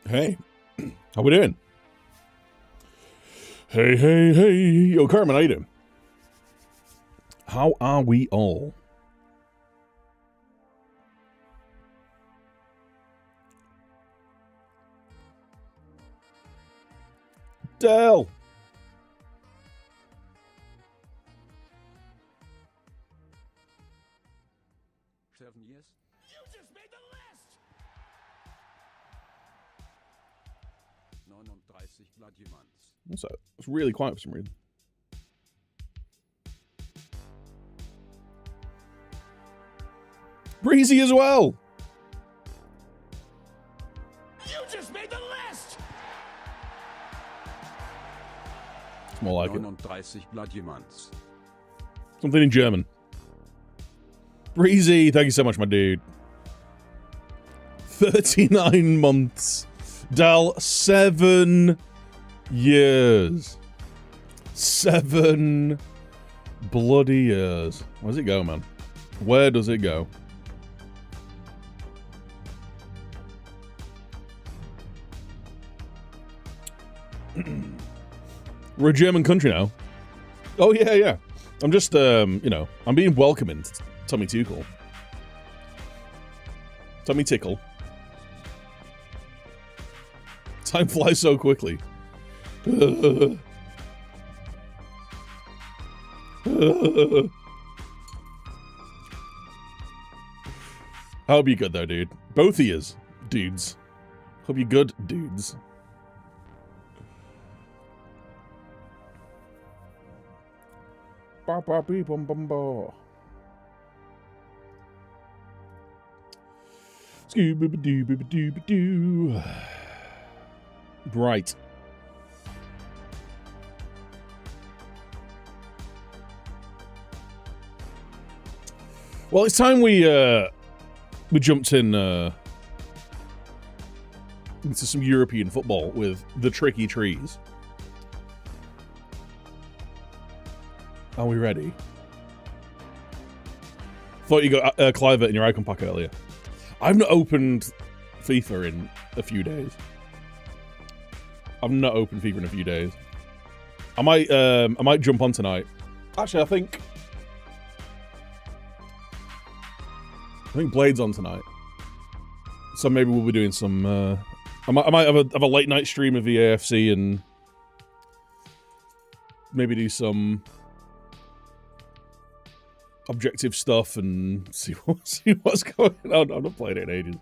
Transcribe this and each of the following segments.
Hey, how we doing? Hey. Yo, Carmen, how you doing? How are we all? Dell! 7 years. You just made the list! 39 bloody months. What's that? It's really quiet for some reason. Breezy as well! You just made the list! It's more like it. 39 bloody months. Something in German. Breezy, thank you so much, my dude. 39 months. Dal, 7 years. 7 bloody years. Where does it go, man? Where does it go? We're a German country now. Oh, yeah. I'm just, you know, I'm being welcoming to Tommy Tuchel. Tommy Tickle. Time flies so quickly. I hope you're good though, dude. Both of yous, dudes. Hope you're good, dudes. Ba ba bee bum bum ba. Scooby-doo. Right. Well, it's time we jumped in into some European football with the Tricky Trees. Are we ready? Thought you got Clive in your icon pack earlier. I've not opened FIFA in a few days. I've not opened FIFA in a few days. I might jump on tonight. Actually, I think Blade's on tonight, so maybe we'll be doing some. I might have a late night stream of the AFC and maybe do some objective stuff and see what's going on. I'm not playing it in ages.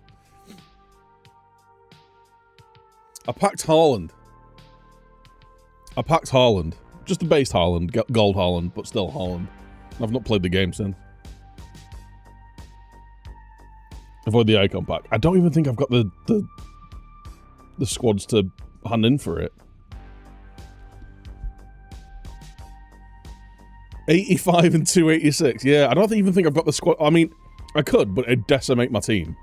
I packed Haaland. Just the base Haaland, gold Haaland, but still Haaland. I've not played the game since. Avoid the icon pack. I don't even think I've got the squads to hand in for it. 85 and 286. Yeah, I don't even think I've got the squad. I mean, I could, but it'd decimate my team.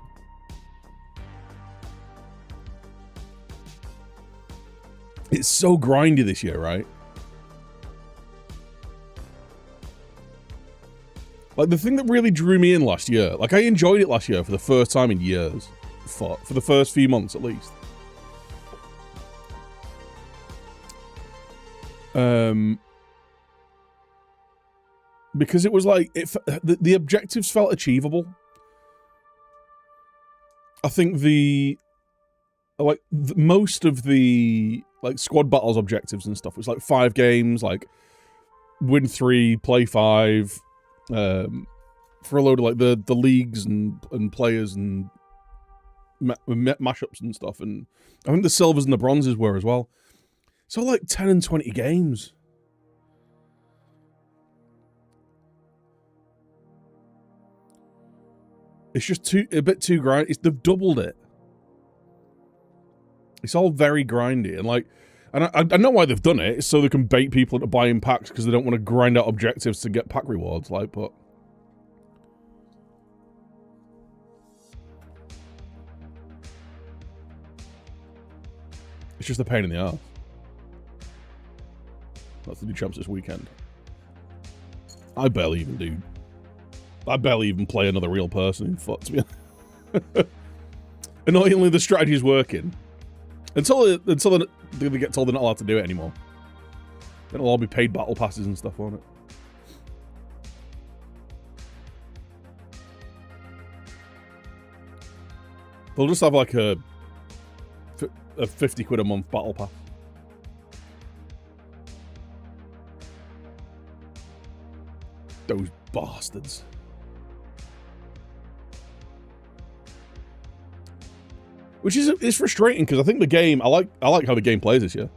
It's so grindy this year, right? Like, the thing that really drew me in last year, like, I enjoyed it last year for the first time in years. For the first few months, at least. Because it was like, the objectives felt achievable. I think most of the, like, squad battles objectives and stuff was like 5 games, like, win 3, play 5, for a load of like the leagues and players and mashups and stuff, and I think the silvers and the bronzes were as well. So like 10 and 20 games. It's just a bit too grindy. They've doubled it. It's all very grindy, and like, and I know why they've done it. It's so they can bait people into buying packs because they don't want to grind out objectives to get pack rewards. Like, but it's just a pain in the ass. That's the new champs this weekend. I barely even play another real person in foot, to be honest. Annoyingly, the strategy's working. Until they get told they're not allowed to do it anymore. Then it'll all be paid battle passes and stuff, won't it? They'll just have like a 50 quid a month battle pass. Those bastards. Which is it's frustrating because I think the game I like how the game plays this year.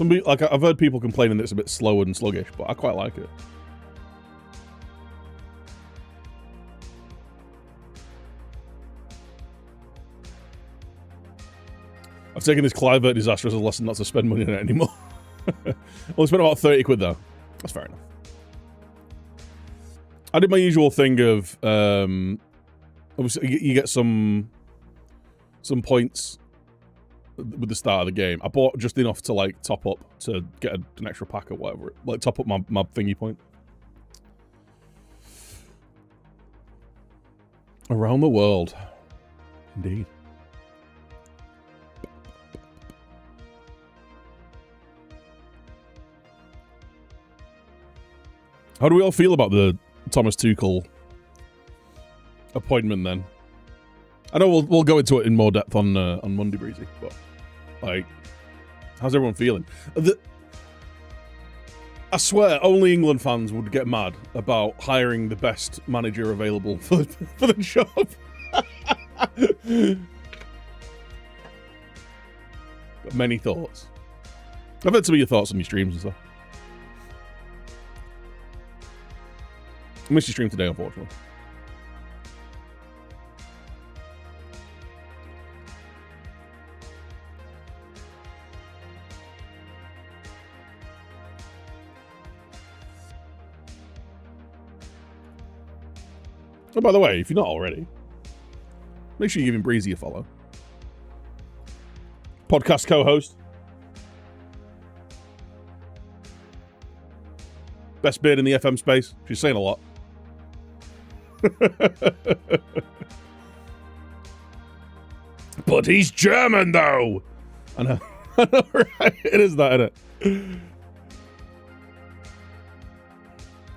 Like I've heard people complaining that it's a bit slower and sluggish, but I quite like it. I've taken this Clivert disaster as a lesson not to spend money on it anymore. Well, I spent about 30 quid though. That's fair enough. I did my usual thing of obviously you get some points with the start of the game. I bought just enough to like top up to get an extra pack or whatever. Like top up my thingy point. Around the world. Indeed. How do we all feel about the Thomas Tuchel appointment then? I know we'll go into it in more depth on Monday, Breezy, but like, how's everyone feeling? I swear, only England fans would get mad about hiring the best manager available for the job. Got many thoughts. I've had some of your thoughts on your streams and stuff. I missed your stream today, unfortunately. Oh, by the way, if you're not already, make sure you're giving Breezy a follow. Podcast co-host. Best beard in the FM space. She's saying a lot. But he's German, though. I know. I know, right? It is that, isn't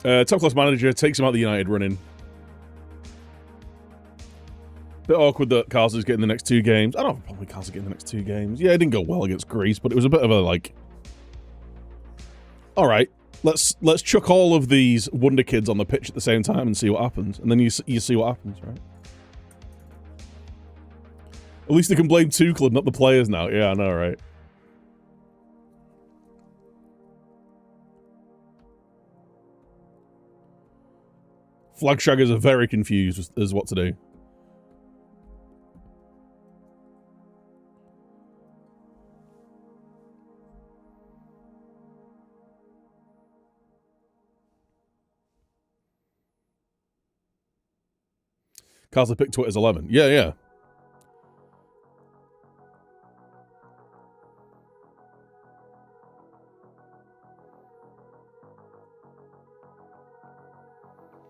it? Top class manager takes him out the United running. Bit awkward that Carl's is getting the next 2 games. I don't have a problem with Carl's getting the next 2 games. Yeah, it didn't go well against Greece, but it was a bit of a like. All right. Let's chuck all of these wonder kids on the pitch at the same time and see what happens. And then you see what happens, right? At least they can blame Tuchel, not the players now. Yeah, I know, right? Flag shaggers are very confused as what to do. Carl's picked Twitter's 11. Yeah, yeah.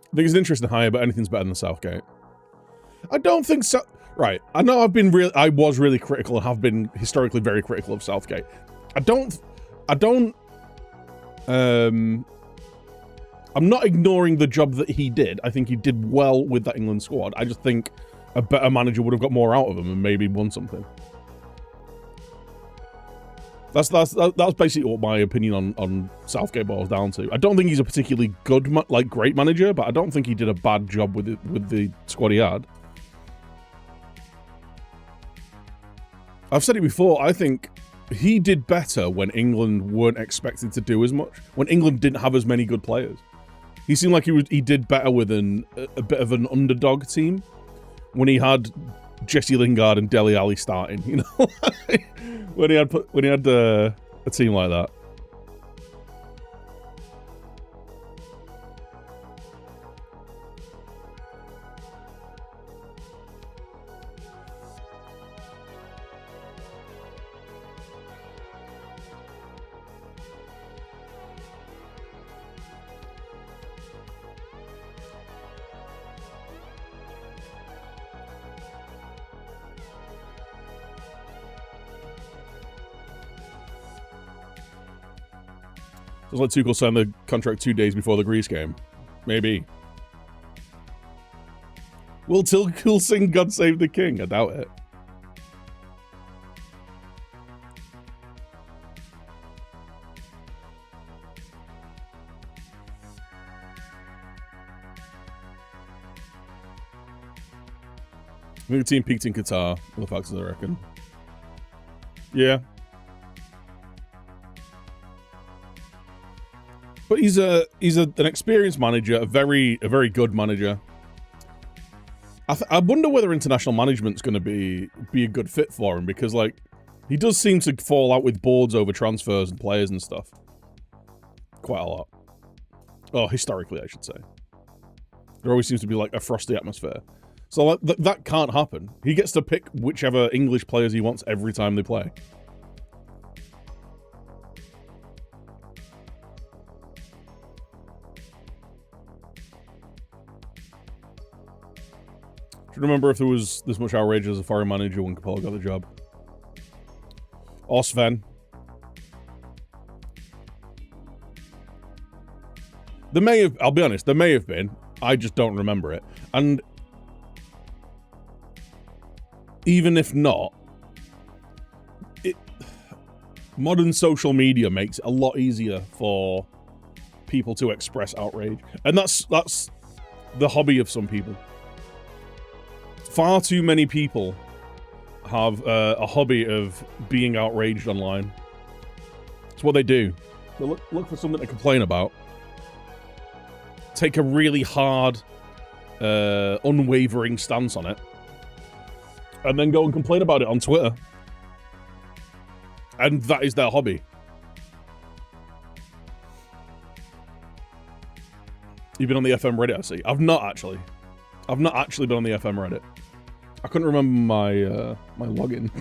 I think it's an interesting hire, but anything's better than Southgate. I don't think so. Right. I know I was really critical and have been historically very critical of Southgate. I'm not ignoring the job that he did. I think he did well with that England squad. I just think a better manager would have got more out of him and maybe won something. That's basically what my opinion on Southgate boils down to. I don't think he's a particularly good, great manager, but I don't think he did a bad job with the squad he had. I've said it before. I think he did better when England weren't expected to do as much. When England didn't have as many good players. He seemed like he did better with a bit of an underdog team when he had Jesse Lingard and Dele Alli starting, you know, when he had a team like that. So let Tuchel sign the contract 2 days before the Greece game. Maybe. Will Tuchel sing God Save the King? I doubt it. I think the team peaked in Qatar. All the factors, I reckon. Yeah. But he's an experienced manager, a very good manager. I wonder whether international management's going to be a good fit for him, because like he does seem to fall out with boards over transfers and players and stuff quite a lot. Oh, historically, I should say. There always seems to be like a frosty atmosphere. So like, that can't happen. He gets to pick whichever English players he wants every time they play. Do you remember if there was this much outrage as a foreign manager when Capello got the job? Or Sven? There may have, I'll be honest, there may have been. I just don't remember it. And even if not, modern social media makes it a lot easier for people to express outrage. And that's the hobby of some people. Far too many people have a hobby of being outraged online. It's what they do. They look for something to complain about. Take a really hard, unwavering stance on it. And then go and complain about it on Twitter. And that is their hobby. You've been on the FM Reddit, I see. I've not actually. I've not actually been on the FM Reddit. I couldn't remember my my login.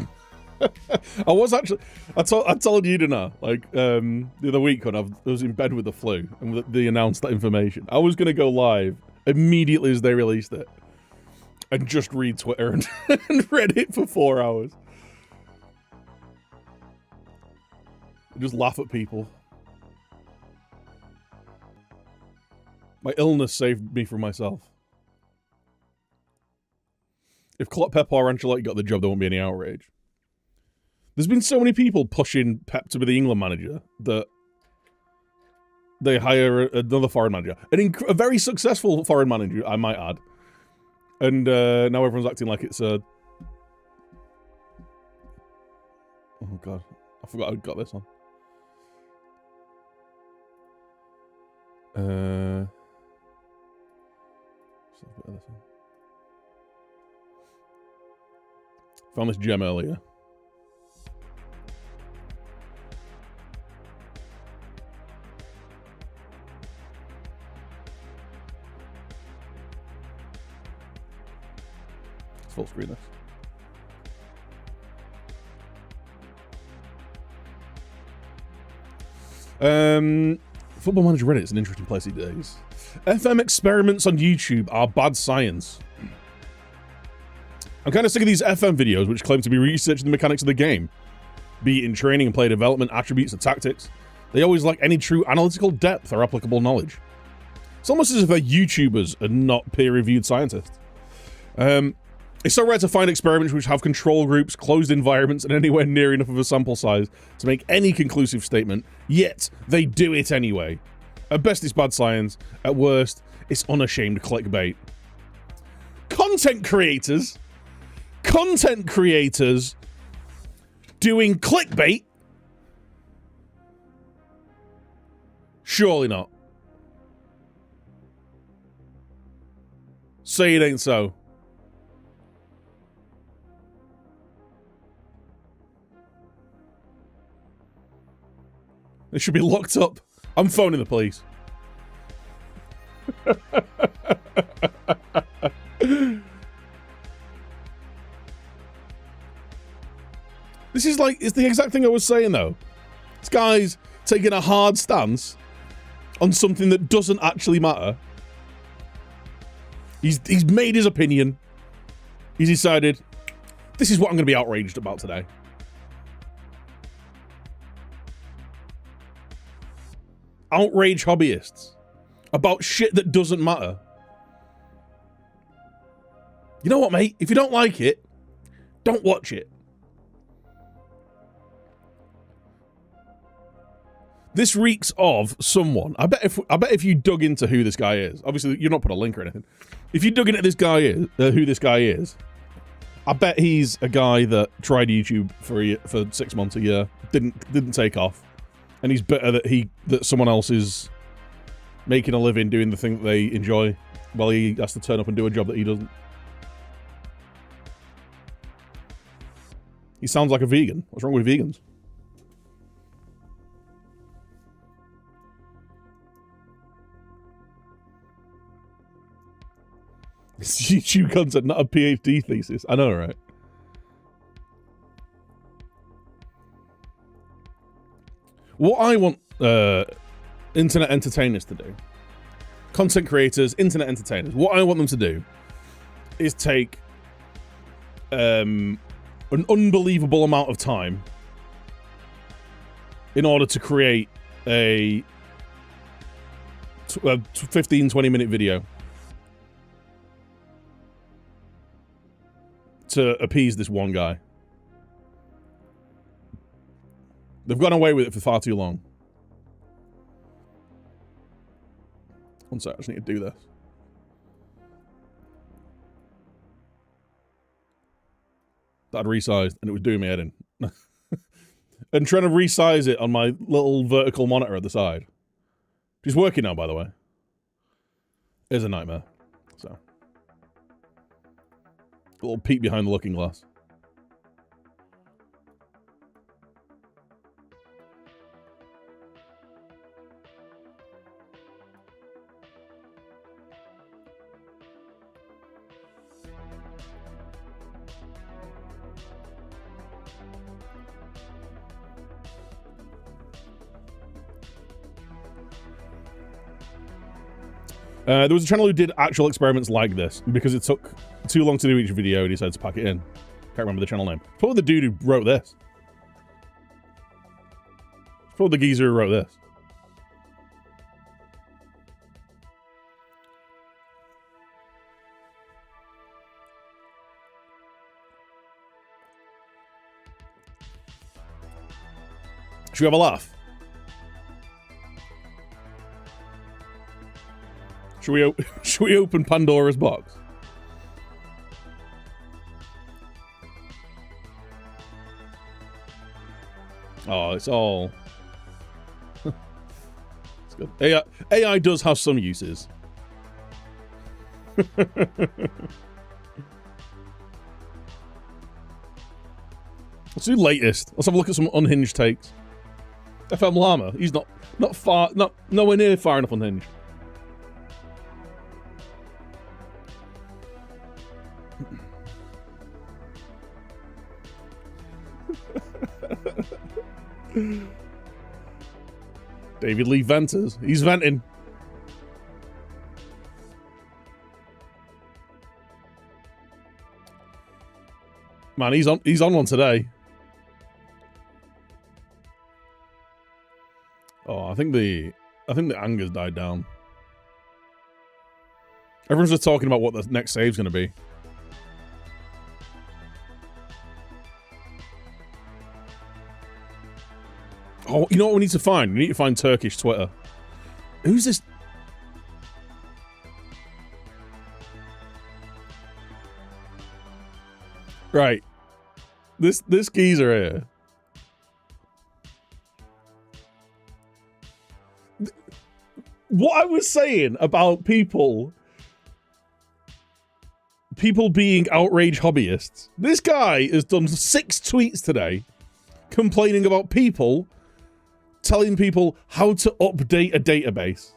I was actually. I told you, didn't I? Like the other week when I was in bed with the flu and they announced that information. I was gonna go live immediately as they released it, and just read Twitter and Reddit for 4 hours. Just laugh at people. My illness saved me from myself. If Pep or Ancelotti got the job, there won't be any outrage. There's been so many people pushing Pep to be the England manager that they hire another foreign manager. A very successful foreign manager, I might add. And now everyone's acting like it's a... Oh, God. I forgot I got this on. Found this gem earlier. Let's full screen this. Football Manager Reddit is an interesting place these days. FM experiments on YouTube are bad science. I'm kind of sick of these FM videos which claim to be researching the mechanics of the game, be it in training and player development, attributes and tactics. They always lack any true analytical depth or applicable knowledge. It's almost as if they're YouTubers and not peer-reviewed scientists. It's so rare to find experiments which have control groups, closed environments, and anywhere near enough of a sample size to make any conclusive statement, yet they do it anyway. At best, it's bad science. At worst, it's unashamed clickbait. Content creators doing clickbait? Surely not. Say it ain't so. They should be locked up. I'm phoning the police. This is like, it's the exact thing I was saying though. This guy's taking a hard stance on something that doesn't actually matter. He's made his opinion. He's decided, this is what I'm going to be outraged about today. outrage hobbyists about shit that doesn't matter. You know what, mate? If you don't like it, don't watch it. This reeks of someone. I bet if you dug into who this guy is, obviously you're not put a link or anything. If you dug into this guy is who this guy is, I bet he's a guy that tried YouTube for 6 months, a year, didn't take off, and he's bitter that someone else is making a living doing the thing that they enjoy, while he has to turn up and do a job that he doesn't. He sounds like a vegan. What's wrong with vegans? It's YouTube content, not a PhD thesis. I know, right? What I want internet entertainers to do, content creators, internet entertainers, what I want them to do is take an unbelievable amount of time in order to create a 15-20 minute video to appease this one guy. They've gone away with it for far too long. One sec, I just need to do this. That I'd resized, and it was doing me head in. And trying to resize it on my little vertical monitor at the side. Which is working now, by the way. It is a nightmare. So. A little peek behind the looking glass. There was a channel who did actual experiments like this, because it took too long to do each video, he decided to pack it in. Can't remember the channel name. It's probably the dude who wrote this. It's probably the geezer who wrote this. Should we have a laugh? Should we open Pandora's box? Oh, it's all... It's good. AI does have some uses. Let's do latest. Let's have a look at some unhinged takes. FM Llama. He's nowhere near far enough unhinged. David Lee Venters. He's venting. Man, he's on one today. Oh, I think the anger's died down. Everyone's just talking about what the next save's gonna be. Oh, you know what we need to find? We need to find Turkish Twitter. Who's this? Right. This geezer here. What I was saying about people being outrage hobbyists. This guy has done 6 tweets today complaining about people telling people how to update a database.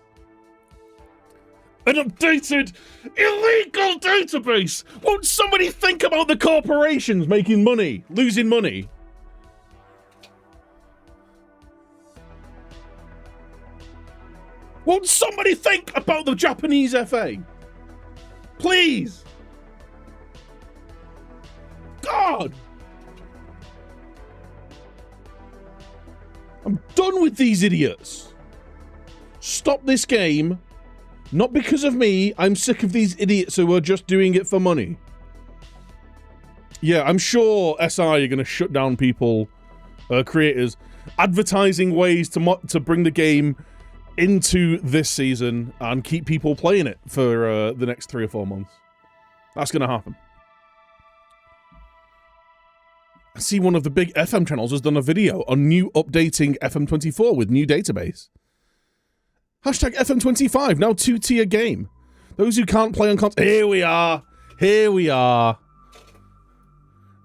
An updated, illegal database! Won't somebody think about the corporations making money, losing money? Won't somebody think about the Japanese FA? Please! God! I'm done with these idiots. Stop this game. Not because of me. I'm sick of these idiots who are just doing it for money. Yeah, I'm sure SI are going to shut down people, creators, advertising ways to bring the game into this season and keep people playing it for the next 3 or 4 months. That's going to happen. I see one of the big FM channels has done a video on new updating FM24 with new database. Hashtag FM25, now 2-tier game. Those who can't play on console. Here we are. Here we are.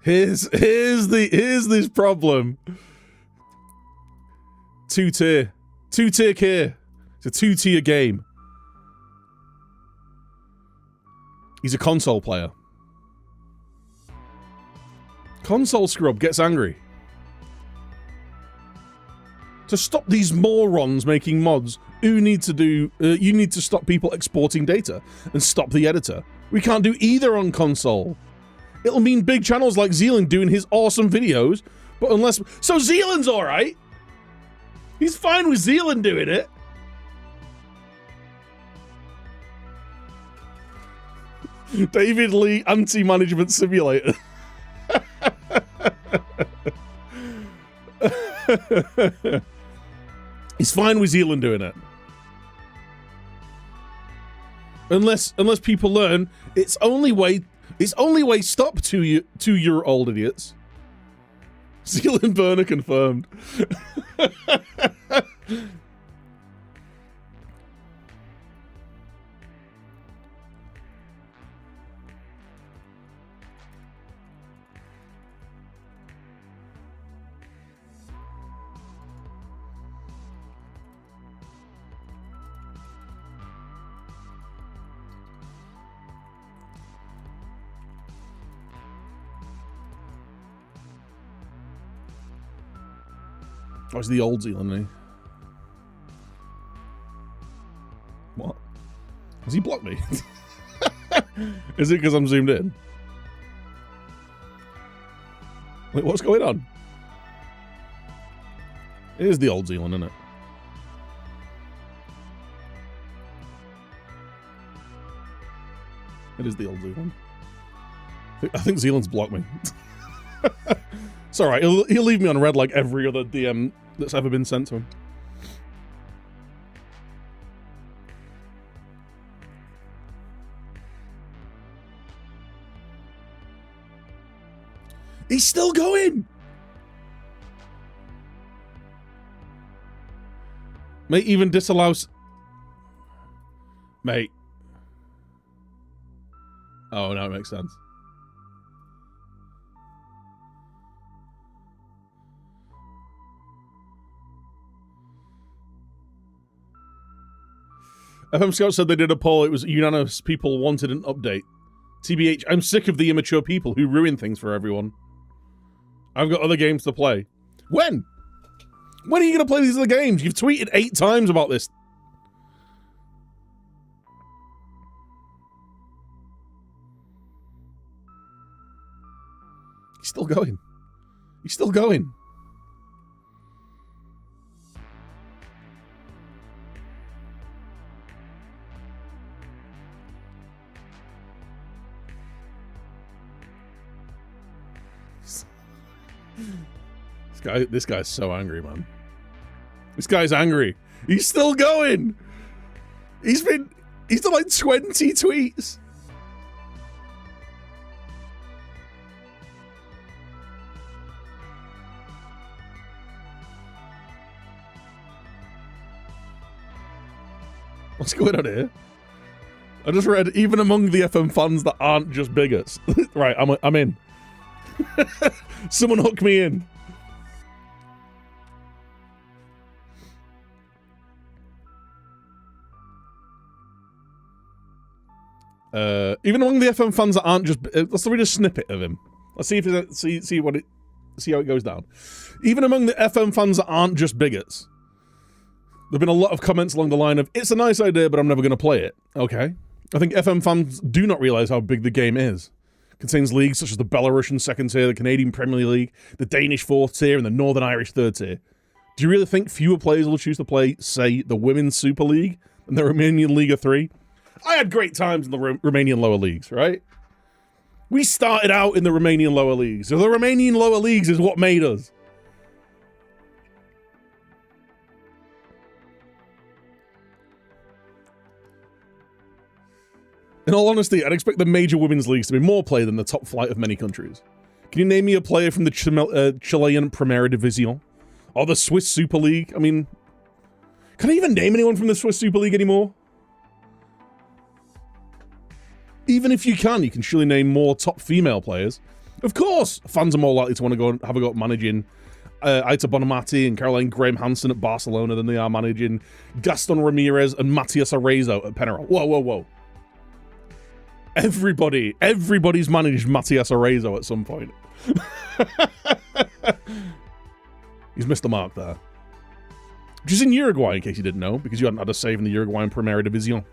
Here's this problem. 2-tier. 2-tier care. It's a 2-tier game. He's a console player. Console scrub gets angry. To stop these morons making mods, you need to stop people exporting data and stop the editor. We can't do either on console. It'll mean big channels like Zealand doing his awesome videos, but unless... So Zealand's alright! He's fine with Zealand doing it. David Lee Anti-Management Simulator. He's fine with Zealand doing it. Unless people learn it's only way stop to you old idiots. Zealand burner confirmed. Oh, it's the old Zealand, isn't he? What? Has he blocked me? Is it because I'm zoomed in? Wait, what's going on? It is the old Zealand, isn't it? It is the old Zealand. I think Zealand's blocked me. It's alright, he'll leave me on red like every other DM that's ever been sent to him. He's still going! Mate even disallows... Mate. Oh, no, it makes sense. FM Scout said they did a poll. It was unanimous. People wanted an update. TBH, I'm sick of the immature people who ruin things for everyone. I've got other games to play. When? When are you going to play these other games? You've tweeted 8 times about this. He's still going. He's still going. This guy's so angry, man. This guy's angry. He's still going. He's done like 20 tweets. What's going on here? I just read, even among the FM fans that aren't just bigots. Right, I'm in. Someone hook me in. Even among the FM fans that aren't just... let's read a snippet of him. Let's see if see how it goes down. Even among the FM fans that aren't just bigots, there've been a lot of comments along the line of, it's a nice idea, but I'm never going to play it. Okay. I think FM fans do not realize how big the game is. It contains leagues such as the Belarusian second tier, the Canadian Premier League, the Danish fourth tier, and the Northern Irish third tier. Do you really think fewer players will choose to play, say, the Women's Super League than the Romanian Liga 3? I had great times in the Romanian lower leagues, right? We started out in the Romanian lower leagues. So the Romanian lower leagues is what made us. In all honesty, I'd expect the major women's leagues to be more played than the top flight of many countries. Can you name me a player from the Chilean Primera División? Or the Swiss Super League? I mean, can I even name anyone from the Swiss Super League anymore? Even if you can surely name more top female players. Of course, fans are more likely to want to go and have a go at managing Aita Bonamati and Caroline Graham Hansen at Barcelona than they are managing Gaston Ramirez and Matias Arezzo at Penarol. Whoa, whoa, whoa. Everybody's managed Matias Arezzo at some point. He's missed the mark there. Which is in Uruguay, in case you didn't know, because you hadn't had a save in the Uruguayan Primera División.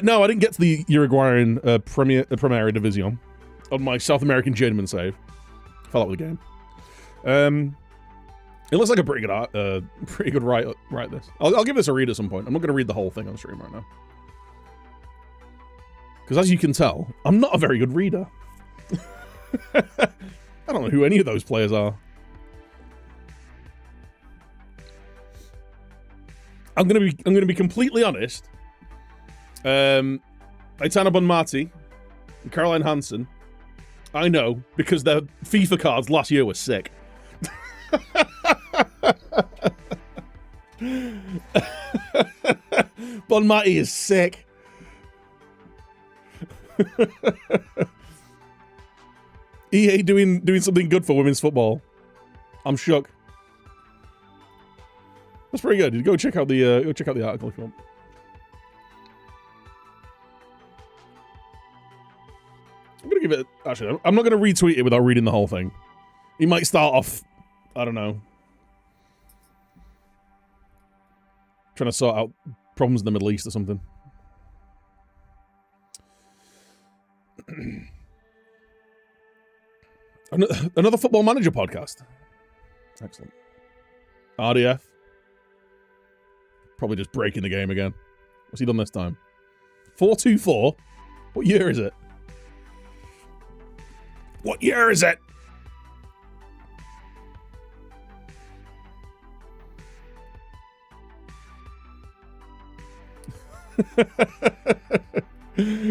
No, I didn't get to the Uruguayan Primera División on my South American journeyman save. Fell out with the game. It looks like a pretty good write this. I'll give this a read at some point. I'm not going to read the whole thing on stream right now. Because as you can tell, I'm not a very good reader. I don't know who any of those players are. I'm gonna be completely honest. Aitana Bonmati and Caroline Hansen, I know because their FIFA cards last year were sick. Bonmati is sick. EA doing something good for women's football. I'm shook. That's pretty good. Go check out the article if you want. I'm gonna give it. Actually, I'm not gonna retweet it without reading the whole thing. He might start off, I don't know, trying to sort out problems in the Middle East or something. Another Football Manager podcast. Excellent. RDF. Probably just breaking the game again. What's he done this time? 4-2-4? What year is it? What year is it?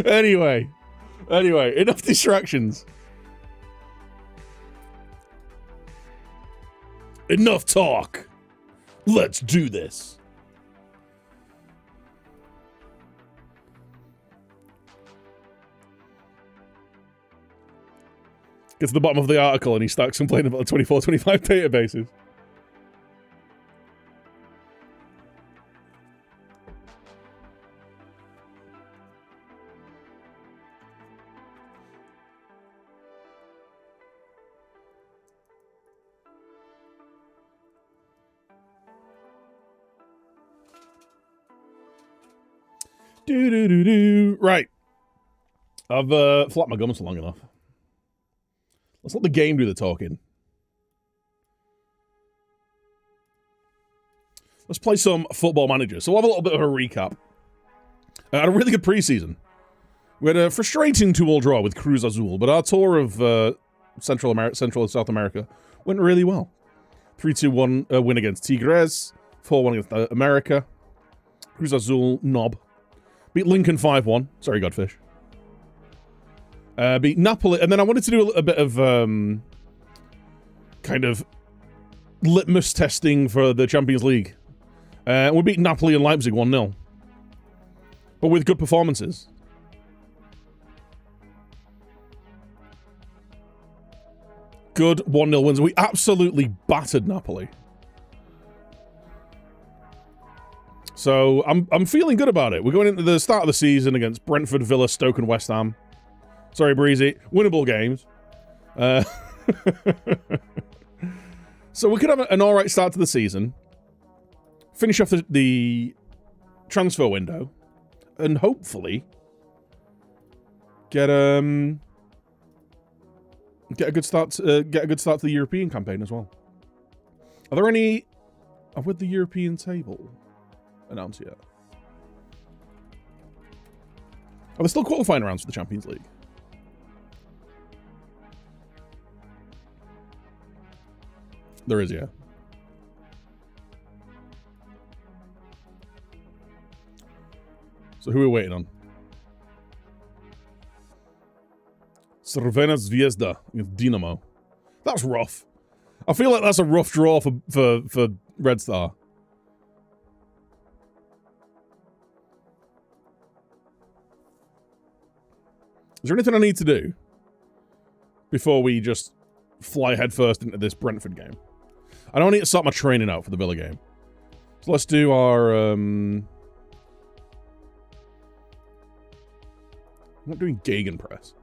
Anyway, enough distractions. Enough talk. Let's do this. Get to the bottom of the article and he starts complaining about the 24-25 databases. Right. I've flapped my gums for long enough. Let's let the game do the talking. Let's play some Football Manager. So we'll have a little bit of a recap. I had a really good preseason. We had a frustrating 2-2 draw with Cruz Azul, but our tour of Central and South America went really well. 3-2-1 win against Tigres, 4-1 against America. Cruz Azul, knob. Beat Lincoln 5-1. Sorry, Godfish. Beat Napoli. And then I wanted to do a bit of kind of litmus testing for the Champions League. We beat Napoli and Leipzig 1-0. But with good performances. Good 1-0 wins. We absolutely battered Napoli. So I'm feeling good about it. We're going into the start of the season against Brentford, Villa, Stoke, and West Ham. Sorry, Breezy. Winnable games. So we could have an all right start to the season. Finish off the transfer window, and hopefully get a good start. Get a good start to the European campaign as well. Are there any With the European table announced yet? Are there still qualifying rounds for the Champions League? There is, yeah. So who are we waiting on? Crvena Zvezda with Dinamo. That's rough. I feel like that's a rough draw for Red Star. Is there anything I need to do before we just fly headfirst into this Brentford game? I don't need to start my training out for the Villa game. So let's do our... I'm not doing Gegenpress.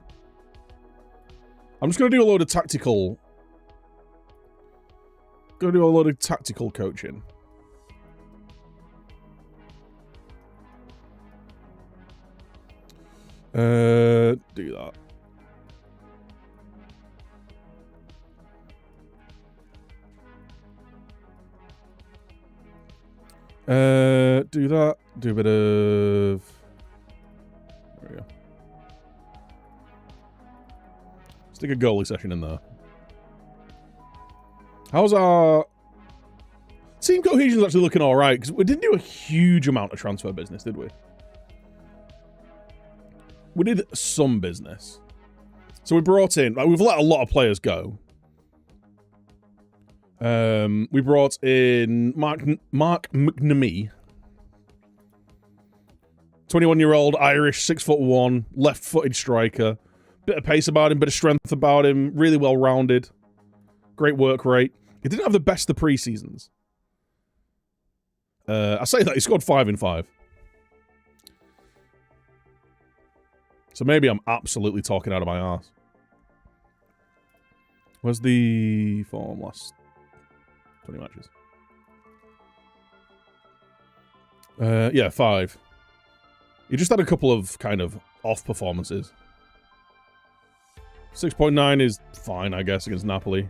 I'm just going to do a load of tactical... Going to do a load of tactical coaching. Do that. Do that. Do a bit of... There we go. Stick a goalie session in there. How's our... Team cohesion's actually looking alright, because we didn't do a huge amount of transfer business, did we? We did some business. So we brought in... Like, we've let a lot of players go. We brought in Mark McNamee. 21-year-old Irish, 6'1", left-footed striker. Bit of pace about him, bit of strength about him. Really well-rounded. Great work rate. He didn't have the best of pre-seasons. I say that, he scored 5 in 5. So maybe I'm absolutely talking out of my arse. Where's the form last 20 matches? Yeah, 5. He just had a couple of kind of off performances. 6.9 is fine, I guess, against Napoli.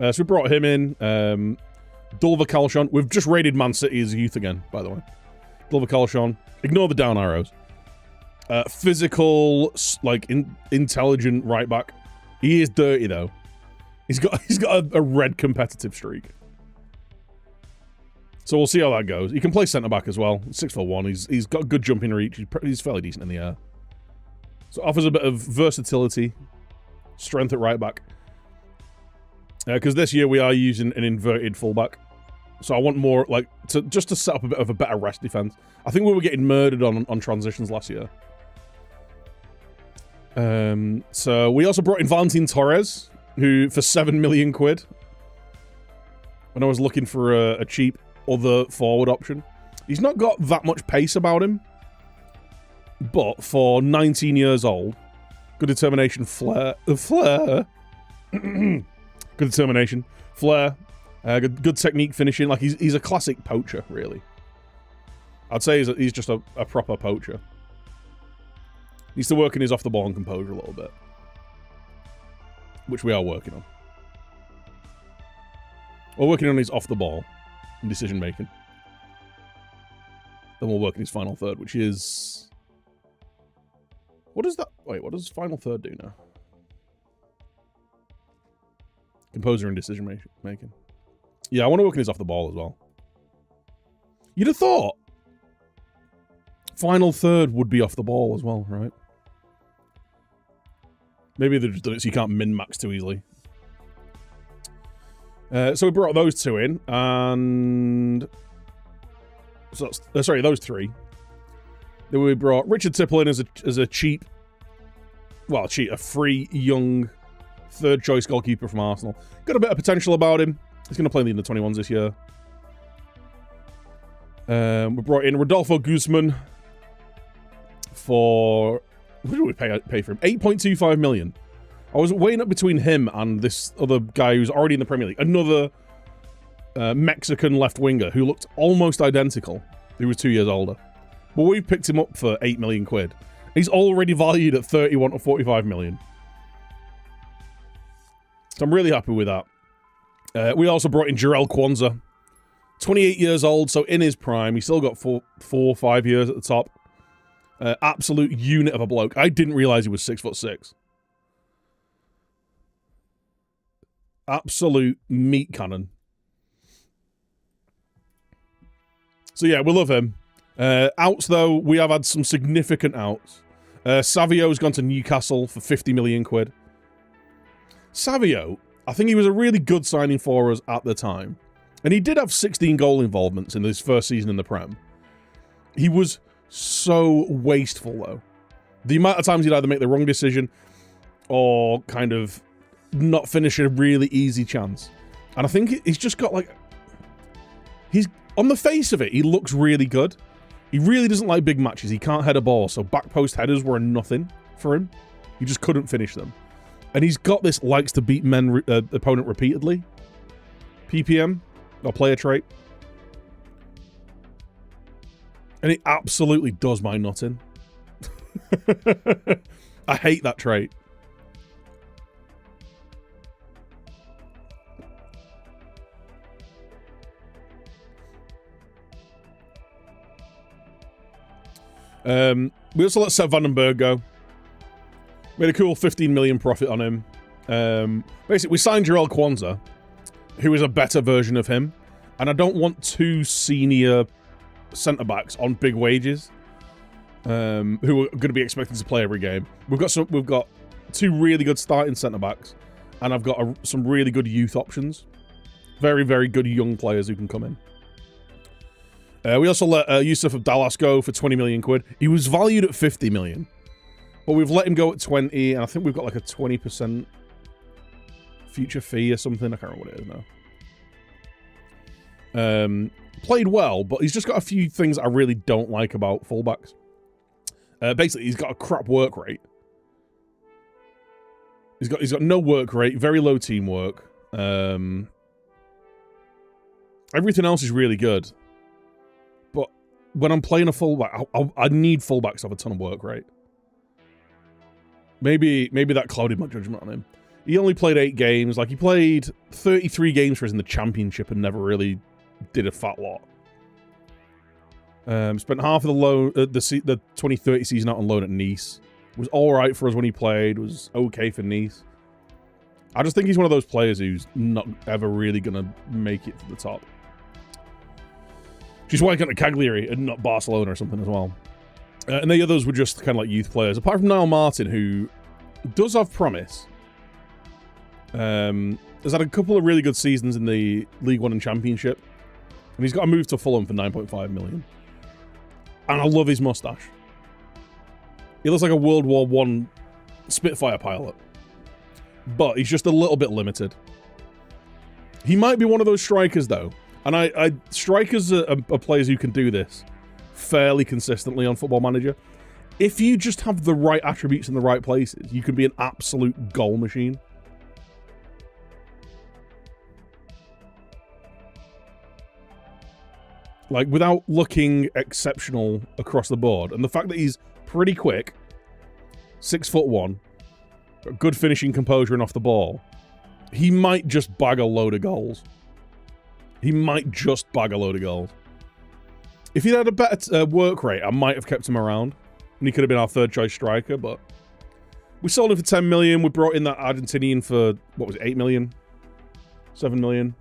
So we brought him in. Dulver Kalshon. We've just raided Man City as youth again, by the way. Dulver Kalshon. Ignore the down arrows. Physical, like, intelligent right back. He is dirty, though. He's got a red competitive streak. So we'll see how that goes. He can play centre-back as well. 6'1". He's got good jumping reach. He's fairly decent in the air. So offers a bit of versatility. Strength at right back. Because this year we are using an inverted fullback. So I want more, like, just to set up a bit of a better rest defense. I think we were getting murdered on transitions last year. So we also brought in Valentin Torres, who, for 7 million quid, when I was looking for a cheap other forward option. He's not got that much pace about him, but for 19 years old, good determination, flair. Good determination, flair, good technique finishing. Like, he's a classic poacher, really. I'd say he's just a proper poacher. Needs to work in his off the ball and composure a little bit, which we are working on. We're working on his off the ball and decision making. Then we'll work on his final third, which is... What does that... Wait, what does final third do now? Composure and decision making. Yeah, I want to work on his off the ball as well. You'd have thought final third would be off the ball as well, right? Maybe they've just done it so you can't min-max too easily. So we brought those two in, and... So that's, sorry, those three. Then we brought Richard Tipple in as a cheap... Well, a free, young, third-choice goalkeeper from Arsenal. Got a bit of potential about him. He's going to play in the under-21s this year. We brought in Rodolfo Guzman for... What did we pay for him? 8.25 million. I was weighing up between him and this other guy who's already in the Premier League. Another Mexican left winger who looked almost identical. He was 2 years older. But we picked him up for 8 million quid. He's already valued at 31 or 45 million. So I'm really happy with that. We also brought in Jarrell Kwanzaa. 28 years old, so in his prime. He's still got 4 or 5 years at the top. Absolute unit of a bloke. I didn't realize he was 6'6". Absolute meat cannon. So yeah, we love him. Outs, though, we have had some significant outs. Savio's gone to Newcastle for 50 million quid. Savio, I think he was a really good signing for us at the time. And he did have 16 goal involvements in his first season in the Prem. He was so wasteful, though. The amount of times he'd either make the wrong decision or kind of not finish a really easy chance. And I think he's just got, like... He's... On the face of it, he looks really good. He really doesn't like big matches. He can't head a ball, so back post headers were nothing for him. He just couldn't finish them. And he's got this likes to beat opponent repeatedly. PPM, or player trait. And it absolutely does my nut in. I hate that trait. We also let Seth Vandenberg go. Made a cool 15 million profit on him. Basically, we signed Jarrell Kwanzaa, who is a better version of him. And I don't want 2 senior centre-backs on big wages who are going to be expected to play every game. We've got 2 really good starting centre-backs, and I've got some really good youth options. Very, very good young players who can come in. We also let Yusuf of Dallas go for 20 million quid. He was valued at 50 million. But we've let him go at 20, and I think we've got like a 20% future fee or something. I can't remember what it is now. Played well, but he's just got a few things I really don't like about fullbacks. Basically, he's got a crap work rate. He's got no work rate, very low teamwork. Everything else is really good. But when I'm playing a fullback, I need fullbacks to have a ton of work rate. Maybe that clouded my judgment on him. He only played 8 games. Like, he played 33 games for us in the championship and never really did a fat lot. Spent half of the 2030 season out on loan at Nice. Was alright for us when he played. Was okay for Nice. I just think he's one of those players who's not ever really going to make it to the top. She's why I got to Cagliari and not Barcelona or something as well. And the others were just kind of like youth players. Apart from Niall Martin, who does have promise. Has had a couple of really good seasons in the League One and Championship. And he's got a move to Fulham for 9.5 million. And I love his mustache. He looks like a World War I Spitfire pilot. But he's just a little bit limited. He might be one of those strikers, though. And strikers are players who can do this fairly consistently on Football Manager. If you just have the right attributes in the right places, you can be an absolute goal machine. Like, without looking exceptional across the board. And the fact that he's pretty quick, 6'1", got good finishing composure and off the ball, he might just bag a load of goals. He might just bag a load of goals. If he'd had a better work rate, I might have kept him around. And he could have been our third choice striker, but we sold him for 10 million. We brought in that Argentinian for, what was it, 8 million? 7 million?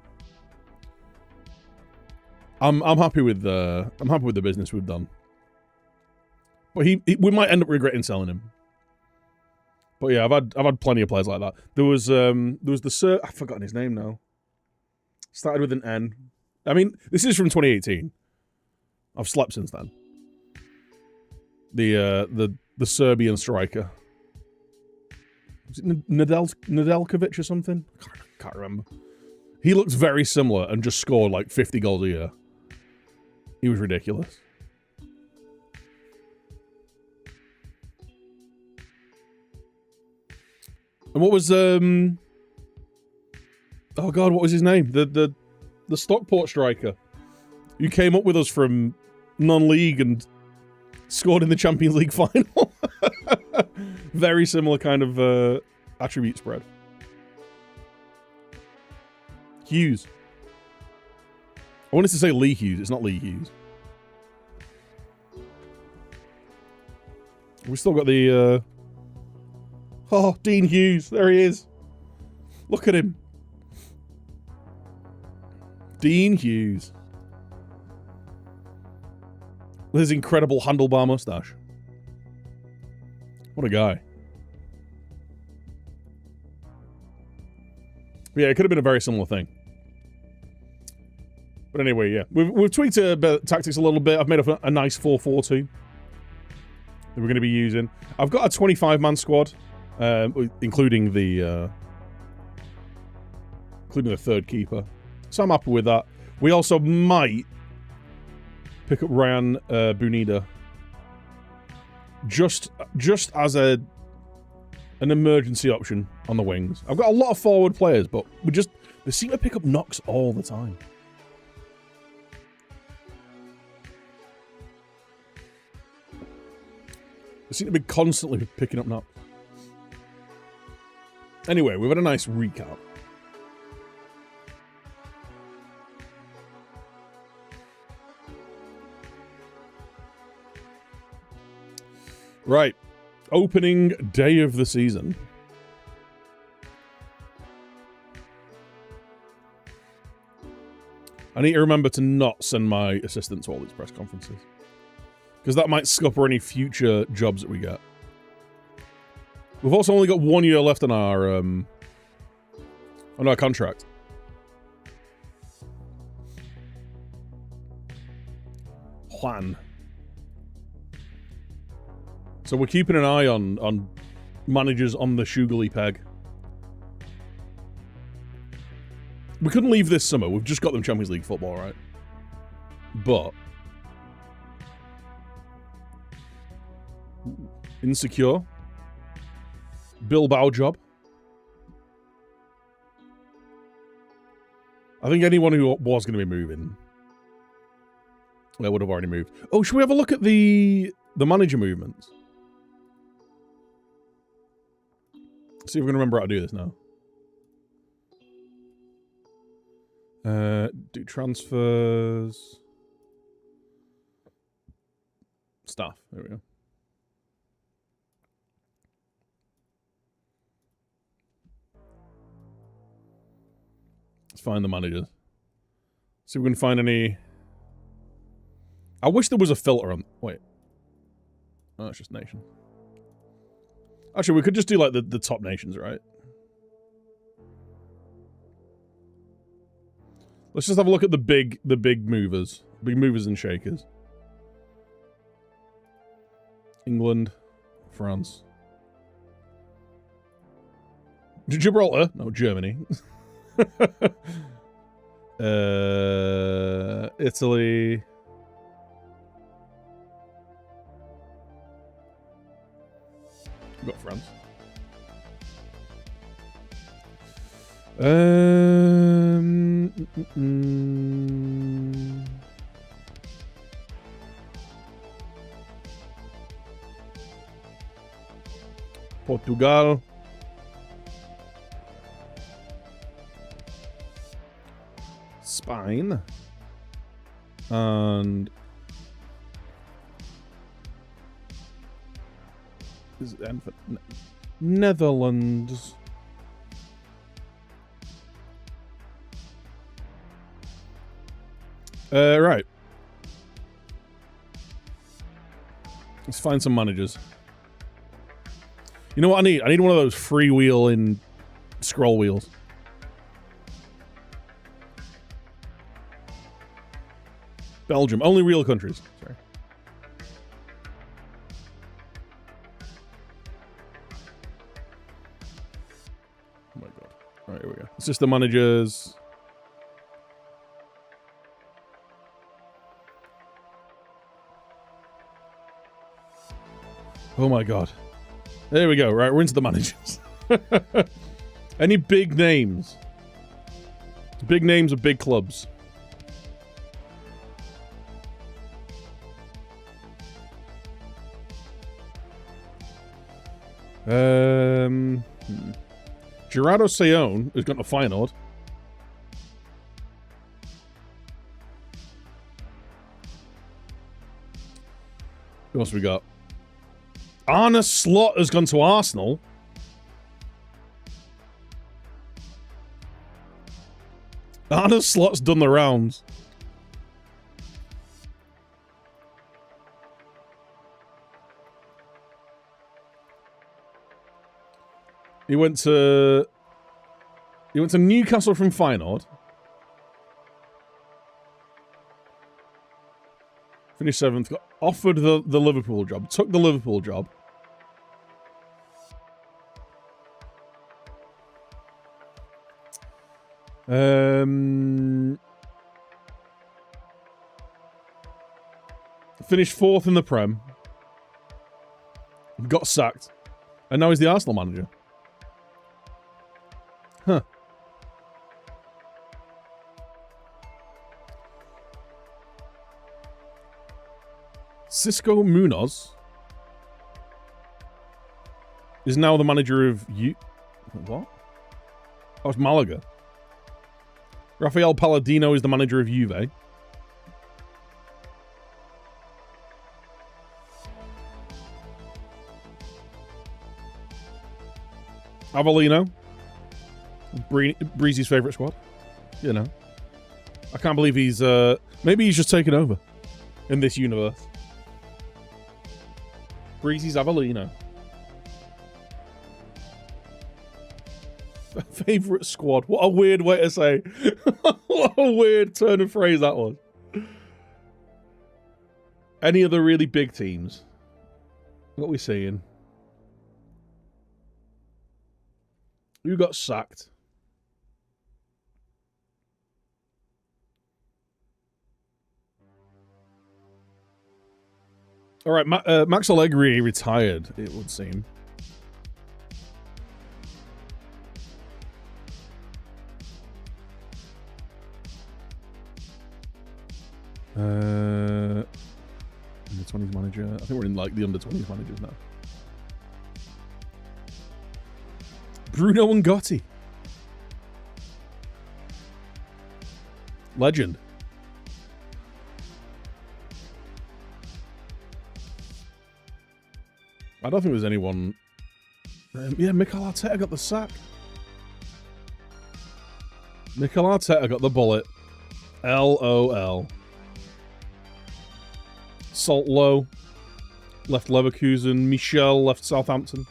I'm happy with the business we've done. But we might end up regretting selling him. But yeah, I've had plenty of players like that. There was the Sir, I've forgotten his name now. Started with an N. I mean, this is from 2018. I've slept since then. The Serbian striker. Was it Nedeljkovic or something? I can't remember. He looked very similar and just scored like 50 goals a year. He was ridiculous. And what was oh god, what was his name? The Stockport striker who came up with us from non-league and scored in the Champions League final. Very similar kind of attribute spread. Hughes. I wanted to say Lee Hughes. It's not Lee Hughes. We've still got the... Oh, Dean Hughes. There he is. Look at him. Dean Hughes. With his incredible handlebar mustache. What a guy. Yeah, it could have been a very similar thing. But anyway, yeah. We've tweaked tactics a little bit. I've made a nice 4-4-2 that we're going to be using. I've got a 25-man squad, including the third keeper. So I'm happy with that. We also might pick up Ryan Bunida just as an emergency option on the wings. I've got a lot of forward players, but they seem to pick up knocks all the time. They seem to be constantly picking up knocks. Anyway, we've had a nice recap. Right. Opening day of the season. I need to remember to not send my assistant to all these press conferences. Because that might scupper any future jobs that we get. We've also only got 1 year left on our contract. Juan. So we're keeping an eye on managers on the Sugarly peg. We couldn't leave this summer. We've just got them Champions League football, right? But Insecure. Bilbao job. I think anyone who was going to be moving would have already moved. Oh, should we have a look at the manager movements? See if we can remember how to do this now. Do transfers. Staff. There we go. Let's find the managers. See if we can find any... I wish there was a filter on... Wait. Oh, it's just nation. Actually, we could just do, like, the top nations, right? Let's just have a look at the big movers. Big movers and shakers. England. France. Gibraltar? No, Germany. Italy. We've got France. Portugal. Spain. And is it Netherlands. Right. Let's find some managers. You know what I need? I need one of those freewheeling scroll wheels. Belgium. Only real countries. Sorry. Oh my god. Alright, here we go. System managers. Oh my god. There we go. Right, we're into the managers. Any big names? Big names of big clubs. Gerardo Seon has gone to Feyenoord. Who else we got? Arne Slot has gone to Arsenal. Arne Slot's done the rounds. He went to Newcastle from Feyenoord. Finished 7th. Got offered the Liverpool job. Took the Liverpool job. Finished 4th in the Prem. Got sacked. And now he's the Arsenal manager. Huh. Cisco Munoz is now the manager of what? Oh, it's Malaga. Rafael Palladino is the manager of Juve. Avellino. Breezy's favourite squad. You know. I can't believe he's... maybe he's just taken over in this universe. Breezy's Avellino. Favourite squad. What a weird way to say. What a weird turn of phrase that was. Any other really big teams? What are we seeing? Who got sacked? All right, Max Allegri retired, it would seem. Under 20s manager. I think we're in like the under 20s managers now. Bruno and Gotti. Legend. I don't think there's anyone... yeah, Mikel Arteta got the sack. Mikel Arteta got the bullet. LOL. Salt Low left Leverkusen. Michel left Southampton.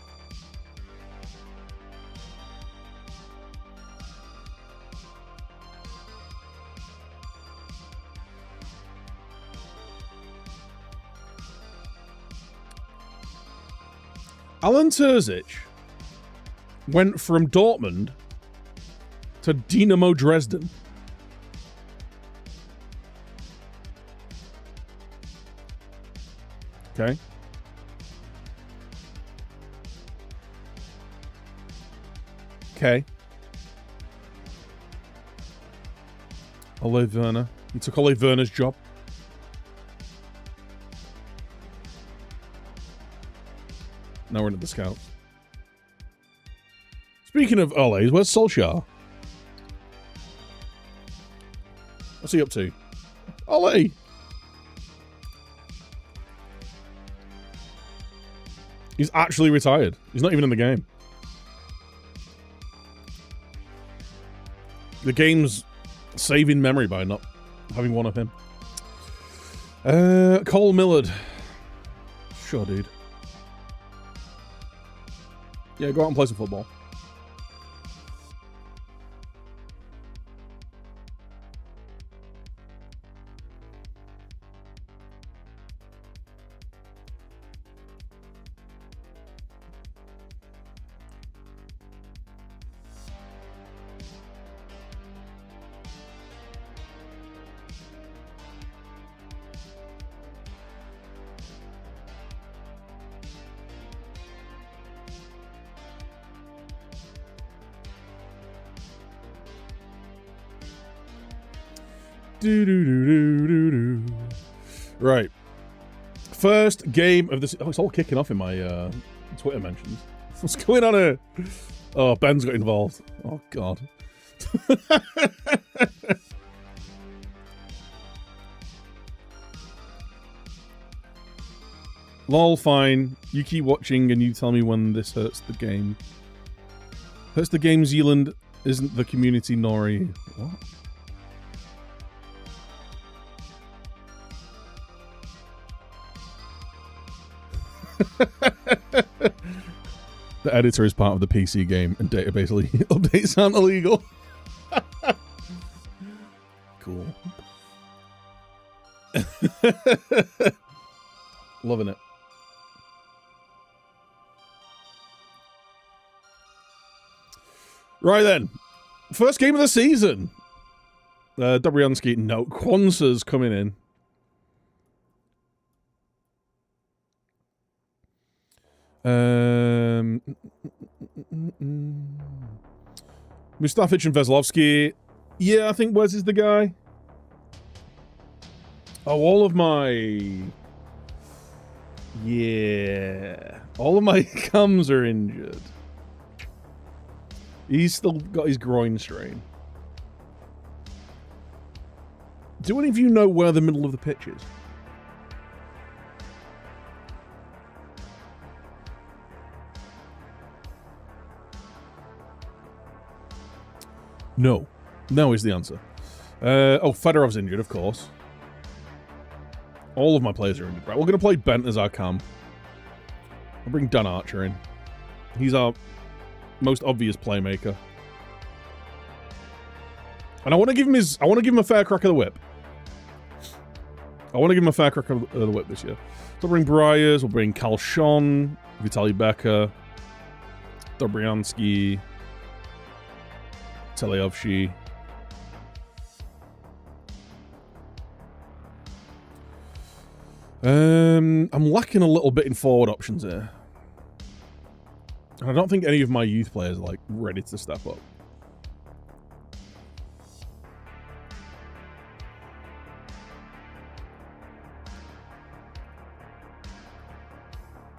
Alan Terzic went from Dortmund to Dynamo Dresden. Okay. Okay. Ole Werner. He took Ole Werner's job. Now we're into the scouts. Speaking of Ole's, where's Solskjaer? What's he up to? Ole! He's actually retired. He's not even in the game. The game's saving memory by not having one of him. Cole Millard. Sure, dude. Yeah, go out and play some football. Right. First game of this. Oh, it's all kicking off in my Twitter mentions. What's going on here? Oh, Ben's got involved. Oh, God. Lol, fine. You keep watching and you tell me when this hurts the game. Hurts the game, Zealand isn't the community Nori. What? The editor is part of the PC game and database updates aren't illegal. Cool. Loving it. Right then. First game of the season. Dobriansky, no. Kwanzaa's coming in. Mustafic and Veslovsky. Yeah, I think Wes is the guy. Oh, all of my... Yeah. All of my cums are injured. He's still got his groin strain. Do any of you know where the middle of the pitch is? No. No is the answer. Oh, Fedorov's injured, of course. All of my players are injured. Right, we're going to play Bent as our cam. I'll bring Dan Archer in. He's our most obvious playmaker. And I want to give him a fair crack of the whip. I want to give him a fair crack of the whip this year. So we'll bring Briers, we'll bring Kalshon, Vitaly Becker, Dobriansky, Teleyovsky. I'm lacking a little bit in forward options here. And I don't think any of my youth players are, like, ready to step up.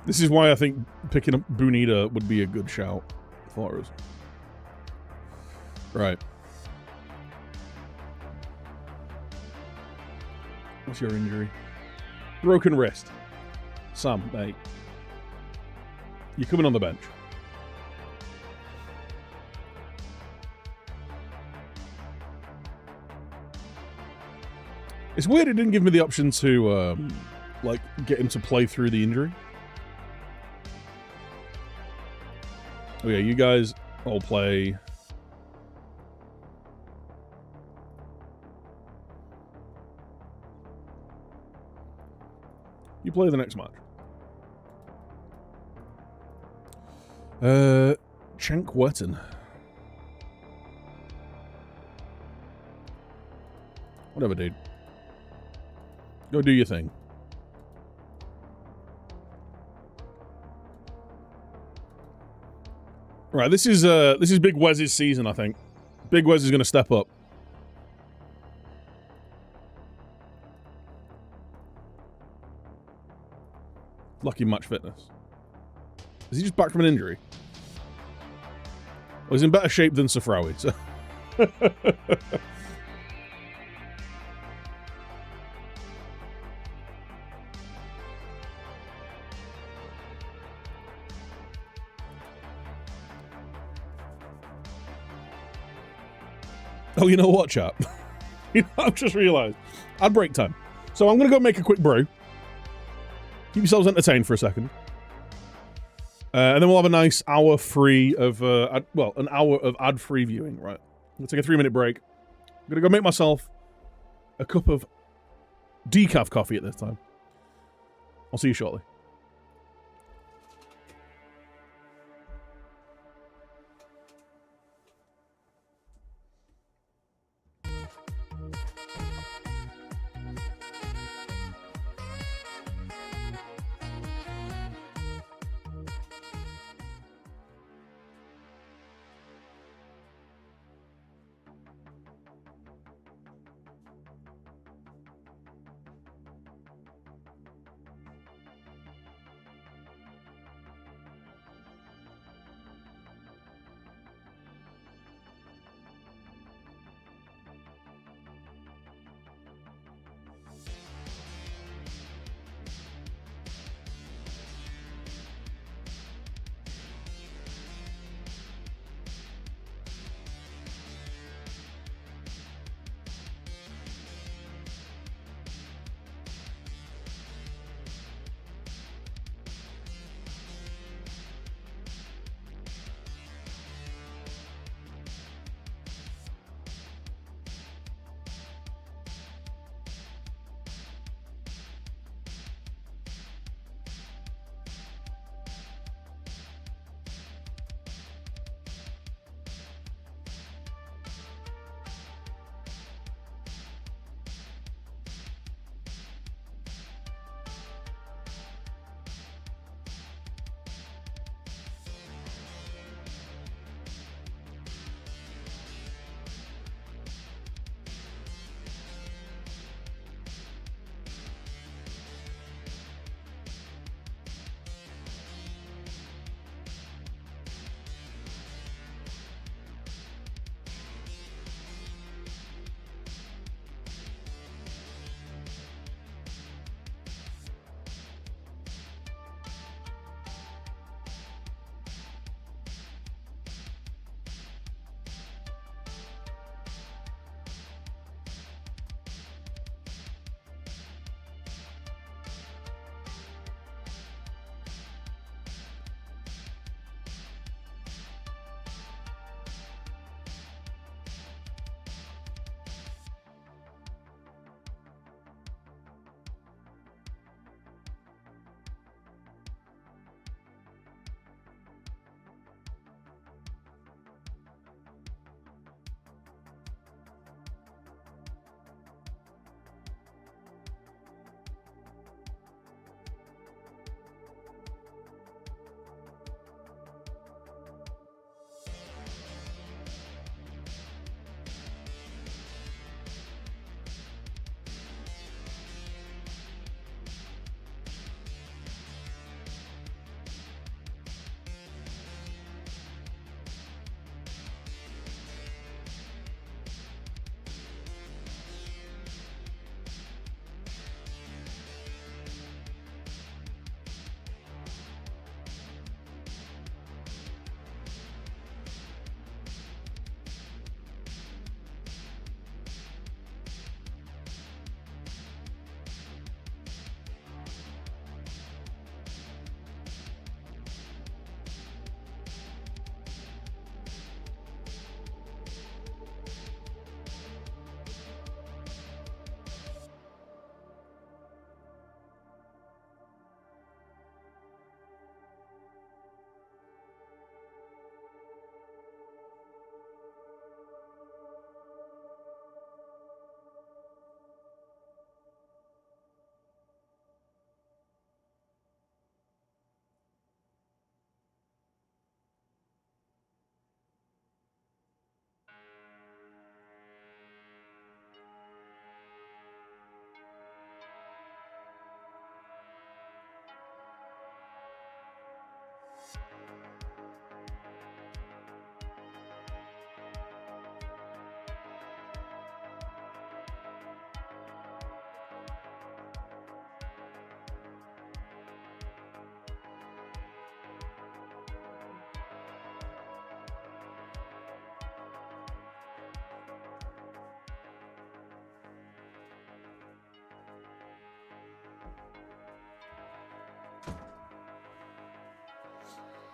This is why I think picking up Bunita would be a good shout for us. Right. What's your injury? Broken wrist. Sam, mate. You're coming on the bench. It's weird it didn't give me the option to, like, get him to play through the injury. Oh yeah, you guys all play... You play the next match. Cenk Wetton. Whatever, dude. Go do your thing. Right, this is Big Wes's season, I think. Big Wes is going to step up. Lucky match fitness. Is he just back from an injury? Well, he's in better shape than Safrawi, so... Oh, you know what, chap? I've just realised. Ad break time. So I'm going to go make a quick brew. Keep yourselves entertained for a second. And then we'll have a nice hour free of, an hour of ad-free viewing, right? We'll take a 3-minute break. I'm going to go make myself a cup of decaf coffee at this time. I'll see you shortly.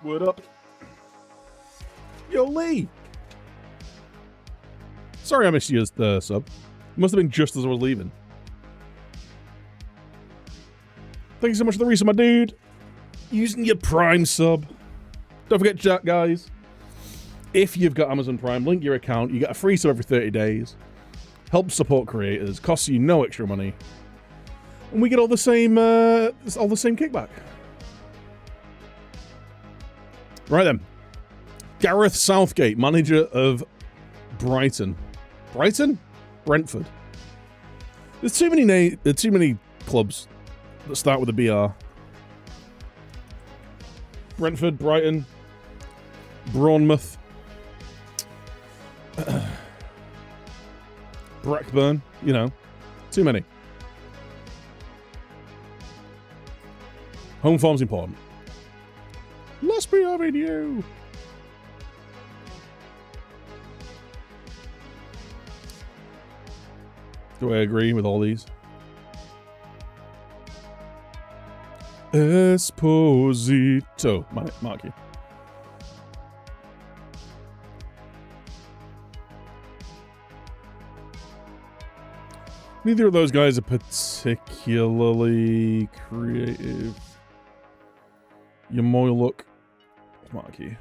Word up. Yo, Lee. Sorry I missed you as the sub. Must have been just as I was leaving. Thank you so much for the reason, my dude. Using your Prime sub. Don't forget, chat, guys. If you've got Amazon Prime, link your account. You get a free sub every 30 days. Help support creators. Costs you no extra money. And we get all the same kickback. Right then. Gareth Southgate, manager of Brighton. Brighton? Brentford. There's too many clubs that start with a BR. Brentford, Brighton, Bournemouth, Blackburn, you know, too many. Home form's important. Must be having you. Do I agree with all these? Esposito. Mark you. Neither of those guys are particularly creative. Yamoyluk. Mark you.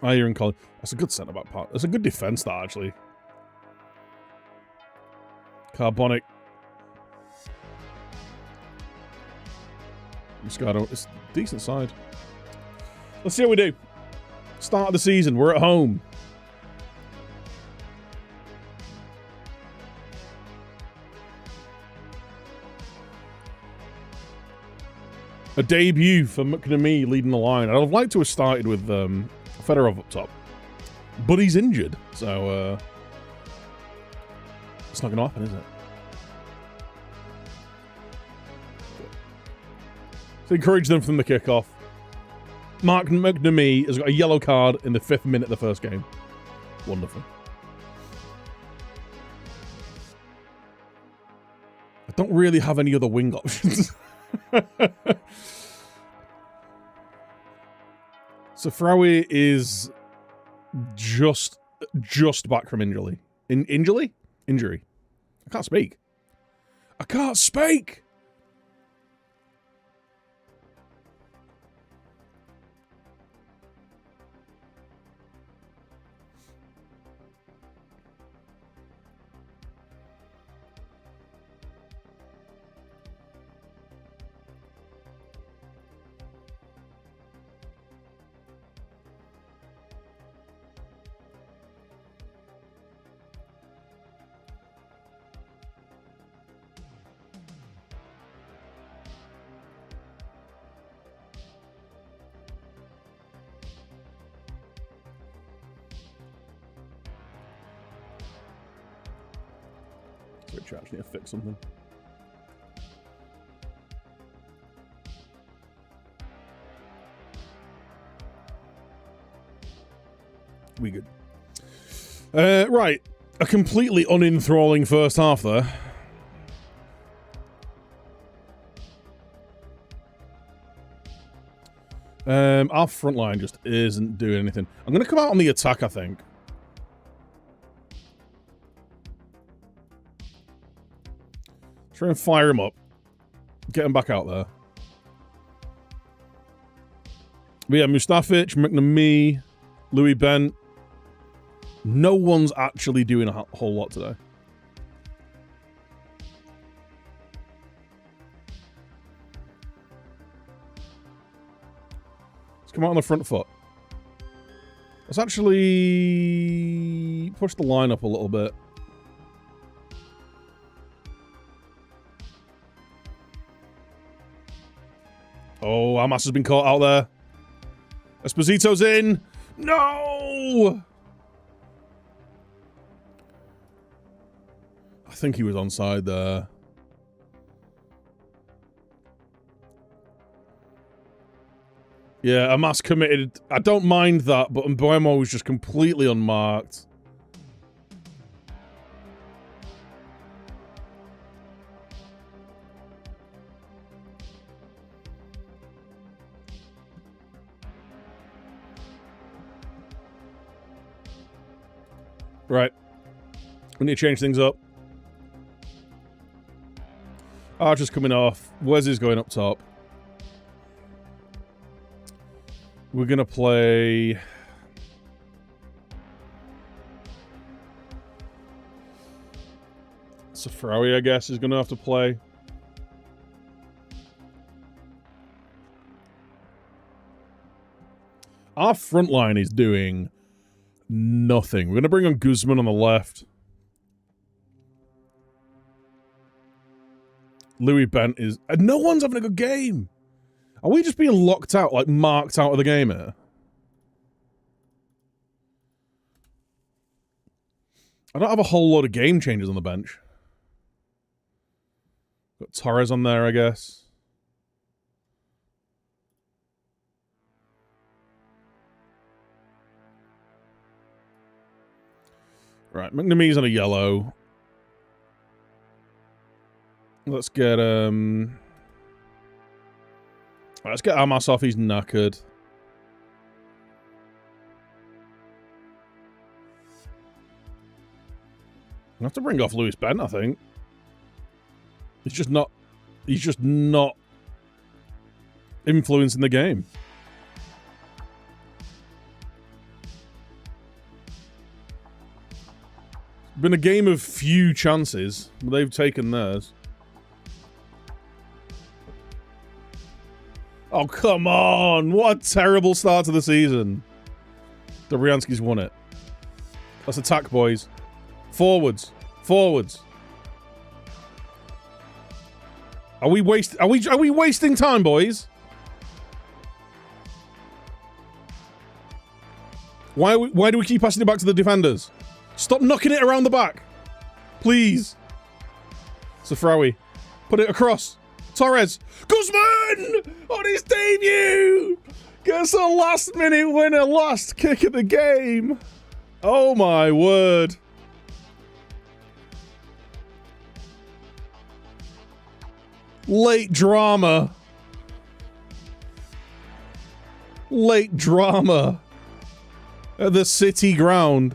Iron Collie. That's a good centre back part. That's a good defence, that actually. Carbonic. Moscato. It's a decent side. Let's see how we do. Start of the season. We're at home. A debut for McNamee leading the line. I'd have liked to have started with Fedorov up top. But he's injured, so it's not going to happen, is it? So encourage them from the kickoff. Mark McNamee has got a yellow card in the 5th minute of the first game. Wonderful. I don't really have any other wing options. Safraoui is just back from injury. Injury? I can't speak. I can't speak! Switch, I actually need to fix something. We good. Right. A completely unenthralling first half there. Our front line just isn't doing anything. I'm going to come out on the attack, I think. Try and fire him up. Get him back out there. But yeah, Mustafic, McNamee, Louis Bent. No one's actually doing a whole lot today. Let's come out on the front foot. Let's actually push the line up a little bit. Oh, Hamas has been caught out there. Esposito's in. No! I think he was onside there. Yeah, Hamas committed. I don't mind that, but Mbuemo was just completely unmarked. Right. We need to change things up. Archer's coming off. Wes is going up top. We're going to play... Safrawi, I guess, is going to have to play. Our front line is doing nothing. We're going to bring on Guzman on the left. Louis Bent is... no one's having a good game. Are we just being locked out, like marked out of the game here? I don't have a whole lot of game changers on the bench. Got Torres on there, I guess. Right, McNamee's on a yellow. Let's get Amas off, he's knackered. I have to bring off Louis Bent, I think. He's just not influencing the game. It's been a game of few chances, but they've taken theirs. Oh, come on! What a terrible start to the season. Dobrianski's won it. Let's attack, boys. Forwards. Forwards. Are we wasting time, boys? Why do we keep passing it back to the defenders? Stop knocking it around the back. Please. Safrawi. Put it across. Torres. Guzman! On his debut! Gets a last minute winner, last kick of the game. Oh my word. Late drama. Late drama. At the City ground.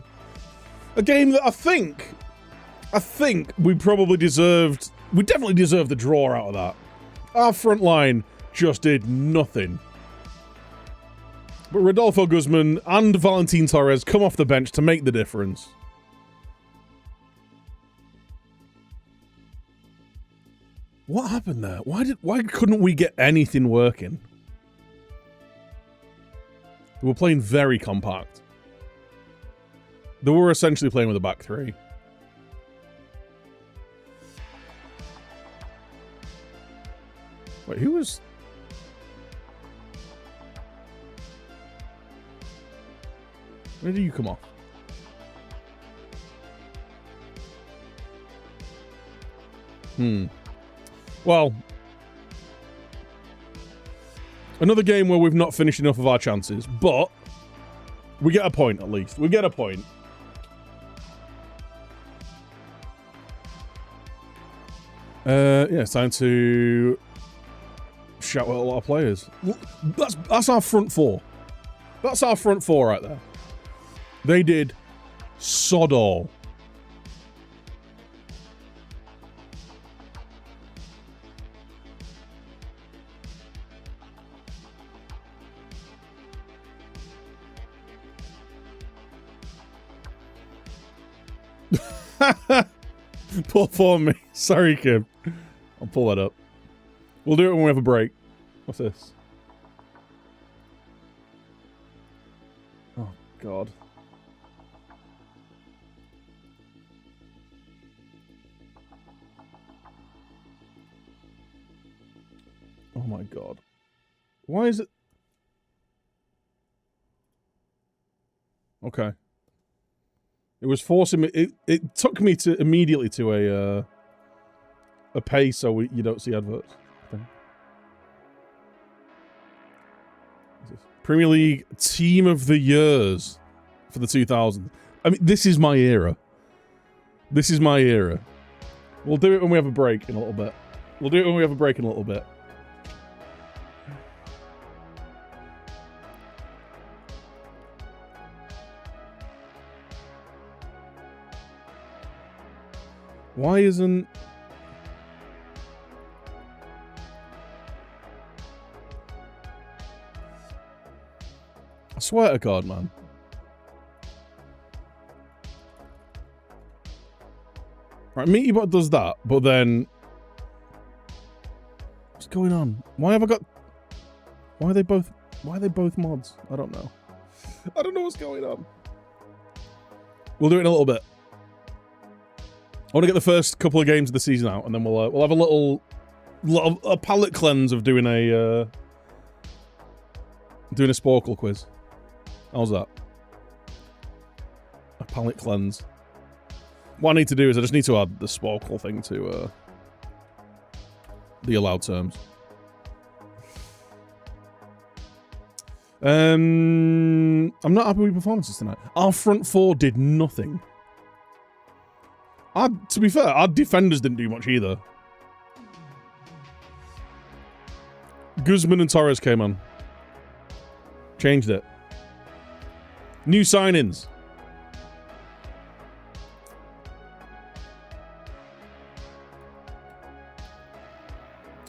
A game that I think we probably deserved... We definitely deserved the draw out of that. Our front line just did nothing. But Rodolfo Guzman and Valentin Torres come off the bench to make the difference. What happened there? Why couldn't we get anything working? We were playing very compact. They were essentially playing with a back three. Wait, who was... Where did you come off? Well, another game where we've not finished enough of our chances, but we get a point at least. We get a point. Yeah, it's time to shout out a lot of players. That's our front four. That's our front four right there. They did sod all. Pull for me. Sorry, Kim. I'll pull that up. We'll do it when we have a break. What's this? Oh, God. Oh, my God. Why is it... Okay. It was forcing me... It took me to immediately to a pay so you don't see adverts. Premier League Team of the Years for the 2000s. I mean, this is my era. This is my era. We'll do it when we have a break in a little bit. We'll do it when we have a break in a little bit. Why isn't... I swear to God, man. Right, Meatybot does that, but then... What's going on? Why have I got... Why are they both mods? I don't know. I don't know what's going on. We'll do it in a little bit. I want to get the first couple of games of the season out, and then we'll have a palate cleanse of doing a Sporkle quiz. How's that? A palate cleanse. What I need to do is I just need to add the Sporkle thing to the allowed terms. I'm not happy with performances tonight. Our front four did nothing. To be fair, our defenders didn't do much either. Guzman and Torres came on. Changed it. New sign-ins.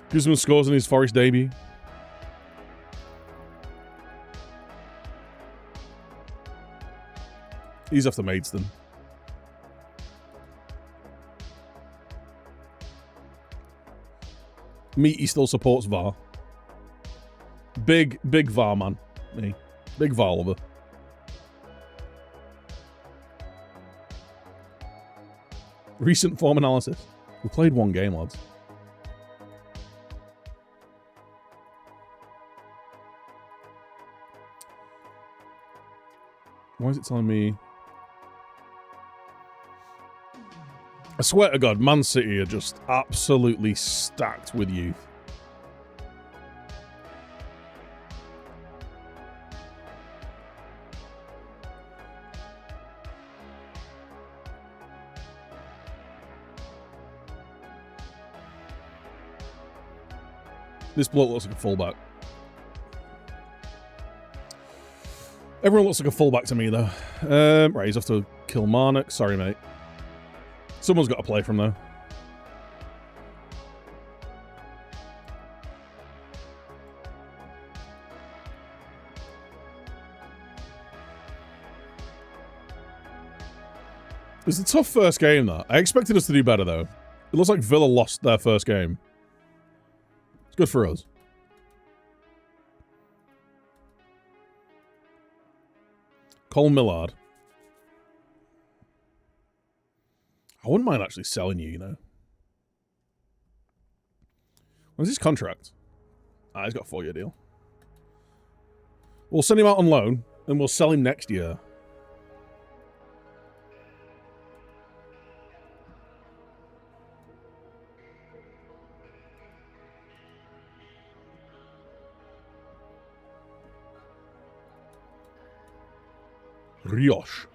Guzman scores in his Forest debut. He's after Maidstone. Meaty still supports VAR. Big VAR man. Me. Big VAR lover. Recent form analysis. We played one game, lads. Why is it telling me... I swear to God, Man City are just absolutely stacked with youth. This bloke looks like a fullback. Everyone looks like a fullback to me, though. Right, he's off to Kilmarnock. Sorry, mate. Someone's got to play from there. It was a tough first game, that. I expected us to do better, though. It looks like Villa lost their first game. It's good for us. Cole Millard. I wouldn't mind actually selling you, you know. When's his contract? He's got a 4-year deal. We'll send him out on loan, and we'll sell him next year. Rioche.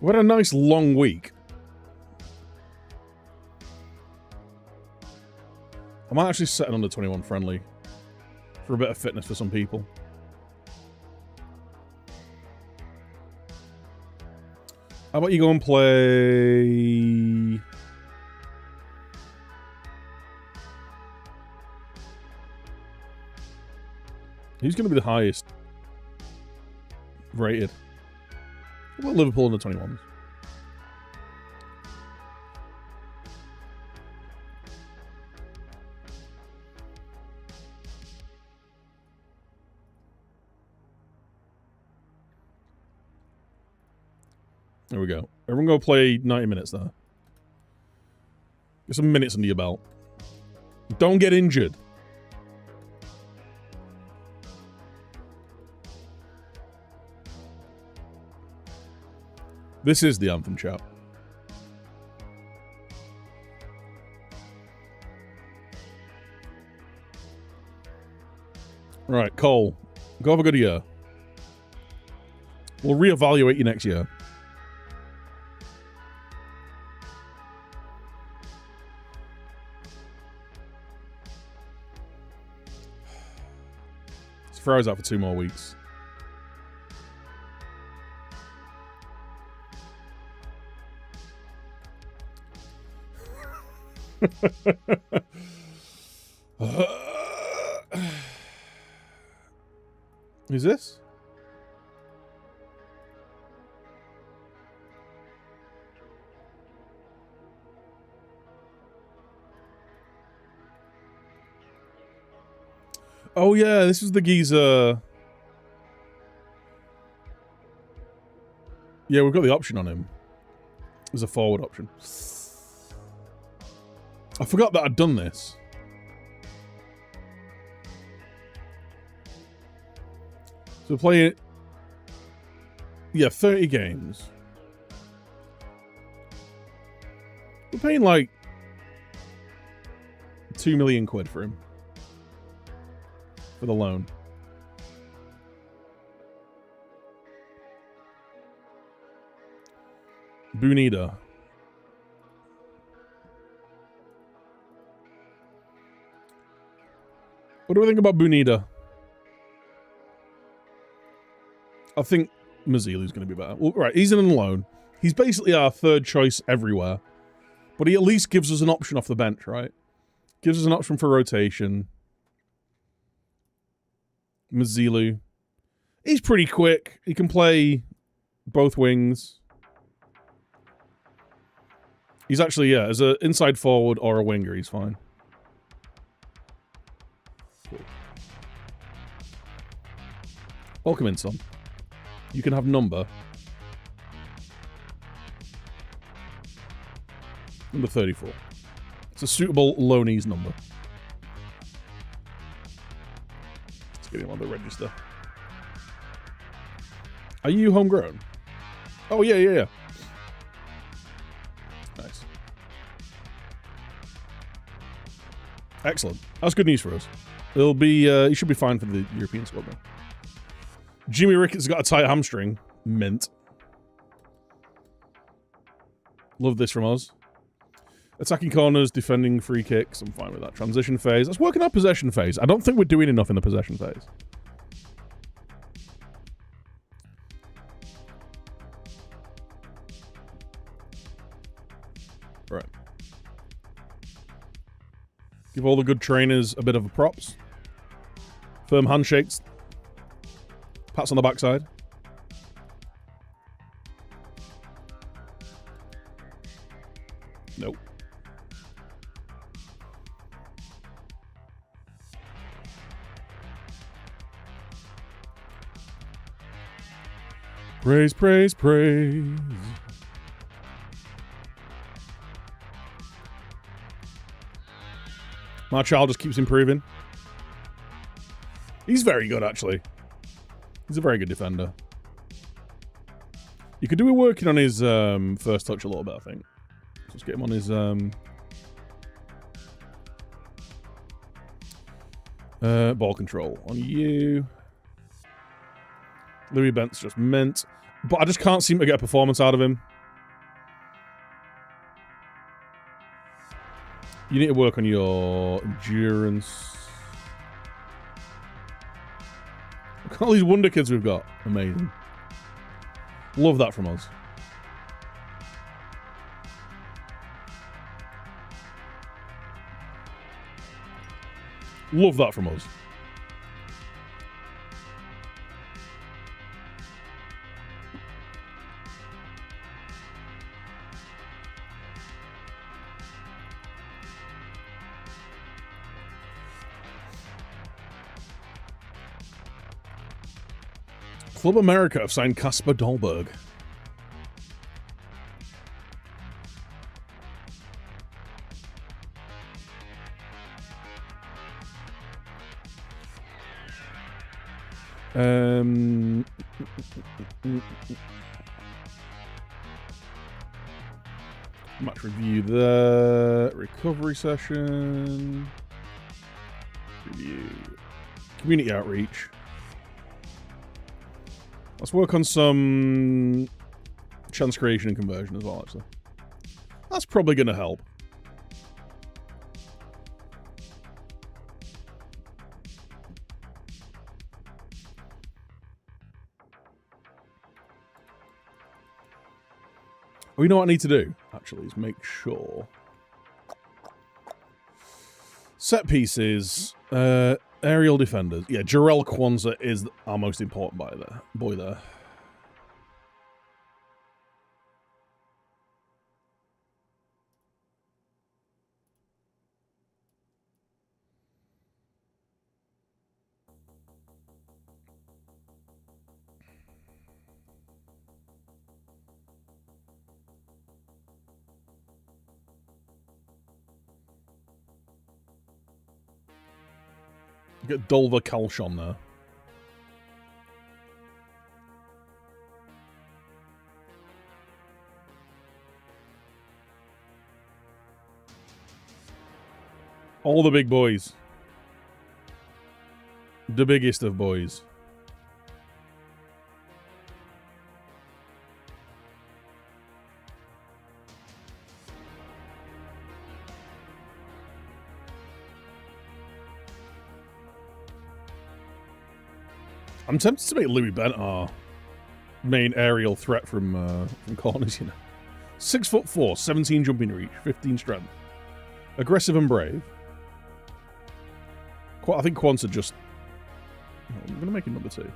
We had a nice long week. I might actually set an under 21 friendly for a bit of fitness for some people. How about you go and play... Who's going to be the highest rated? Well, Liverpool under 21s. There we go. Everyone go play 90 minutes there. Get some minutes under your belt. Don't get injured. This is the anthem, chat. Right, Cole. Go have a good year. We'll reevaluate you next year. Ferrari's out for 2 more weeks. Who's this? Oh yeah, this is the geezer. Yeah, we've got the option on him. There's a forward option. I forgot that I'd done this. So we're playing... Yeah, 30 games. We're paying like 2 million quid for him. For the loan. Bunida. What do we think about Bunida? I think Mazilu's going to be better. Well, right, he's in on loan. He's basically our third choice everywhere. But he at least gives us an option off the bench, right? Gives us an option for rotation. Mazilu. He's pretty quick. He can play both wings. He's actually, yeah, as an inside forward or a winger, he's fine. Cool. Welcome in, son. You can have number 34. It's a suitable loanees number. Let's get him on the register. Are you homegrown? Oh, yeah. Nice. Excellent. That's good news for us. It'll be, he should be fine for the European squad, though. Jimmy Ricketts has got a tight hamstring. Mint. Love this from us. Attacking corners, defending free kicks. I'm fine with that. Transition phase. Let's work in our possession phase. I don't think we're doing enough in the possession phase. Right. Give all the good trainers a bit of a props. Firm handshakes. Pats on the backside. Nope. Praise, praise, praise. My child just keeps improving. He's very good, actually. He's a very good defender. You could do a working on his first touch a little bit, I think. Let's get him on his ball control. On you. Louis Bent's just mint. But I just can't seem to get a performance out of him. You need to work on your endurance. Look at all these wonder kids we've got. Amazing. Love that from us. Love that from us. Club America have signed Kasper Dolberg. Match review there. Recovery session. Review. Community outreach. Let's work on some chance creation and conversion as well, actually. That's probably going to help. Oh, you know what I need to do, actually, is make sure. Set pieces, aerial defenders. Yeah, Jarrell Kwanzaa is our most important boy there. Get Dulver Kalshon there. All the big boys. The biggest of boys. I'm tempted to make Louis Bent our main aerial threat from corners, you know. 6'4", 17 jumping reach, 15 strength. Aggressive and brave. I think Kwanzaa just... I'm going to make him number 2.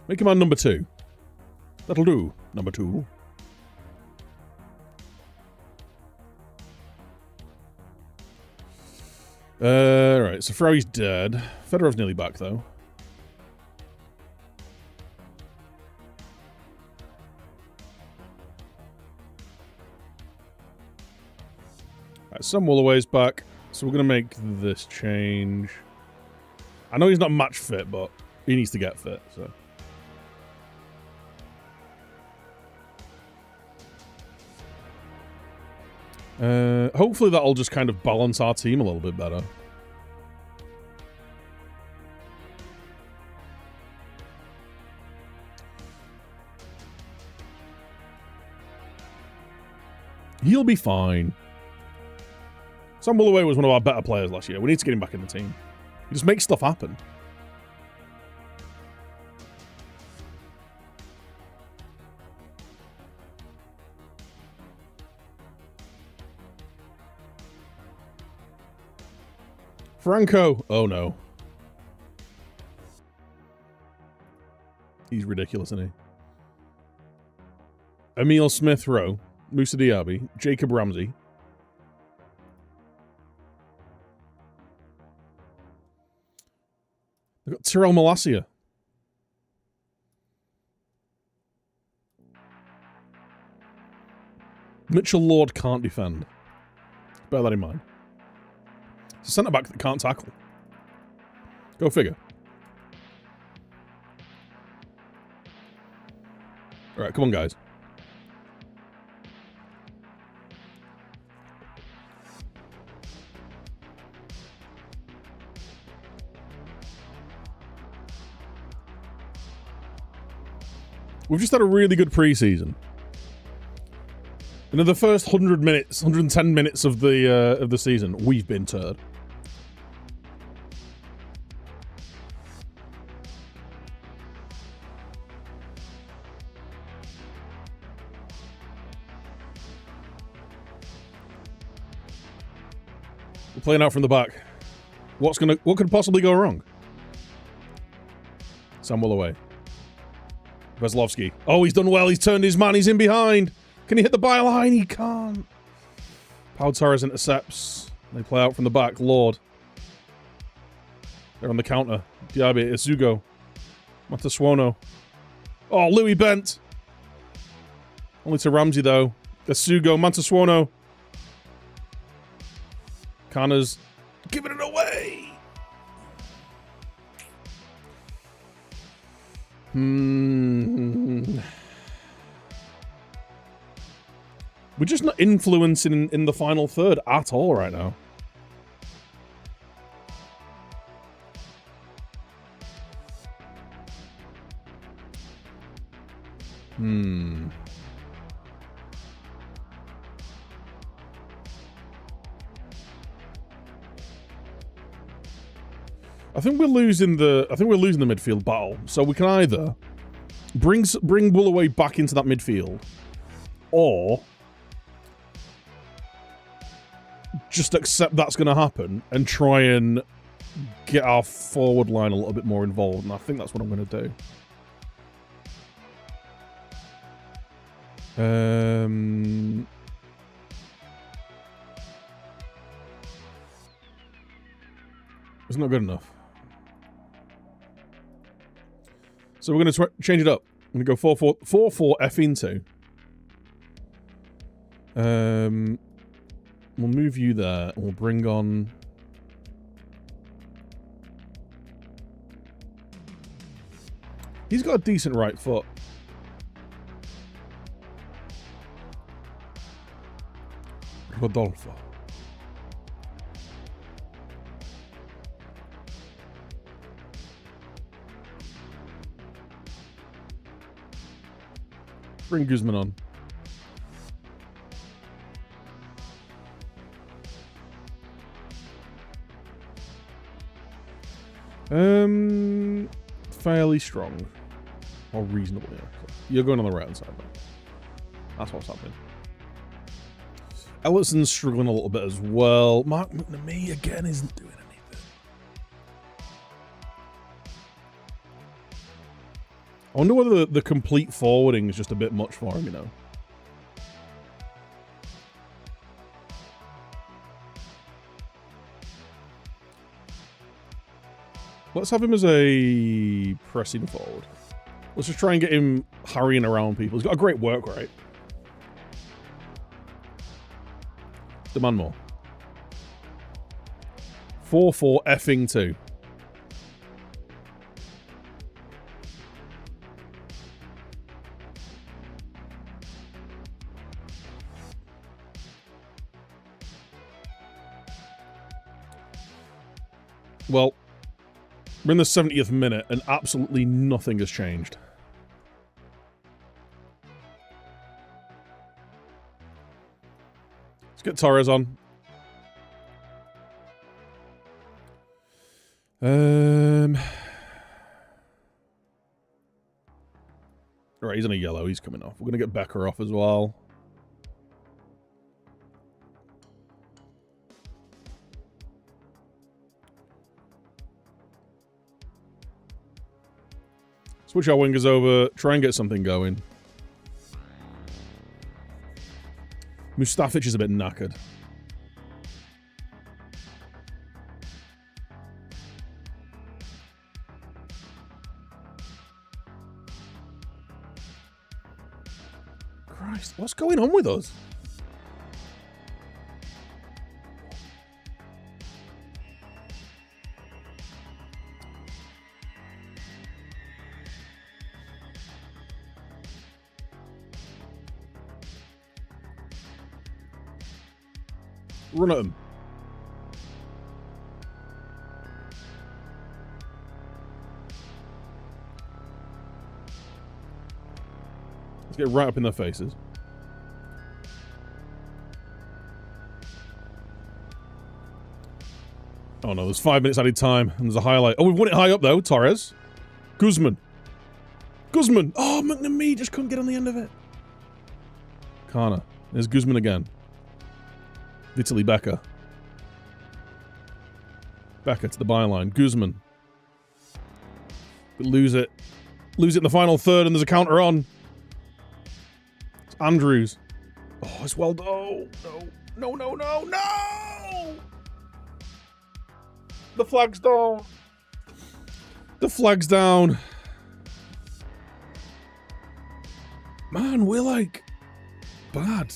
Make him our number 2. That'll do, number 2. Right, so Froey's dead. Fedorov's nearly back, though. Right, some Wallaway's back, so we're going to make this change. I know he's not match fit, but he needs to get fit, so... hopefully that'll just kind of balance our team a little bit better. He'll be fine. Sam Wallaway was one of our better players last year. We need to get him back in the team. He just makes stuff happen. Franco! Oh no. He's ridiculous, isn't he? Emil Smith-Rowe, Moussa Diaby, Jacob Ramsey. We've got Tyrell Malacia. Mitchell Lord can't defend. Bear that in mind. It's a centre-back that can't tackle. Go figure. Alright, come on, guys. We've just had a really good pre-season. And in the first 100 minutes, 110 minutes of the season, we've been turd. We're playing out from the back. What could possibly go wrong? Sam Wallaway. Veslovsky. Oh, he's done well. He's turned his man. He's in behind. Can he hit the byline? He can't. Pau Torres intercepts. They play out from the back. Lord. They're on the counter. Diaby, Isugo. Matasuono. Oh, Louis Bent. Only to Ramsey, though. Isugo, Matasuono. Connors giving it away. We're just not influencing in the final third at all right now. I think we're losing the midfield battle. So we can either bring Woolaway back into that midfield, or just accept that's going to happen and try and get our forward line a little bit more involved. And I think that's what I'm going to do. It's not good enough. So we're going to change it up. I'm going to go 4-4 F into. We'll move you there, and we'll bring on... He's got a decent right foot. Rodolfo. Bring Guzman on. Fairly strong. Or reasonable, yeah. You're going on the right hand side, man. That's what's happening. Ellison's struggling a little bit as well. Mark McNamee again isn't doing anything. I wonder whether the complete forwarding is just a bit much for him, you know. Let's have him as a pressing forward. Let's just try and get him hurrying around people. He's got a great work rate. Demand more. 4-4 effing 2. Well, we're in the 70th minute and absolutely nothing has changed. Let's get Torres on. Right, he's on a yellow. He's coming off. We're going to get Becker off as well. Switch our wingers over. Try and get something going. Mustafic is a bit knackered. Christ, what's going on with us? Run at him. Let's get right up in their faces. Oh no, there's 5 minutes added time, and there's a highlight. Oh, we've won it high up though, Torres. Guzman. Guzman! Oh, McNamee just couldn't get on the end of it. Kana. There's Guzman again. Vitaly Becker. Becker to the byline. Guzman. We lose it. Lose it in the final third, and there's a counter on. It's Andrews. Oh, it's well done. Oh, no. No, no, no, no! The flag's down. The flag's down. Man, we're like bad.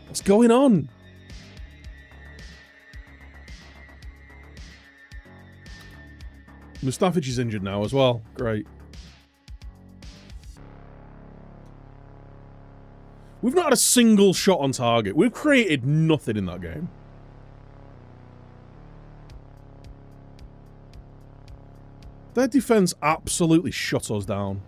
What's going on? Mustafic is injured now as well. Great. We've not had a single shot on target. We've created nothing in that game. Their defense absolutely shut us down.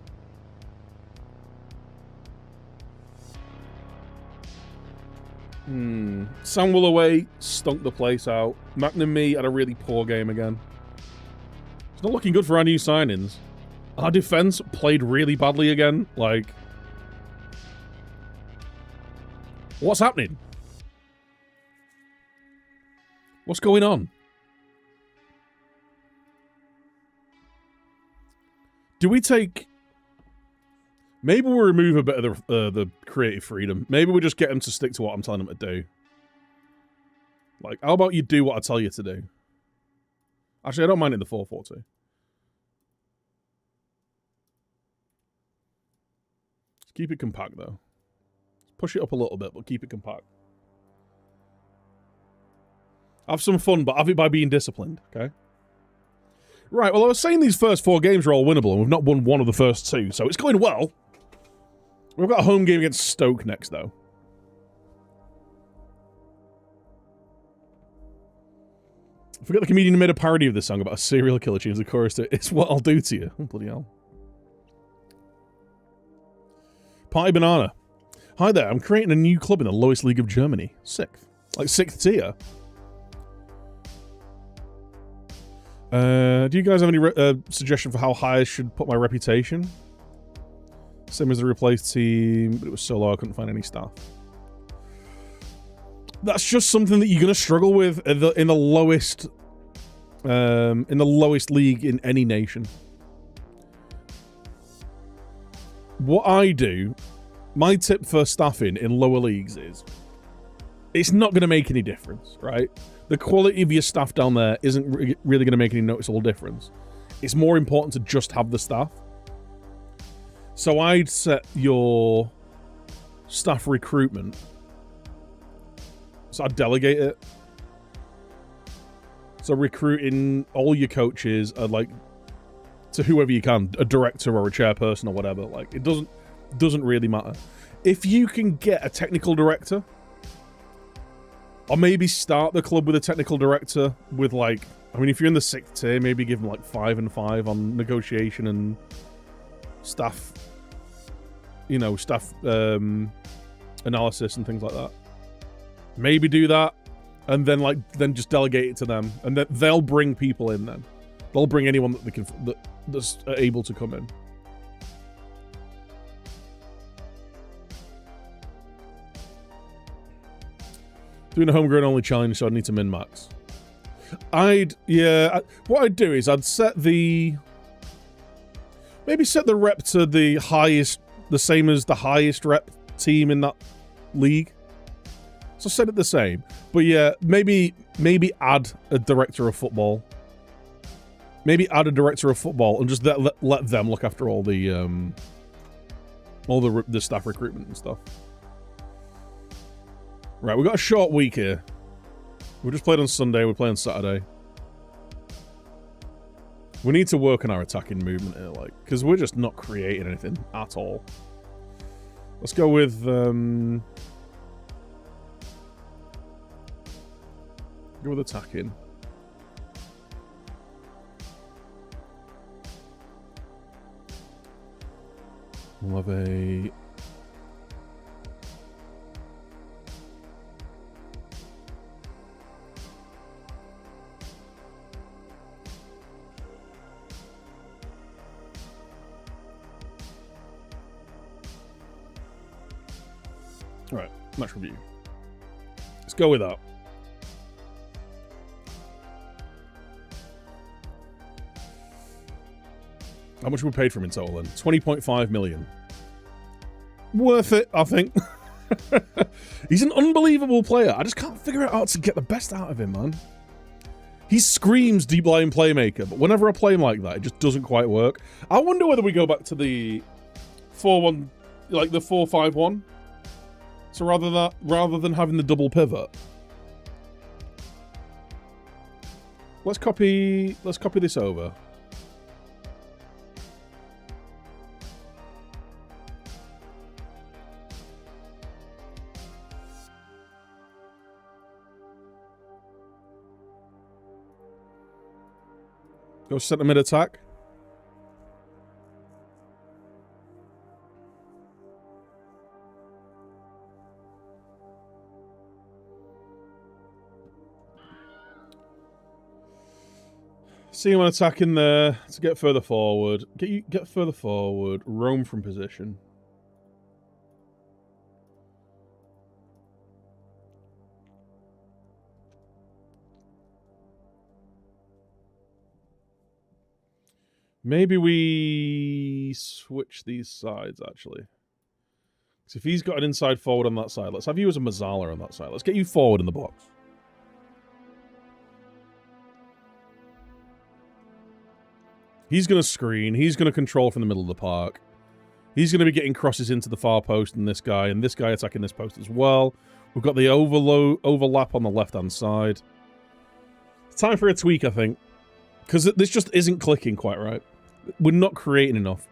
Sandwell away stunk the place out. McNamee had a really poor game again. It's not looking good for our new signings. Our defense played really badly again. Like, what's happening? What's going on? Do we take... Maybe we'll remove a bit of the creative freedom. Maybe we just get them to stick to what I'm telling them to do. Like, how about you do what I tell you to do? Actually, I don't mind in the 4-4-2. Let's keep it compact, though. Push it up a little bit, but keep it compact. Have some fun, but have it by being disciplined, okay? Right, well, I was saying these first 4 games are all winnable, and we've not won one of the first 2, so it's going well. We've got a home game against Stoke next, though. I forget the comedian who made a parody of this song about a serial killer changes the chorus to "It's what I'll do to you." Oh, bloody hell. Party Banana. Hi there, I'm creating a new club in the lowest league of Germany. 6th. Like 6th tier. Do you guys have any suggestion for how high I should put my reputation? Same as the replaced team, but it was so low I couldn't find any staff. That's just something that you're going to struggle with in the lowest league in any nation. What I do, my tip for staffing in lower leagues is, it's not going to make any difference, right? The quality of your staff down there isn't really going to make any noticeable difference. It's more important to just have the staff. So I'd set your staff recruitment. So I'd delegate it. So recruiting all your coaches are like to whoever you can, a director or a chairperson or whatever. Like, it doesn't really matter. If you can get a technical director, or maybe start the club with a technical director with, like, I mean, if you're in the 6th tier, maybe give them like 5 and 5 on negotiation and staff, you know, staff analysis and things like that. Maybe do that, and then just delegate it to them, and then they'll bring people in. Then they'll bring anyone that they can that's able to come in. Doing a homegrown only challenge, so I'd need to min-max. What I'd do is I'd set the... Maybe set the rep to the highest, the same as the highest rep team in that league. So set it the same. But yeah, maybe add a director of football. Maybe add a director of football and just let them look after all the staff recruitment and stuff. Right, we've got a short week here. We just played on Sunday, we're playing Saturday. We need to work on our attacking movement here, like, because we're just not creating anything at all. Let's go with, attacking. We'll have a... Alright, match review. Let's go with that. How much we paid for him in total then? 20.5 million. Worth it, I think. He's an unbelievable player. I just can't figure out how to get the best out of him, man. He screams deep line playmaker, but whenever I play him like that, it just doesn't quite work. I wonder whether we go back to the 4-1, like the 4-5-1. So rather than having the double pivot, let's copy this over. Go centre mid attack. See him attacking there to get further forward. Get further forward. Roam from position. Maybe we switch these sides, actually. So if he's got an inside forward on that side, let's have you as a Mazzala on that side. Let's get you forward in the box. He's going to screen. He's going to control from the middle of the park. He's going to be getting crosses into the far post and this guy attacking this post as well. We've got the overlap on the left-hand side. It's time for a tweak, I think. Because this just isn't clicking quite right. We're not creating enough.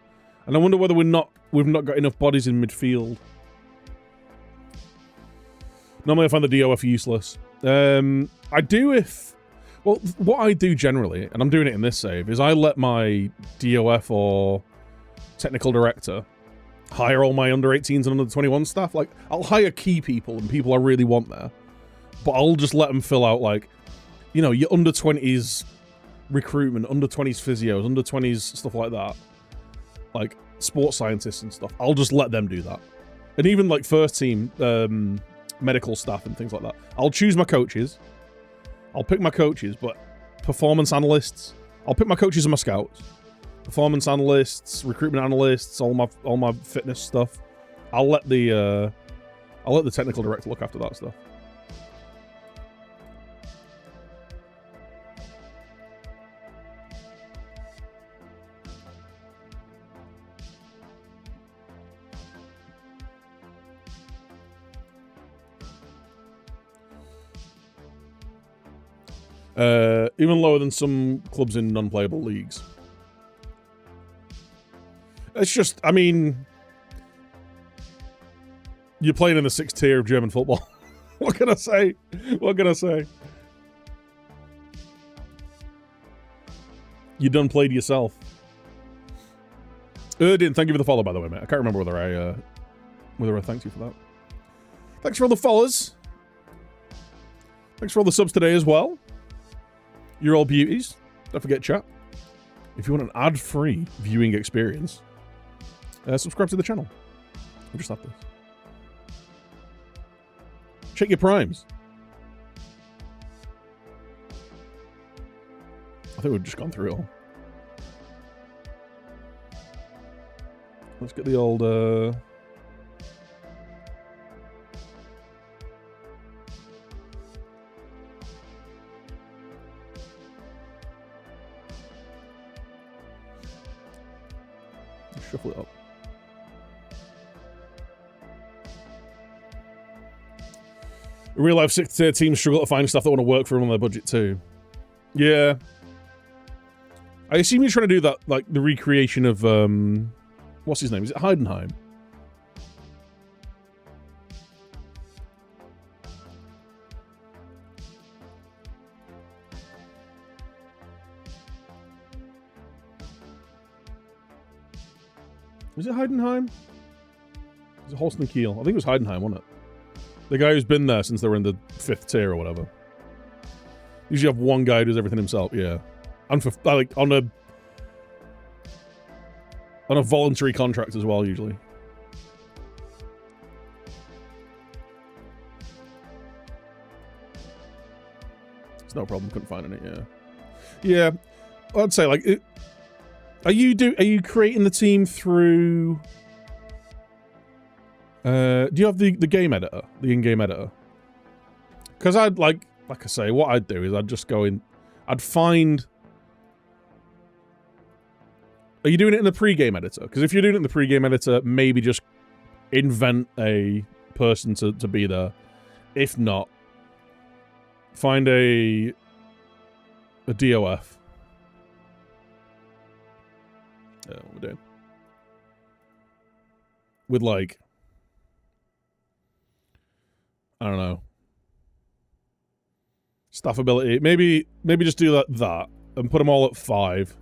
And I wonder whether we've not got enough bodies in midfield. Normally I find the DOF useless. I do if... Well, what I do generally, and I'm doing it in this save, is I let my DOF or technical director hire all my under-18s and under-21 staff. Like, I'll hire key people and people I really want there. But I'll just let them fill out, like, you know, your under-20s recruitment, under-20s physios, under-20s stuff like that. Like, sports scientists and stuff. I'll just let them do that. And even, like, first team medical staff and things like that. I'll choose my coaches. I'll pick my coaches, but performance analysts. I'll pick my coaches and my scouts. Performance analysts, recruitment analysts, all my fitness stuff. I'll let the technical director look after that stuff. Even lower than some clubs in non-playable leagues. It's just, I mean, you're playing in the 6th tier of German football. What can I say? What can I say? You done played yourself. Erdin, thank you for the follow, by the way, mate. I can't remember whether I thanked you for that. Thanks for all the follows. Thanks for all the subs today as well. You're all beauties. Don't forget, chat. If you want an ad-free viewing experience, subscribe to the channel. We'll just have this. Check your primes. I think we've just gone through it all. Let's get the old... shuffle it up. In real life, 6th tier teams struggle to find stuff that want to work for them on their budget too. Yeah. I assume you're trying to do that, like, the recreation of, what's his name? Is it Heidenheim? Was it Heidenheim? Was it Holsten Kiel? I think it was Heidenheim, wasn't it? The guy who's been there since they were in the 5th tier or whatever. Usually have one guy who does everything himself, yeah. And for, like, on a voluntary contract as well, usually. It's no problem, couldn't find it, yeah. Yeah, I'd say, like, are you creating the team through... do you have the game editor? The in-game editor? Because I'd, like I say, what I'd do is I'd just go in... I'd find... Are you doing it in the pre-game editor? Because if you're doing it in the pre-game editor, maybe just invent a person to be there. If not, find a DOF. What we're doing. With, like... I don't know. Staff ability. Maybe just do that and put them all at 5.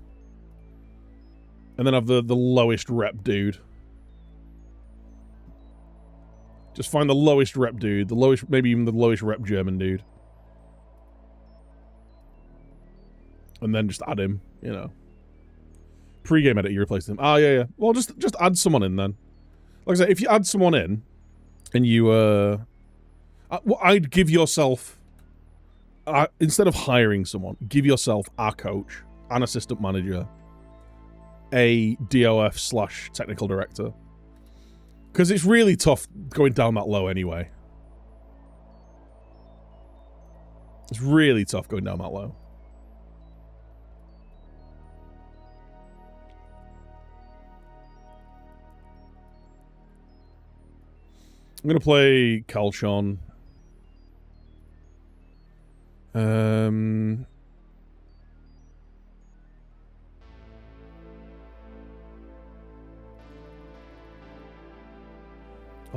And then have the lowest rep dude. Just find the lowest rep dude. The lowest, maybe even the lowest rep German dude. And then just add him, you know. Pre-game edit, you replace him. Ah, yeah. Well, just add someone in then. Like I say, if you add someone in, and you, I'd give yourself, instead of hiring someone, give yourself a coach, an assistant manager, a DOF / technical director. Because it's really tough going down that low anyway. It's really tough going down that low. I'm going to play Kalshon. How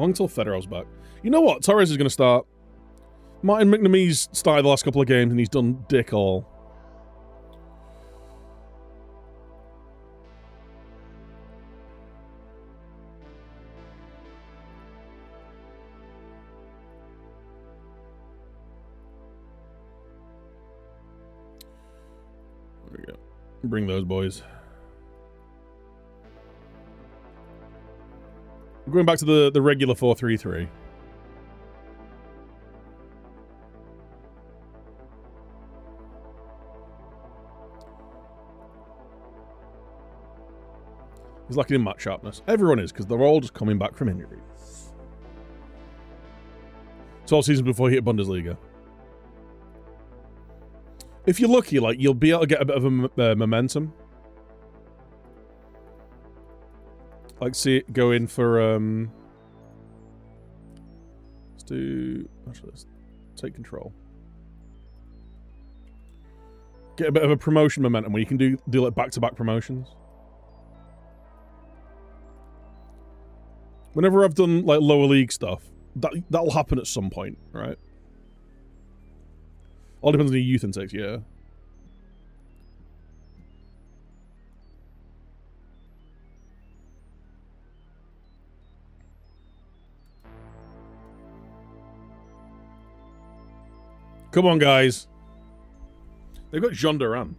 long till Federer's back? You know what? Torres is going to start. Martin McNamee's started the last couple of games and he's done dick all. There we go. Bring those boys. We're going back to the regular 4-3-3. He's lacking in match sharpness. Everyone is, because they're all just coming back from injuries. 12 seasons before he hit Bundesliga. If you're lucky, like, you'll be able to get a bit of a momentum. Like, see it go in for, let's do... Actually, let's take control. Get a bit of a promotion momentum where you can do like back-to-back promotions. Whenever I've done, like, lower league stuff, that'll happen at some point, right? All depends on your youth intakes, yeah. Come on, guys. They've got JourneyDan.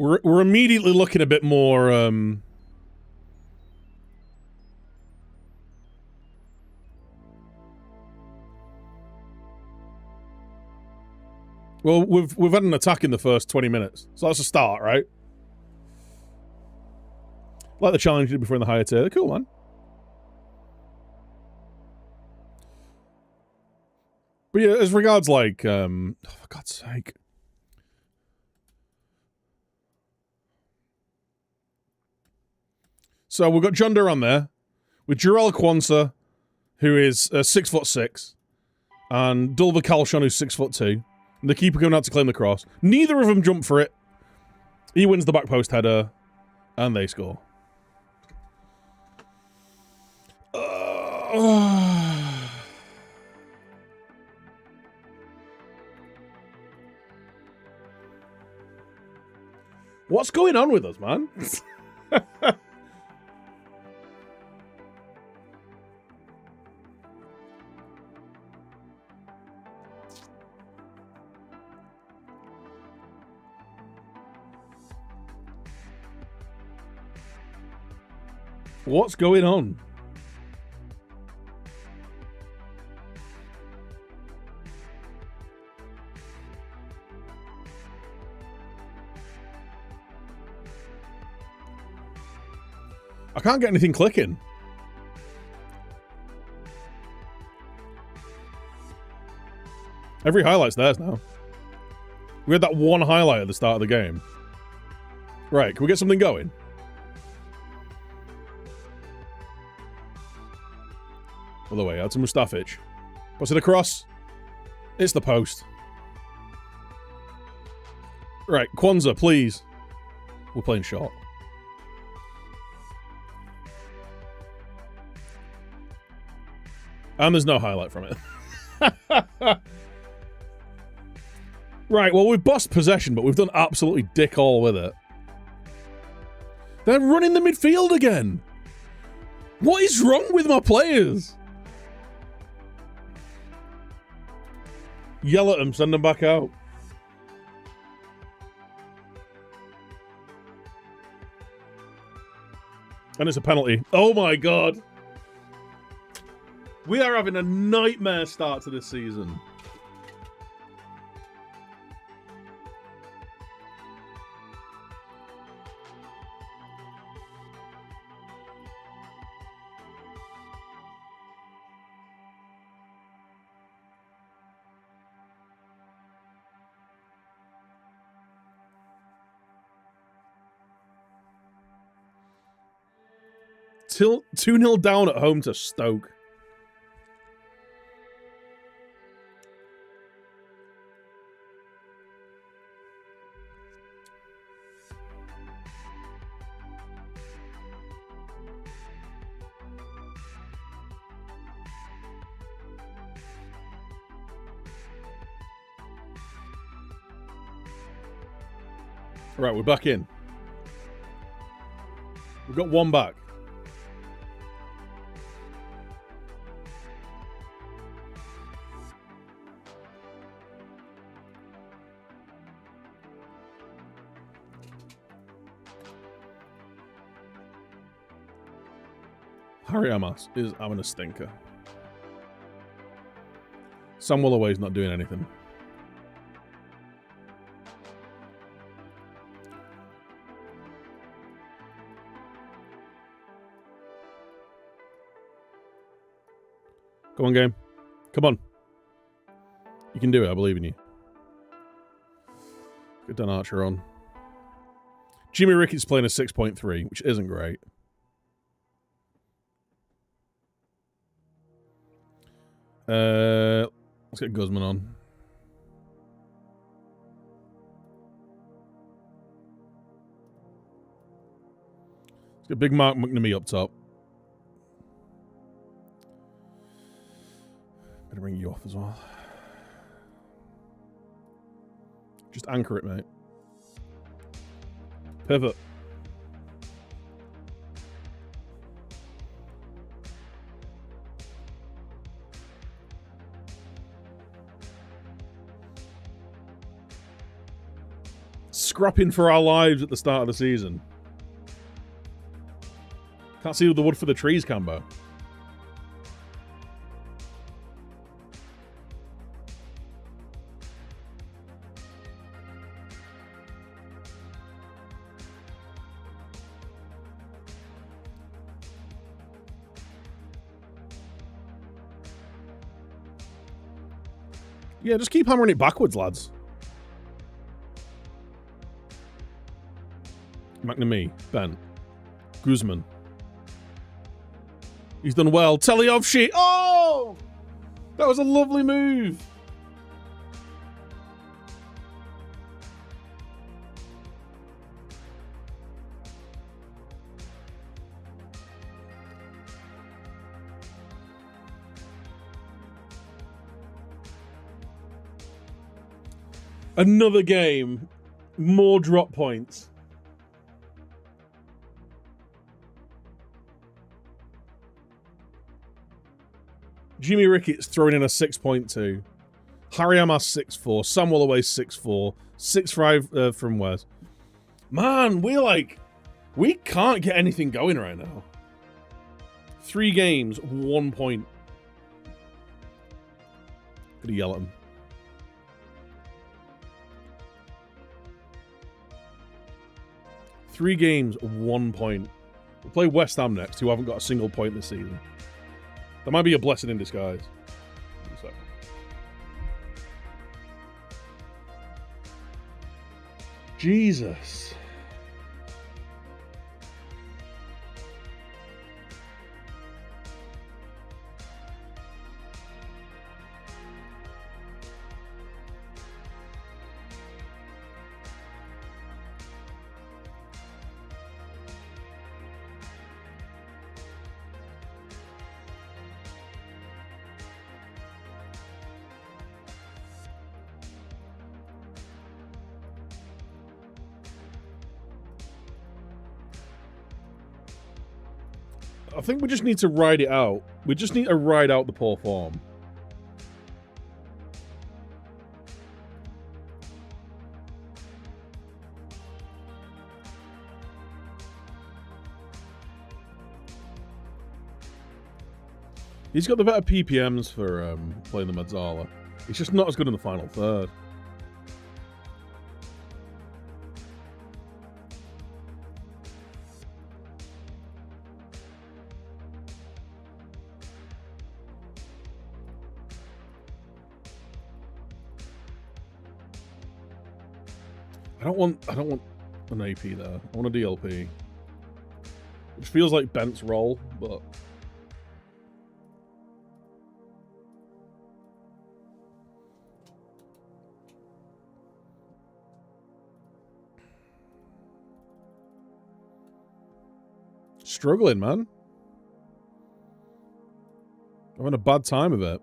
We're immediately looking a bit more, well, we've had an attack in the first 20 minutes, so that's a start, right? Like the challenge you did before in the higher tier. They're cool, man. But yeah, as regards, like, oh, for God's sake. So we've got JourneyDan there, with Jarell Kwanzaa, who is 6'6", and Dulver Kalshon, who's 6'2". And the keeper going out to claim the cross. Neither of them jump for it. He wins the back post header, and they score. What's going on with us, man? What's going on? I can't get anything clicking. Every highlight's theirs now. We had that one highlight at the start of the game. Right, can we get something going? Other way, out to Mustafic. What's it across? It's the post. Right, Kwanzaa, please. We're playing short. And there's no highlight from it. Right, well, we've bossed possession, but we've done absolutely dick all with it. They're running the midfield again. What is wrong with my players? Yell at them, send them back out. And it's a penalty. Oh my god. We are having a nightmare start to this season. Till 2-0 down at home to Stoke. Right, we're back in. We've got one back. Harry Amas is having a stinker. Sam Wallaway's not doing anything. Come on, game. Come on. You can do it. I believe in you. Get Dan Archer on. Jimmy Ricketts playing a 6.3, which isn't great. Let's get Guzman on. Let's get Big Mark McNamee up top. Better bring you off as well. Just anchor it, mate. Pivot. Scrapping for our lives at the start of the season. Can't see the wood for the trees, Cambo. Yeah, just keep hammering it backwards, lads. McNamee, Ben, Guzman. He's done well. Teliov shit. Oh! That was a lovely move. Another game. More drop points. Jimmy Ricketts throwing in a 6.2. Harry Amas 6.4. Sam Wallaway 6.4. 6.5 from Wes. Man, we can't get anything going right now. 3 games, 1 point. Gonna yell at him. Three games, 1 point. We'll play West Ham next, who haven't got a single point this season. That might be a blessing in disguise. Jesus. I think we just need to ride it out. We just need to ride out the poor form. He's got the better PPMs for playing the Mezzala. He's just not as good in the final third. I don't want an AP there. I want a DLP. Which feels like Bent's role, but struggling, man. I'm having a bad time of it.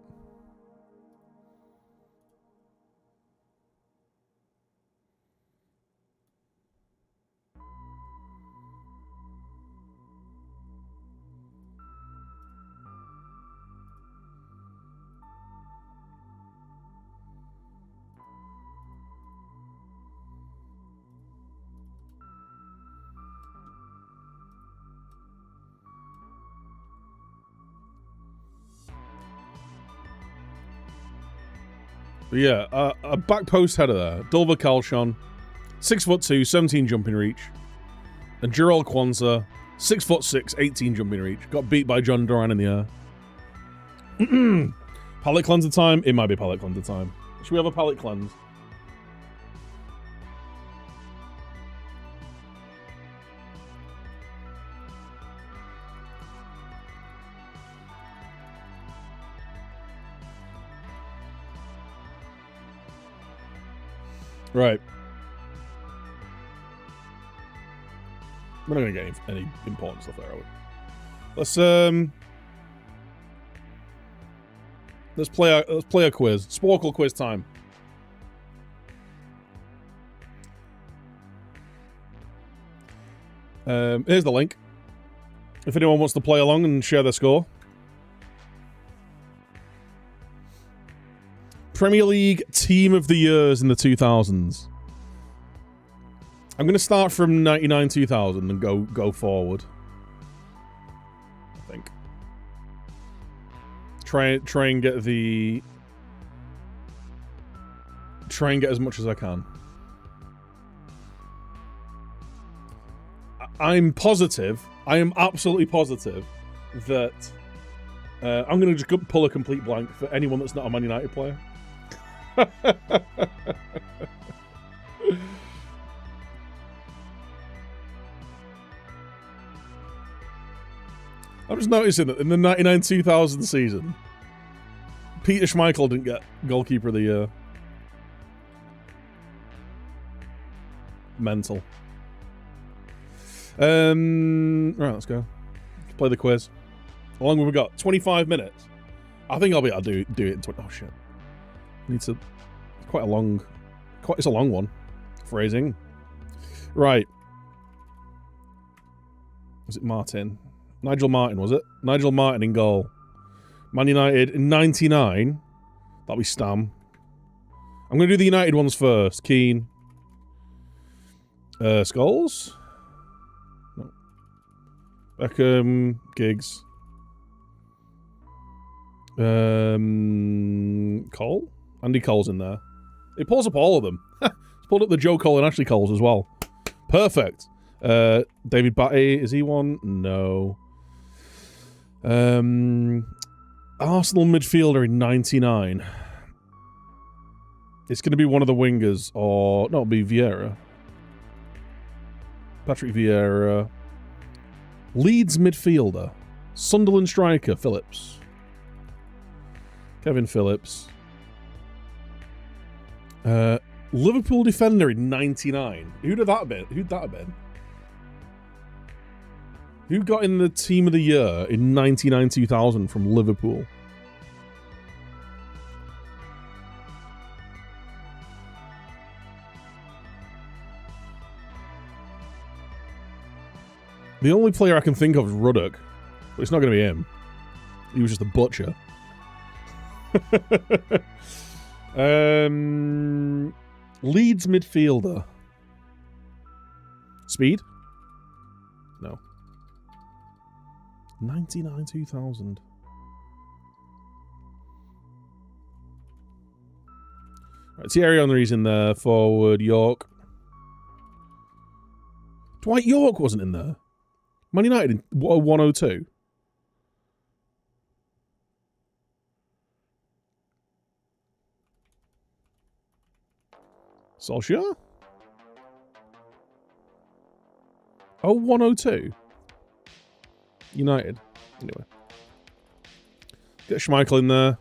But yeah, a back post header there. Dulver Kalshon, 6'2", 17 jumping reach. And Jurel Kwanzaa, 6'6", 18 jumping reach. Got beat by John Duran in the air. Palette cleanser time? It might be palette cleanser time. Should we have a palette cleanse? Right. We're not going to get any important stuff there, are we? Let's play a quiz. Sporkle quiz time. Here's the link. If anyone wants to play along and share their score. Premier League Team of the Years in the 2000s. I'm going to start from 99-2000 and go forward. I think. Try and get the... Try and get as much as I can. I'm positive, I am absolutely positive that I'm going to just pull a complete blank for anyone that's not a Man United player. I'm just noticing that in the 99-2000 season, Peter Schmeichel didn't get goalkeeper of the year. Mental. Right, let's go. Let's play the quiz. How long have we got? 25 minutes. I think I'll be able to do it in 20... Oh, shit. Need to... Quite a long... It's a long one. Phrasing. Right. Was it Martin? Nigel Martin, was it? Nigel Martin in goal. Man United in 99. That'll be Stam. I'm going to do the United ones first. Keane. Scholes? No. Beckham. Giggs. Cole? Andy Cole's in there. It pulls up all of them. It's pulled up the Joe Cole and Ashley Coles as well. Perfect. David Batty, is he one? No. Arsenal midfielder in 99. It's going to be one of the wingers, or... No, it'll be Vieira. Patrick Vieira. Leeds midfielder. Sunderland striker, Phillips. Kevin Phillips. Liverpool defender in 99. Who'd that have been? Who got in the team of the year in 99-2000 from Liverpool? The only player I can think of is Ruddock. But it's not going to be him. He was just a butcher. Leeds midfielder. Speed? No. 99 2000. Right, Thierry Henry's in there. Forward, York. Dwight York wasn't in there. Man United in 102. Solskjaer? 102. United. Anyway. Get Schmeichel in there.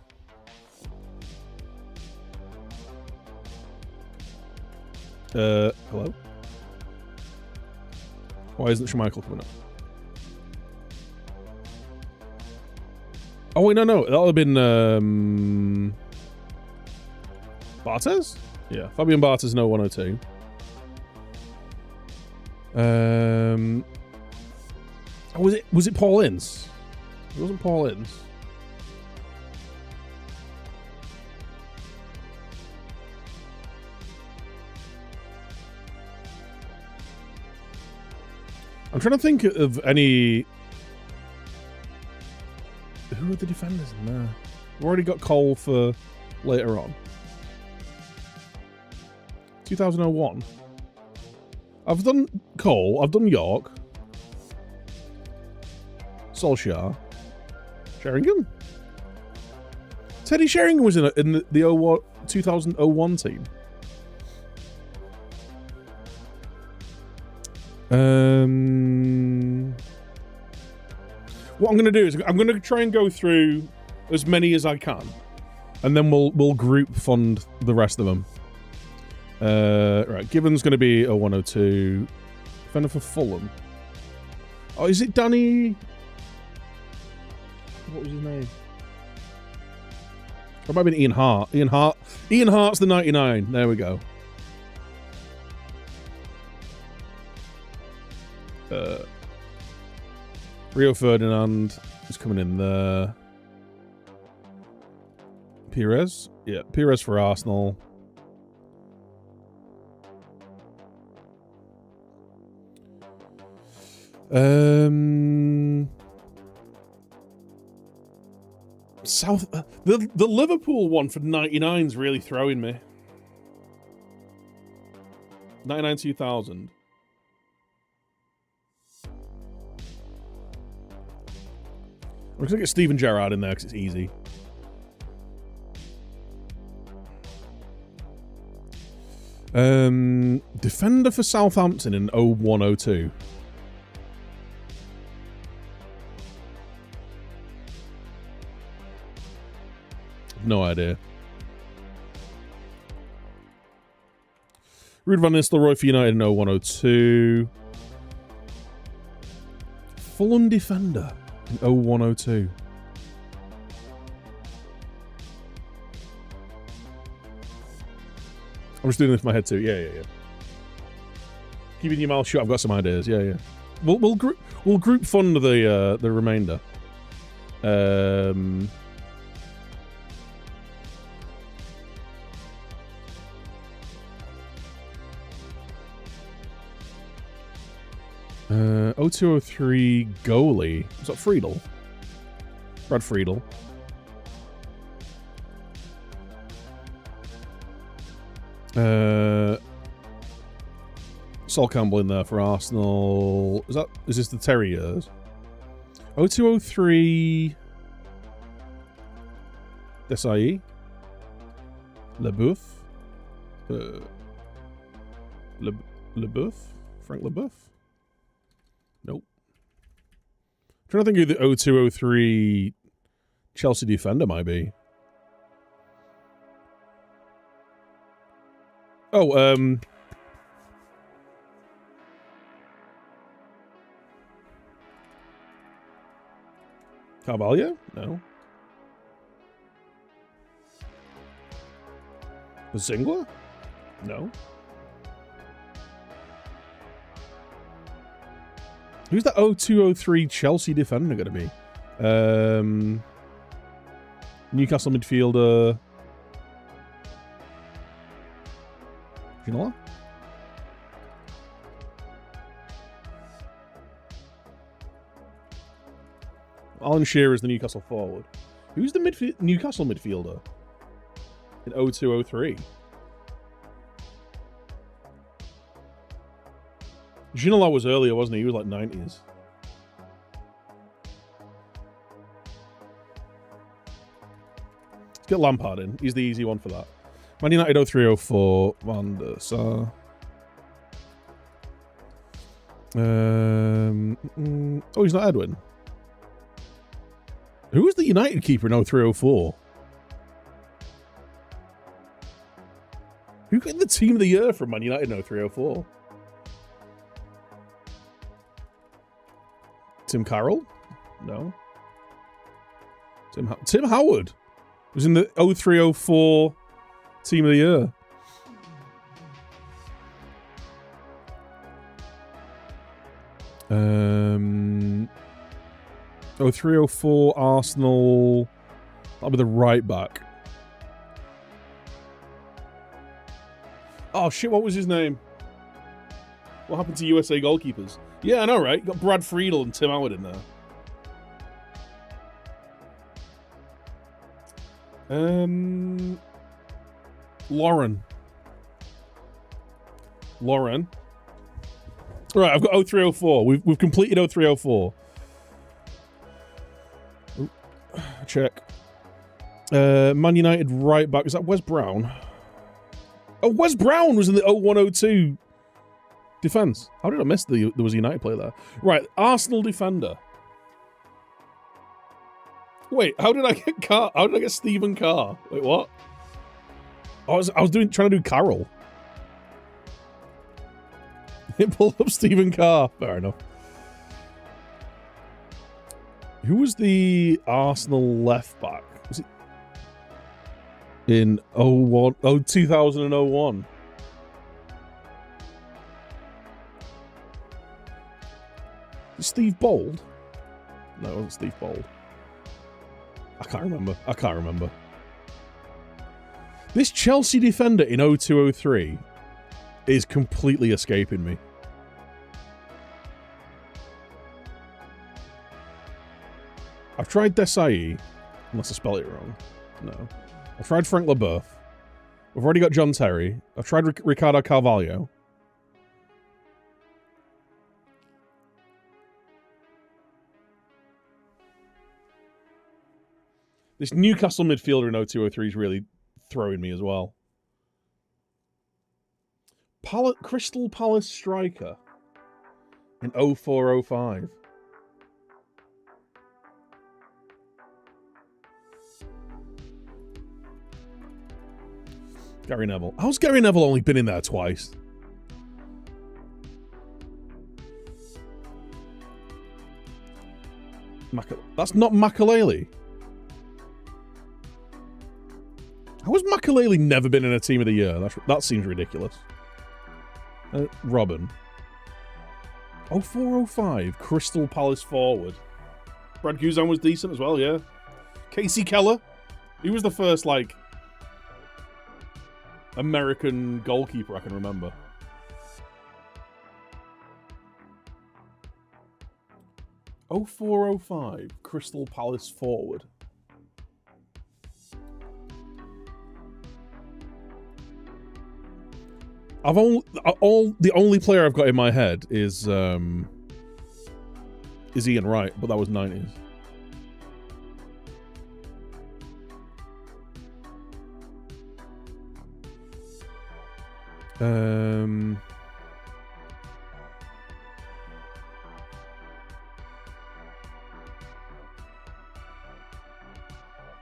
Hello? Why isn't Schmeichel coming up? Oh, wait, no. That would have been, Bartes? Yeah, Fabian Bartes, no 102. Oh, was it Paul Ince? It wasn't Paul Ince. I'm trying to think of any... Who are the defenders in there? We've already got Cole for later on. 2001. I've done Cole. I've done York. Solskjaer. Sheringham. Teddy Sheringham was in the 2001 team. What I'm going to do is I'm going to try and go through as many as I can, and then we'll group fund the rest of them. Right, Gibbons going to be a 102. Defender for Fulham. Oh, is it Danny? What was his name? It might have been Ian Hart. Ian Hart's the 99. There we go. Rio Ferdinand is coming in there. Pires? Yeah, Pires for Arsenal. The Liverpool one for 99 is really throwing me. 99 2000. We're going to get Steven Gerrard in there because it's easy. Defender for Southampton in 0102. No idea. Ruud van Nistelrooy for United in 0102. Fulham defender in 0102. I'm just doing this in my head too. Yeah. Keeping your mouth shut. I've got some ideas. Yeah. We'll group fund the remainder. Uh, 0203 goalie. Was that Friedel? Brad Friedel. Sol Campbell in there for Arsenal. Is this the Terriers? 0203 Desai. LeBeuf. LeBeuf? Frank LeBeuf? Nope. I'm trying to think who the 0203 Chelsea defender might be. Oh, Carvalho? No. Zingler? No. Who's that 0203 Chelsea defender going to be? Newcastle midfielder. Ginola? Alan Shearer is the Newcastle forward. Who's the Newcastle midfielder in 0203? Ginola was earlier, wasn't he? He was like 90s. Let's get Lampard in. He's the easy one for that. Man United 0304. Van der Sar. Oh, he's not Edwin. Who was the United keeper in 0304? Who got the team of the year from Man United in 0304? Tim Carroll? No. Tim Howard was in the 0304 team of the year. Um, 0304 Arsenal. That'll be the right back. Oh shit, what was his name? What happened to USA goalkeepers? Yeah, I know, right? Got Brad Friedel and Tim Howard in there. Lauren. Right, I've got 0304. We've completed 0304. Ooh, check. Man United right back. Is that Wes Brown? Oh, Wes Brown was in the 0102 defense. How did I miss there was a United player there? Right, Arsenal defender. Wait, how did I get Carr? How did I get Stephen Carr? Wait, what? I was trying to do Carroll. It pulled up Stephen Carr. Fair enough. Who was the Arsenal left back? Was it in 2001? Steve Bold? No, it wasn't Steve Bold. I can't remember. This Chelsea defender in 0203 is completely escaping me. I've tried Desai, unless I spell it wrong. No. I've tried Frank Leboeuf. I've already got John Terry. I've tried Ricardo Carvalho. This Newcastle midfielder in 0203 is really throwing me as well. Crystal Palace striker in 0405. Gary Neville. How's Gary Neville only been in there twice? That's not Makaleli. How has Makaleli never been in a team of the year? That seems ridiculous. Robin. 0405, Crystal Palace forward. Brad Guzan was decent as well, yeah. Casey Keller. He was the first, like, American goalkeeper I can remember. Oh 0405, Crystal Palace forward. The only player I've got in my head is Ian Wright, but that was 90s.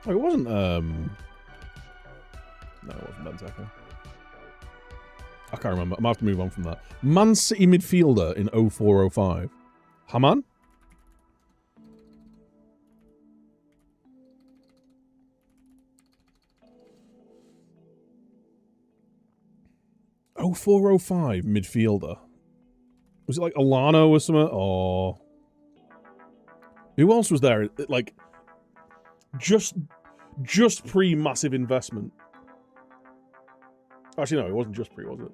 Oh, it wasn't no, it wasn't Benteke. I can't remember. I might have to move on from that. Man City midfielder in 0405. Haman? Oh 0405 midfielder. Was it like Alano or something? Or Who else was there? Like, just pre-massive investment. Actually, no, it wasn't just pre, was it?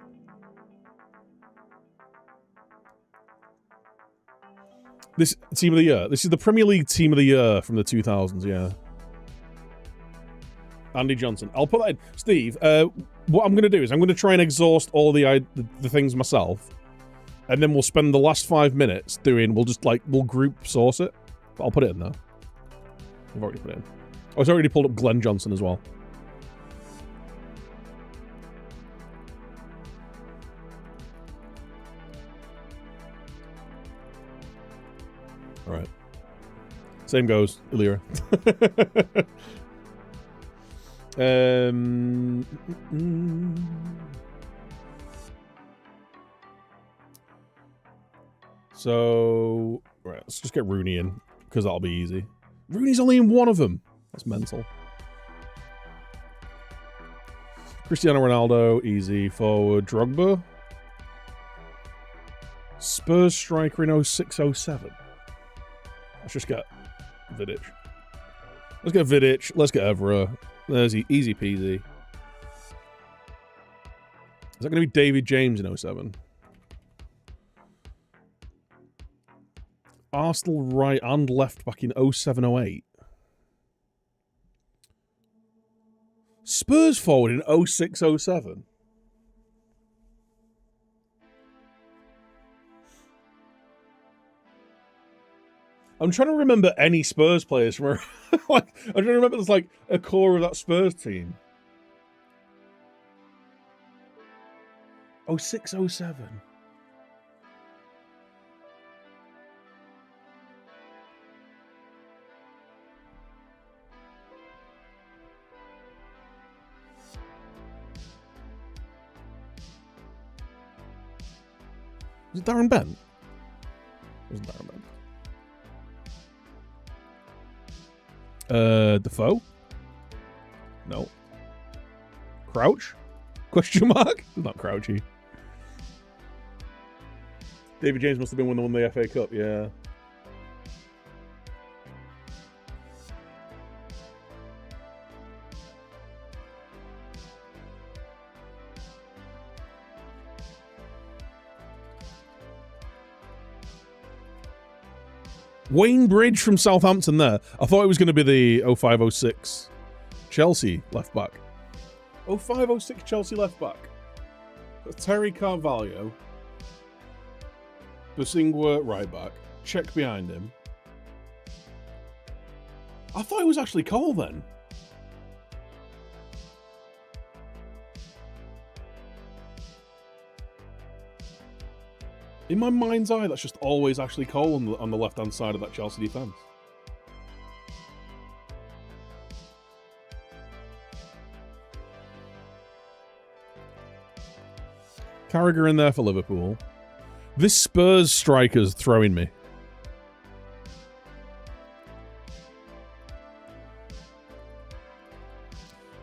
This team of the year. This is the Premier League team of the year from the 2000s, yeah. Andy Johnson. I'll put that in. Steve, what I'm going to do is I'm going to try and exhaust all the things myself. And then we'll spend the last 5 minutes doing, we'll group source it. But I'll put it in there. I've already put it in. Oh, it's already pulled up Glenn Johnson as well. Alright. Same goes, Illyria. So, right, let's just get Rooney in, because that'll be easy. Rooney's only in one of them. That's mental. Cristiano Ronaldo, easy. Forward, Drogba. Spurs striker in 06-07. Let's just get Vidic. Let's get Vidic. Let's get Evra. There's easy peasy. Is that going to be David James in 07? Arsenal right and left back in 07-08. Spurs forward in 06-07. I'm trying to remember any Spurs players from like, I'm trying to remember there's like a core of that Spurs team. 06-07. Was it Darren Bent? It wasn't Darren Bent. Defoe? No. Crouch? Question mark? Not Crouchy. David James must have been one that won the FA Cup, yeah. Wayne Bridge from Southampton there. I thought it was going to be the 05-06 Chelsea left back. 05-06 Chelsea left back. Terry Carvalho. Basingwa right back. Check behind him. I thought it was actually Cole then. In my mind's eye, that's just always Ashley Cole on the left-hand side of that Chelsea defence. Carragher in there for Liverpool. This Spurs striker's throwing me.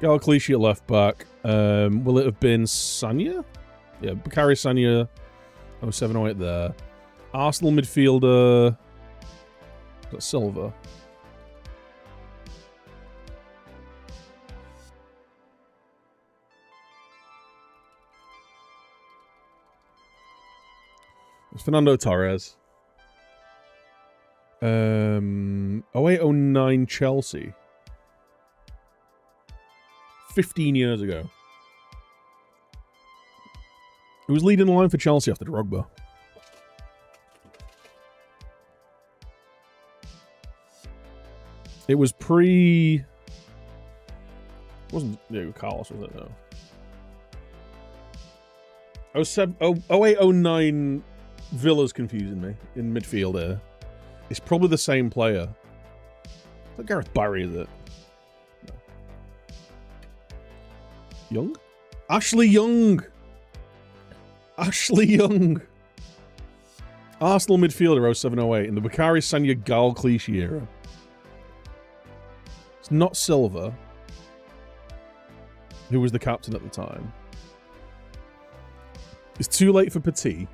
Galclichy at left back. Will it have been Sanya? Yeah, Bakary Sanya. 07-08 there. Arsenal midfielder. Is that Silva? It's Fernando Torres. 08-09 Chelsea. 15 years ago. Who was leading the line for Chelsea after Drogba? It was pre... wasn't Diego Carlos, was it? No. 08-09 Villa's confusing me in midfield here. It's probably the same player. Is that Gareth Barry, is it? No. Young? Ashley Young! Ashley Young. Arsenal midfielder 07-08 in the Bakary Sanya Galclichy era. It's not Silva, who was the captain at the time. It's too late for Petit.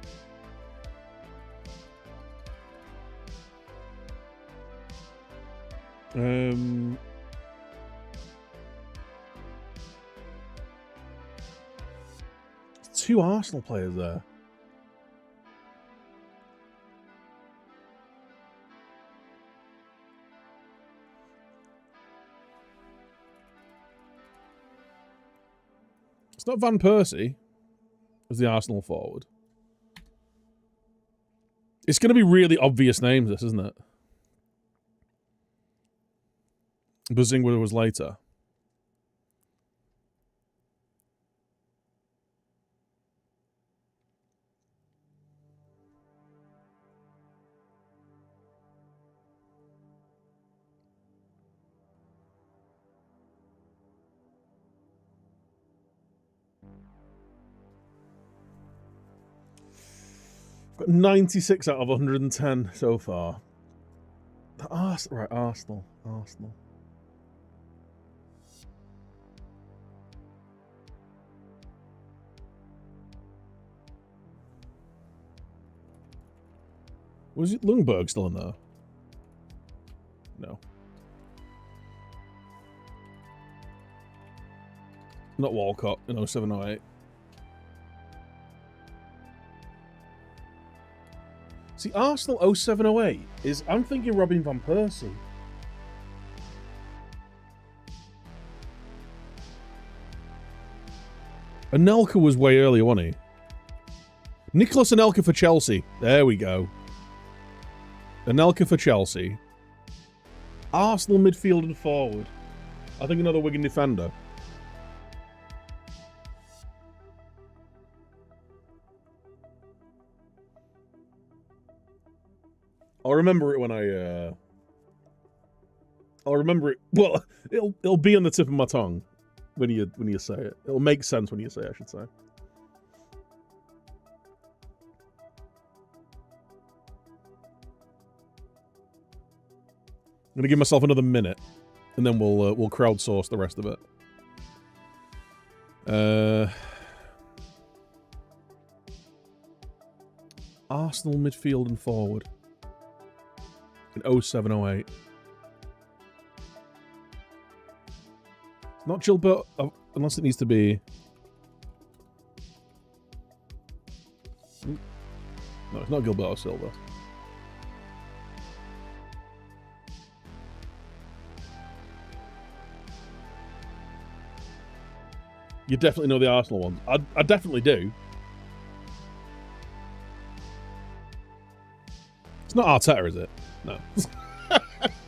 Two Arsenal players there. It's not Van Persie as the Arsenal forward. It's going to be really obvious names, this, isn't it? Bazingwa was later. Got 96 out of 110 so far. Right, Arsenal. Was it Lundberg still in there? No. Not Walcott in 07-08. See, Arsenal 07-08 is... I'm thinking Robin Van Persie. Anelka was way earlier, wasn't he? Nicholas Anelka for Chelsea. There we go. Anelka for Chelsea. Arsenal midfield and forward. I think another Wigan defender. I'll remember it when I'll remember it. Well, it'll be on the tip of my tongue when you say it. It'll make sense when you say it, I should say. I'm gonna give myself another minute, and then we'll crowdsource the rest of it. Arsenal midfield and forward in 07-08. Not Gilbert, unless it needs to be. No, it's not Gilberto Silva. You definitely know the Arsenal ones. I definitely do. It's not Arteta, is it? No.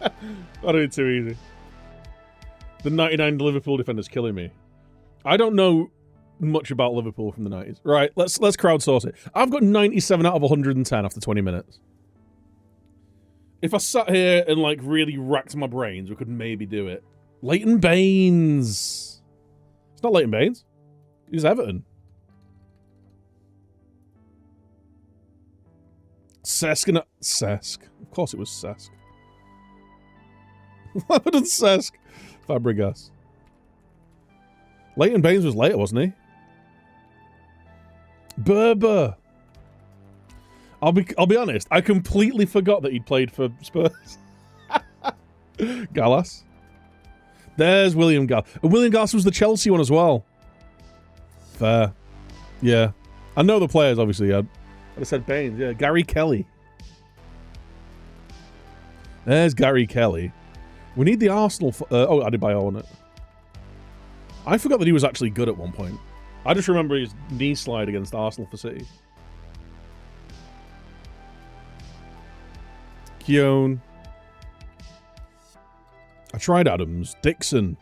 I do it too easy. The 99 Liverpool defender's killing me. I don't know much about Liverpool from the 90s. Right, let's crowdsource it. I've got 97 out of 110 after 20 minutes. If I sat here and like really racked my brains, we could maybe do it. Leighton Baines. It's not Leighton Baines. He's Everton. Cesc and Cesc. Of course it was Cesc. Why would it Cesc? Fabregas. Leighton Baines was later, wasn't he? Berber. I'll be honest. I completely forgot that he'd played for Spurs. Gallas. There's William Gallas. And William Gallas was the Chelsea one as well. Fair. Yeah. I know the players, obviously. I'd have said Baines. Yeah. Gary Kelly. There's Gary Kelly. We need the Arsenal... oh, Adebayo on it. I forgot that he was actually good at one point. I just remember his knee slide against Arsenal for City. Keown. I tried Adams. Dixon.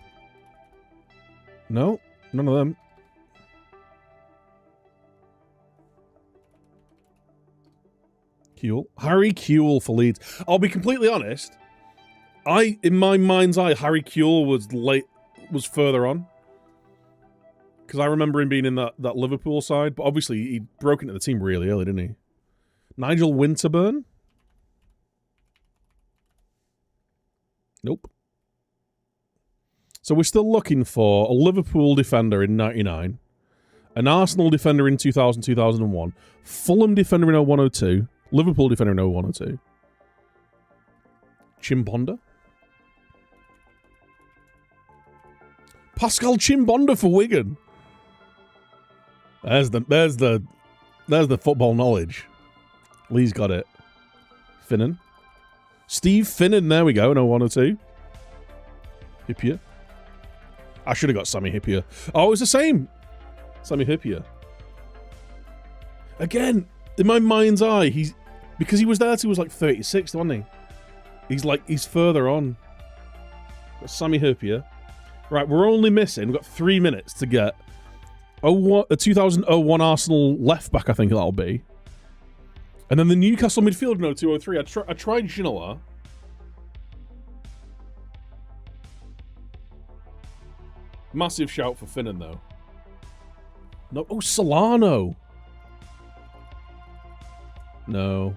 No, none of them. Kewell. Harry Kewell for Leeds. I'll be completely honest. In my mind's eye, Harry Kewell was further on. Because I remember him being in that Liverpool side. But obviously, he broke into the team really early, didn't he? Nigel Winterburn? Nope. So we're still looking for a Liverpool defender in 99. An Arsenal defender in 2000-2001. Fulham defender in 01-02. Liverpool defender in 01-02. Chimbonda? Pascal Chimbonda for Wigan. There's the football knowledge. Lee's got it. Finnan. Steve Finnan, there we go, no 102. Hippier. I should have got Sammy Hippier. Oh, it's the same. Sammy Hippier. Again, in my mind's eye, because he was there till he was like 36, wasn't he? He's further on. Got Sammy Hippier. Right, we're only missing, we've got 3 minutes to get a 2001 Arsenal left back, I think that'll be. And then the Newcastle midfield, no, 203. I tried Ginola. Massive shout for Finnan, though. No, oh, Solano. No.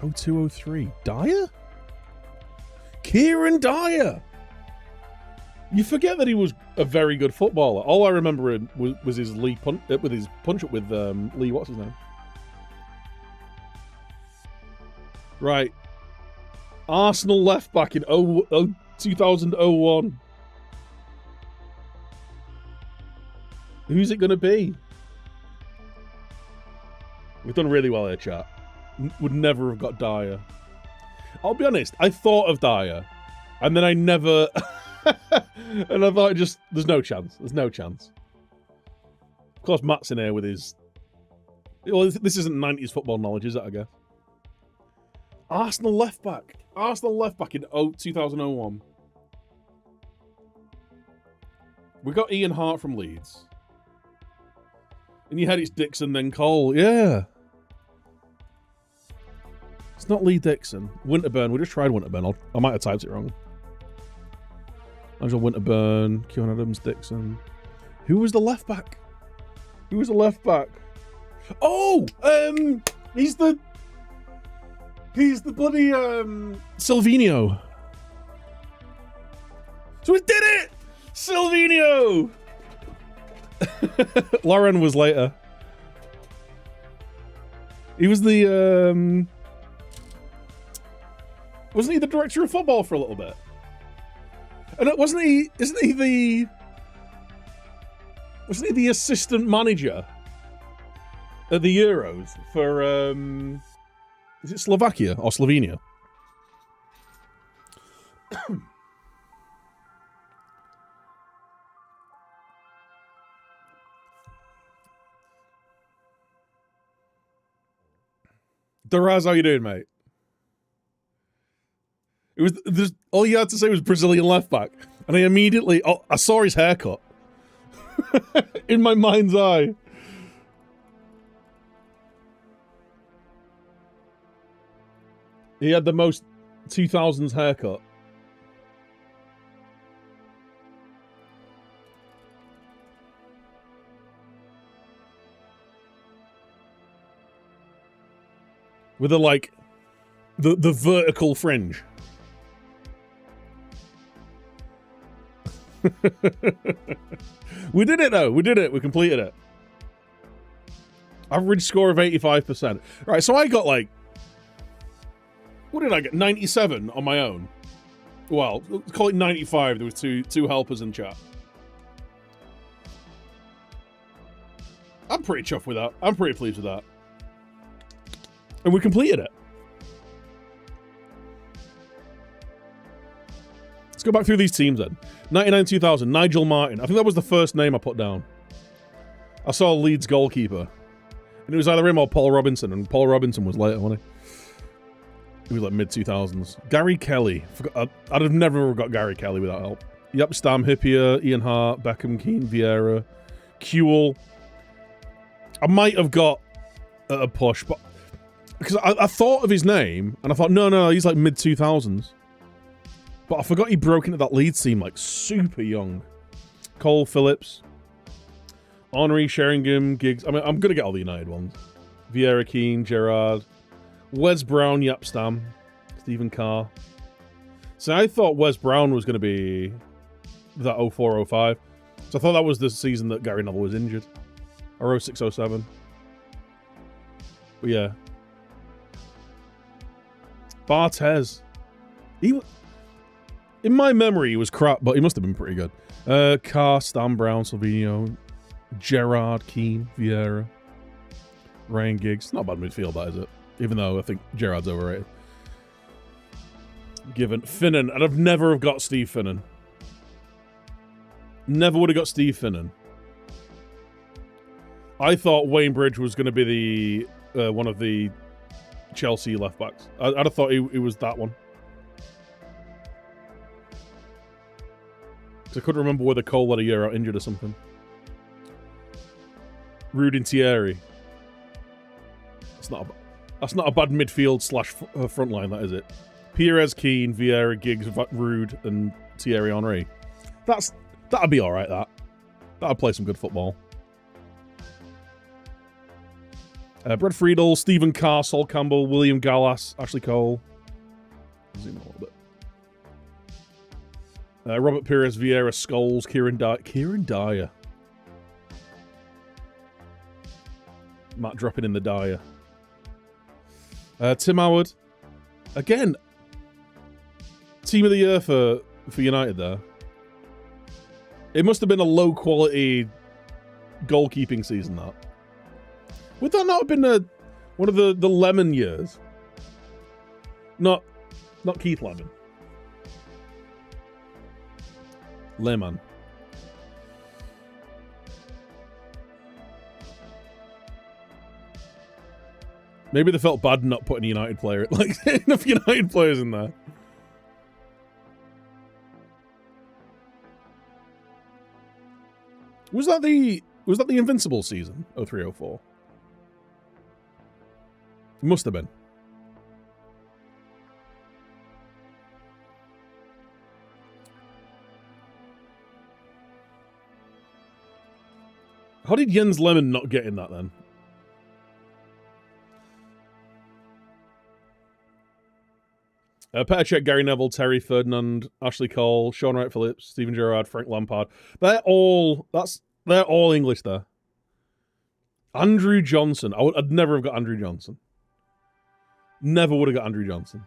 Oh, 203. Dyer? Kieran Dyer. You forget that he was a very good footballer. All I remember was his Lee punch with his punch up with Lee. What's his name? Right. Arsenal left back in 2001. Who's it going to be? We've done really well here, chat. Would never have got Dyer. I'll be honest, I thought of Dyer, and then I never... and I thought there's no chance. There's no chance. Of course, Matt's in here with his... Well, this isn't 90s football knowledge, is it, I guess? Arsenal left back. Arsenal left back in 2001. We got Ian Hart from Leeds. And you had it's Dixon, then Cole. Yeah. It's not Lee Dixon. Winterburn. We just tried Winterburn. I might have typed it wrong. Angel Winterburn, Keon Adams, Dixon. Who was the left back? Who was the left back? Oh! He's the bloody Silvinho. So we did it! Silvinho! Lauren was later. He was the wasn't he the director of football for a little bit? And isn't he the assistant manager at the Euros for is it Slovakia or Slovenia? Daraz, how you doing, mate? It was all you had to say was Brazilian left back, and I immediately I saw his haircut in my mind's eye. He had the most 2000s haircut. With the vertical fringe. We did it though. We did it. We completed it. Average score of 85%. Right, so I got what did I get? 97 on my own. Well, let's call it 95. There was two helpers in chat. I'm pretty chuffed with that. I'm pretty pleased with that. And we completed it. Let's go back through these teams then. 99-2000, Nigel Martin. I think that was the first name I put down. I saw Leeds goalkeeper. And it was either him or Paul Robinson. And Paul Robinson was later, wasn't he? He was like mid-2000s. Gary Kelly. I'd have never got Gary Kelly without help. Yep, Stam, Hippier, Ian Hart, Beckham, Keane, Vieira, Kewell. I might have got a push, but... Because I thought of his name, and I thought, no, he's like mid-2000s. But I forgot he broke into that Leeds team like super young. Cole Phillips. Henry, Sheringham, Giggs. I mean, I'm going to get all the United ones. Vieira, Keane, Gerrard. Wes Brown, Yapstam. Stephen Carr. So I thought Wes Brown was going to be that 04-05. So I thought that was the season that Gary Neville was injured. Or 06-07. But yeah. Barthez. In my memory, he was crap, but he must have been pretty good. Carr, Stan Brown, Silvino, Gerrard, Keane, Vieira, Ryan Giggs. Not a bad midfield, that is it? Even though I think Gerrard's overrated. Given Finnan, and I've never have got Steve Finnan. Never would have got Steve Finnan. I thought Wayne Bridge was going to be the one of the Chelsea left backs. I'd have thought he was that one. I couldn't remember whether Cole had a year out injured or something. Rudin Thierry. That's not a bad midfield slash front line, that is it. Perez, Keane, Vieira, Giggs, Rude, and Thierry Henry. That'd be all right. That'd play some good football. Brad Friedel, Stephen Carr, Sol Campbell, William Gallas, Ashley Cole. Zoom in a little bit. Robert Pires, Vieira, Scholes, Kieran Dyer. Matt dropping in the Dyer. Tim Howard. Again, team of the year for United there. It must have been a low-quality goalkeeping season, that. Would that not have been one of the Lemon years? Not Keith Lemon. Lemon. Maybe they felt bad not putting a United player, like enough United players in there. Was that the Invincible season? 03-04. Must have been. How did Jens Lehmann not get in that then? Petr Cech, Gary Neville, Terry Ferdinand, Ashley Cole, Sean Wright Phillips, Steven Gerrard, Frank Lampard. They're all English there. Andrew Johnson. I'd never have got Andrew Johnson. Never would have got Andrew Johnson.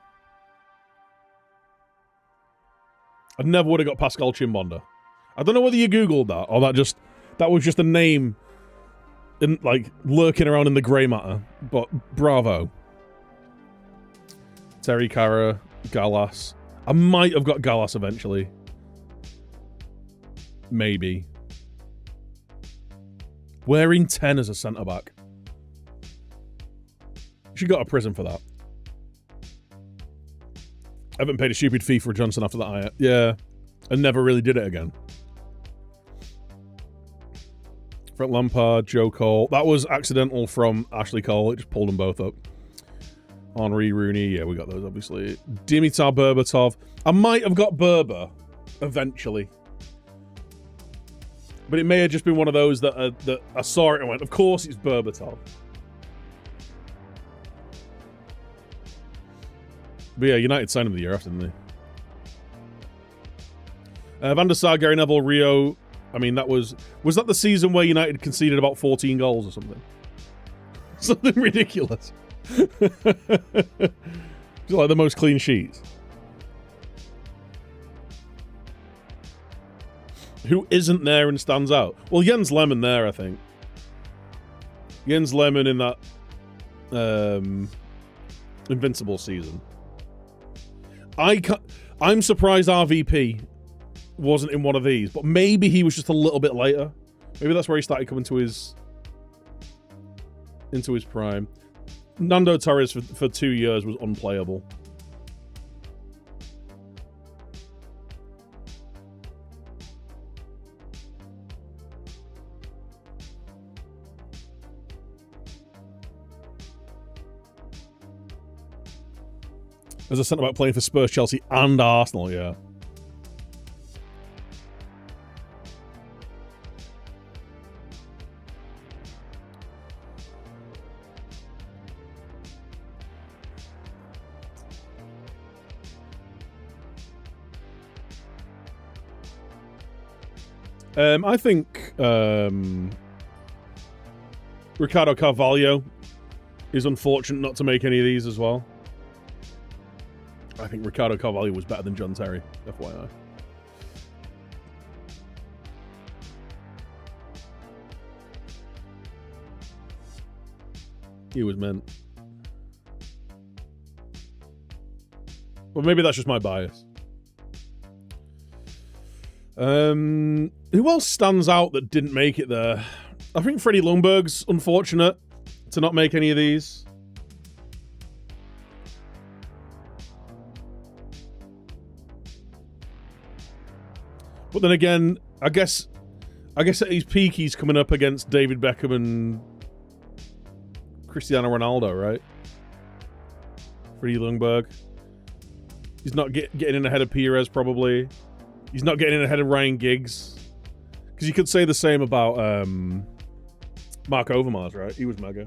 I never would have got Pascal Chimbonda. I don't know whether you Googled that or that was just a name in, like, lurking around in the grey matter. But bravo. Terry Cara, Gallas. I might have got Gallas eventually. Maybe. Wearing 10 as a centre-back. She got a prison for that. I haven't paid a stupid fee for Johnson after that. Yeah. And never really did it again. Frank Lampard, Joe Cole. That was accidental from Ashley Cole. It just pulled them both up. Henri, Rooney. Yeah, we got those, obviously. Dimitar Berbatov. I might have got Berber eventually. But it may have just been one of those that I saw it and went, of course it's Berbatov. But yeah, United signed him the year after, didn't they? Van der Sar, Gary Neville, Rio. I mean, was that the season where United conceded about 14 goals or something? Something ridiculous. Just like the most clean sheets. Who isn't there and stands out? Well, Jens Lehmann there, I think. Jens Lehmann in that Invincible season. I'm surprised RVP wasn't in one of these, but maybe he was just a little bit later. Maybe that's where he started coming into his prime. Nando Torres for 2 years was unplayable. As a centre-back playing for Spurs, Chelsea, and Arsenal, yeah. I think Ricardo Carvalho is unfortunate not to make any of these as well. I think Ricardo Carvalho was better than John Terry, FYI. He was meant. Well, maybe that's just my bias. Who else stands out that didn't make it there? I think Freddie Lundberg's unfortunate to not make any of these. But then again, I guess at his peak he's coming up against David Beckham and Cristiano Ronaldo, right? Freddie Lundberg. He's not getting in ahead of Perez, probably. He's not getting in ahead of Ryan Giggs. Because you could say the same about Mark Overmars, right? He was mega.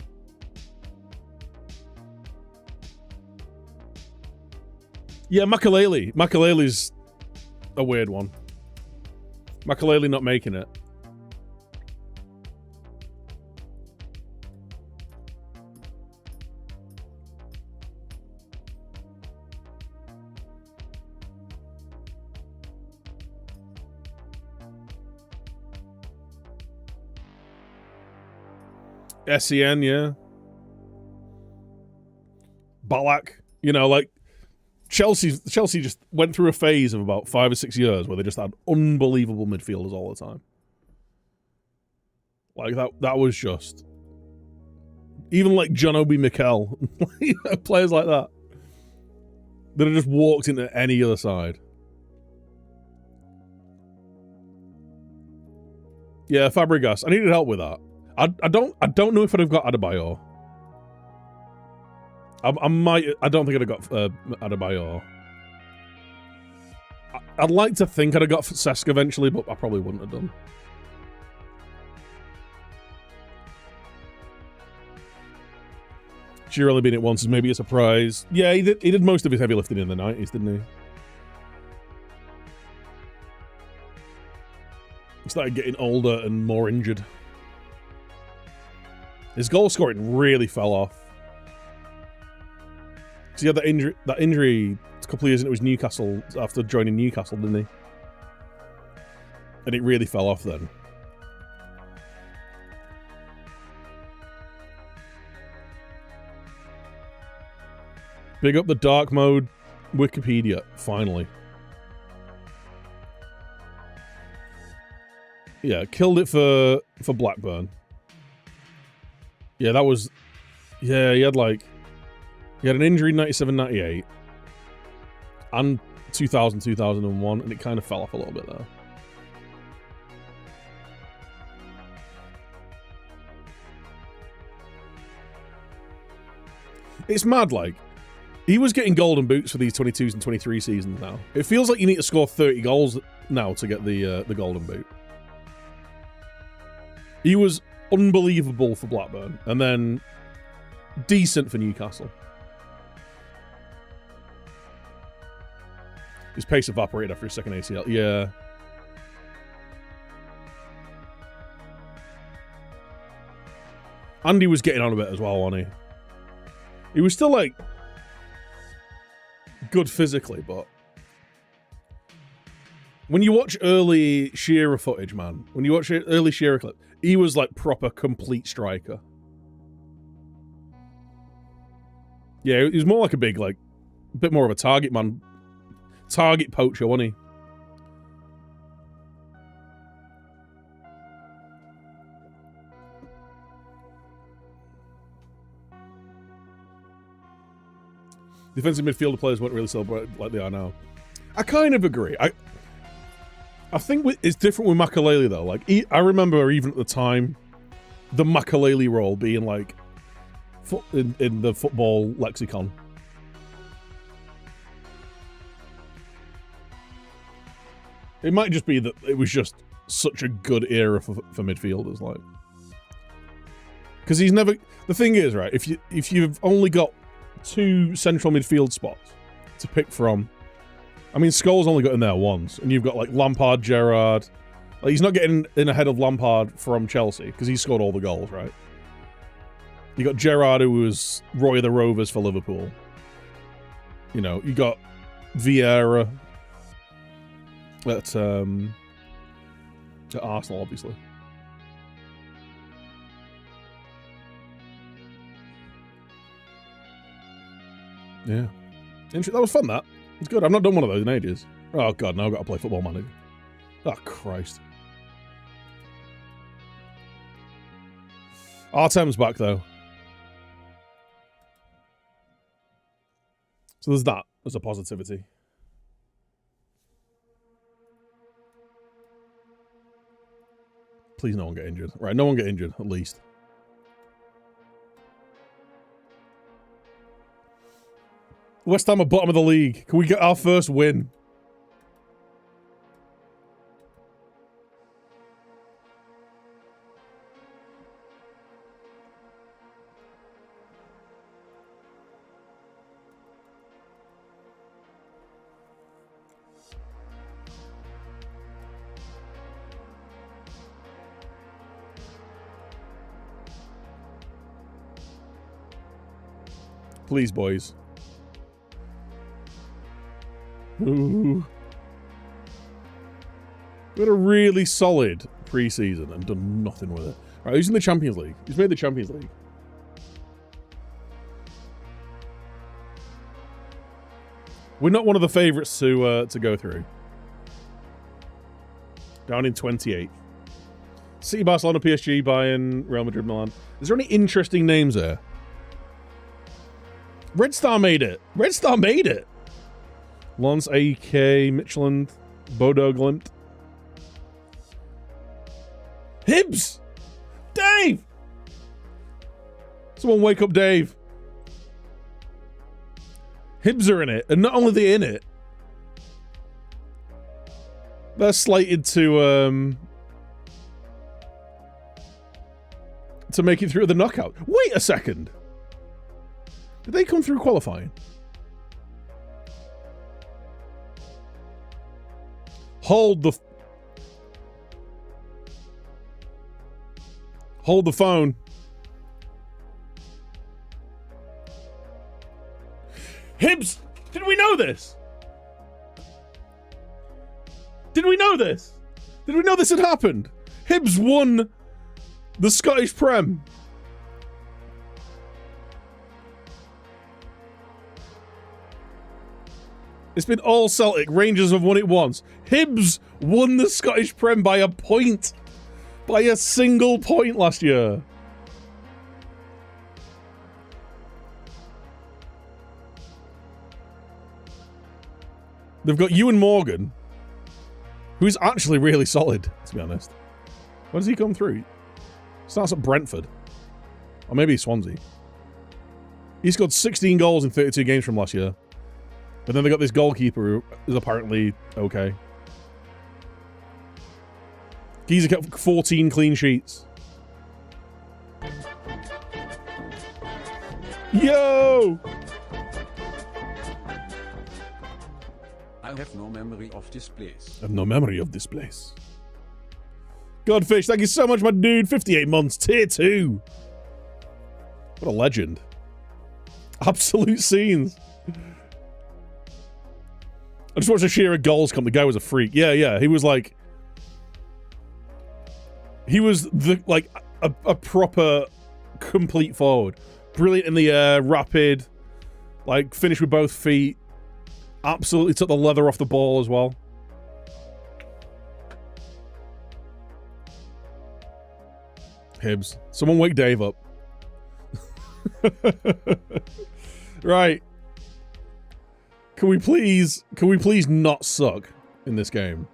Yeah, Makalele. Makalele's a weird one. Makalele not making it. SEN, yeah. Ballack, you know, like Chelsea just went through a phase of about 5 or 6 years where they just had unbelievable midfielders all the time. Like that was just even like John Obi Mikel, players like that have just walked into any other side. Yeah, Fabregas. I needed help with that. I don't know if I'd have got Adebayor. I don't think I'd have got Adebayor. I'd like to think I'd have got Cesc eventually, but I probably wouldn't have done. Surely being it once is maybe a surprise. Yeah, he did most of his heavy lifting in the 90s, didn't he? He started getting older and more injured. His goal scoring really fell off. Because he had that injury a couple of years into his Newcastle after joining Newcastle, didn't he? And it really fell off then. Big up the dark mode Wikipedia, finally. Yeah, killed it for Blackburn. Yeah, that was... Yeah, he had an injury in 97, 98. And 2000, 2001, and it kind of fell off a little bit there. It's mad, like... He was getting golden boots for these 22s and 23 seasons now. It feels like you need to score 30 goals now to get the golden boot. He was unbelievable for Blackburn, and then decent for Newcastle. His pace evaporated after his second ACL. Yeah. Andy was getting on a bit as well, wasn't he? He was still, like, good physically, but when you watch early Shearer footage, man, when you watch early Shearer clip, he was like proper complete striker. Yeah, he was more like a big, like, a bit more of a target man, target poacher, wasn't he? Defensive midfielder players weren't really celebrated like they are now. I kind of agree. I think it's different with Makalele though. Like I remember even at the time, the Makalele role being like in the football lexicon. It might just be that it was just such a good era for midfielders, like, because he's never. The thing is, right? If you've only got 2 central midfield spots to pick from. I mean, Scholes only got in there once, and you've got like Lampard, Gerrard. Like, he's not getting in ahead of Lampard from Chelsea because he scored all the goals, right? You got Gerrard, who was Roy of the Rovers for Liverpool. You know, you got Vieira at Arsenal, obviously. Yeah. That was fun, that. It's good. I've not done one of those in ages. Oh, God, now I've got to play Football Manager. Oh, Christ. Artem's back, though. So there's that as a positivity. Please no one get injured. Right, no one get injured, at least. West Ham are bottom of the league. Can we get our first win? Please, boys. Ooh. We had a really solid pre-season and done nothing with it. Right, who's in the Champions League? Who's made the Champions League? We're not one of the favourites to go through. Down in 28th. City, Barcelona, PSG, Bayern, Real Madrid, Milan. Is there any interesting names there? Red Star made it. Red Star made it. Lance, AK, Midtjylland, Bodo Glimt. Hibs! Dave! Someone wake up Dave. Hibs are in it, and not only are they in it, they're slated to make it through the knockout. Wait a second. Did they come through qualifying? Hold the phone. Hibs! Did we know this? Did we know this? Did we know this had happened? Hibs won the Scottish Prem. It's been all Celtic. Rangers have won it once. Hibs won the Scottish Prem by a point. By a single point last year. They've got Ewan Morgan, who's actually really solid, to be honest. Where does he come through? Starts at Brentford. Or maybe Swansea. He scored 16 goals in 32 games from last year. But then they got this goalkeeper who is apparently okay. Geezer kept 14 clean sheets. Yo! I have no memory of this place. I have no memory of this place. Godfish, thank you so much, my dude. 58 months, tier 2. What a legend. Absolute scenes. I just watched a Shearer goals come. The guy was a freak. Yeah. He was like... He was a proper complete forward. Brilliant in the air, rapid, like finished with both feet. Absolutely took the leather off the ball as well. Hibs. Someone wake Dave up. Right. Can we please not suck in this game?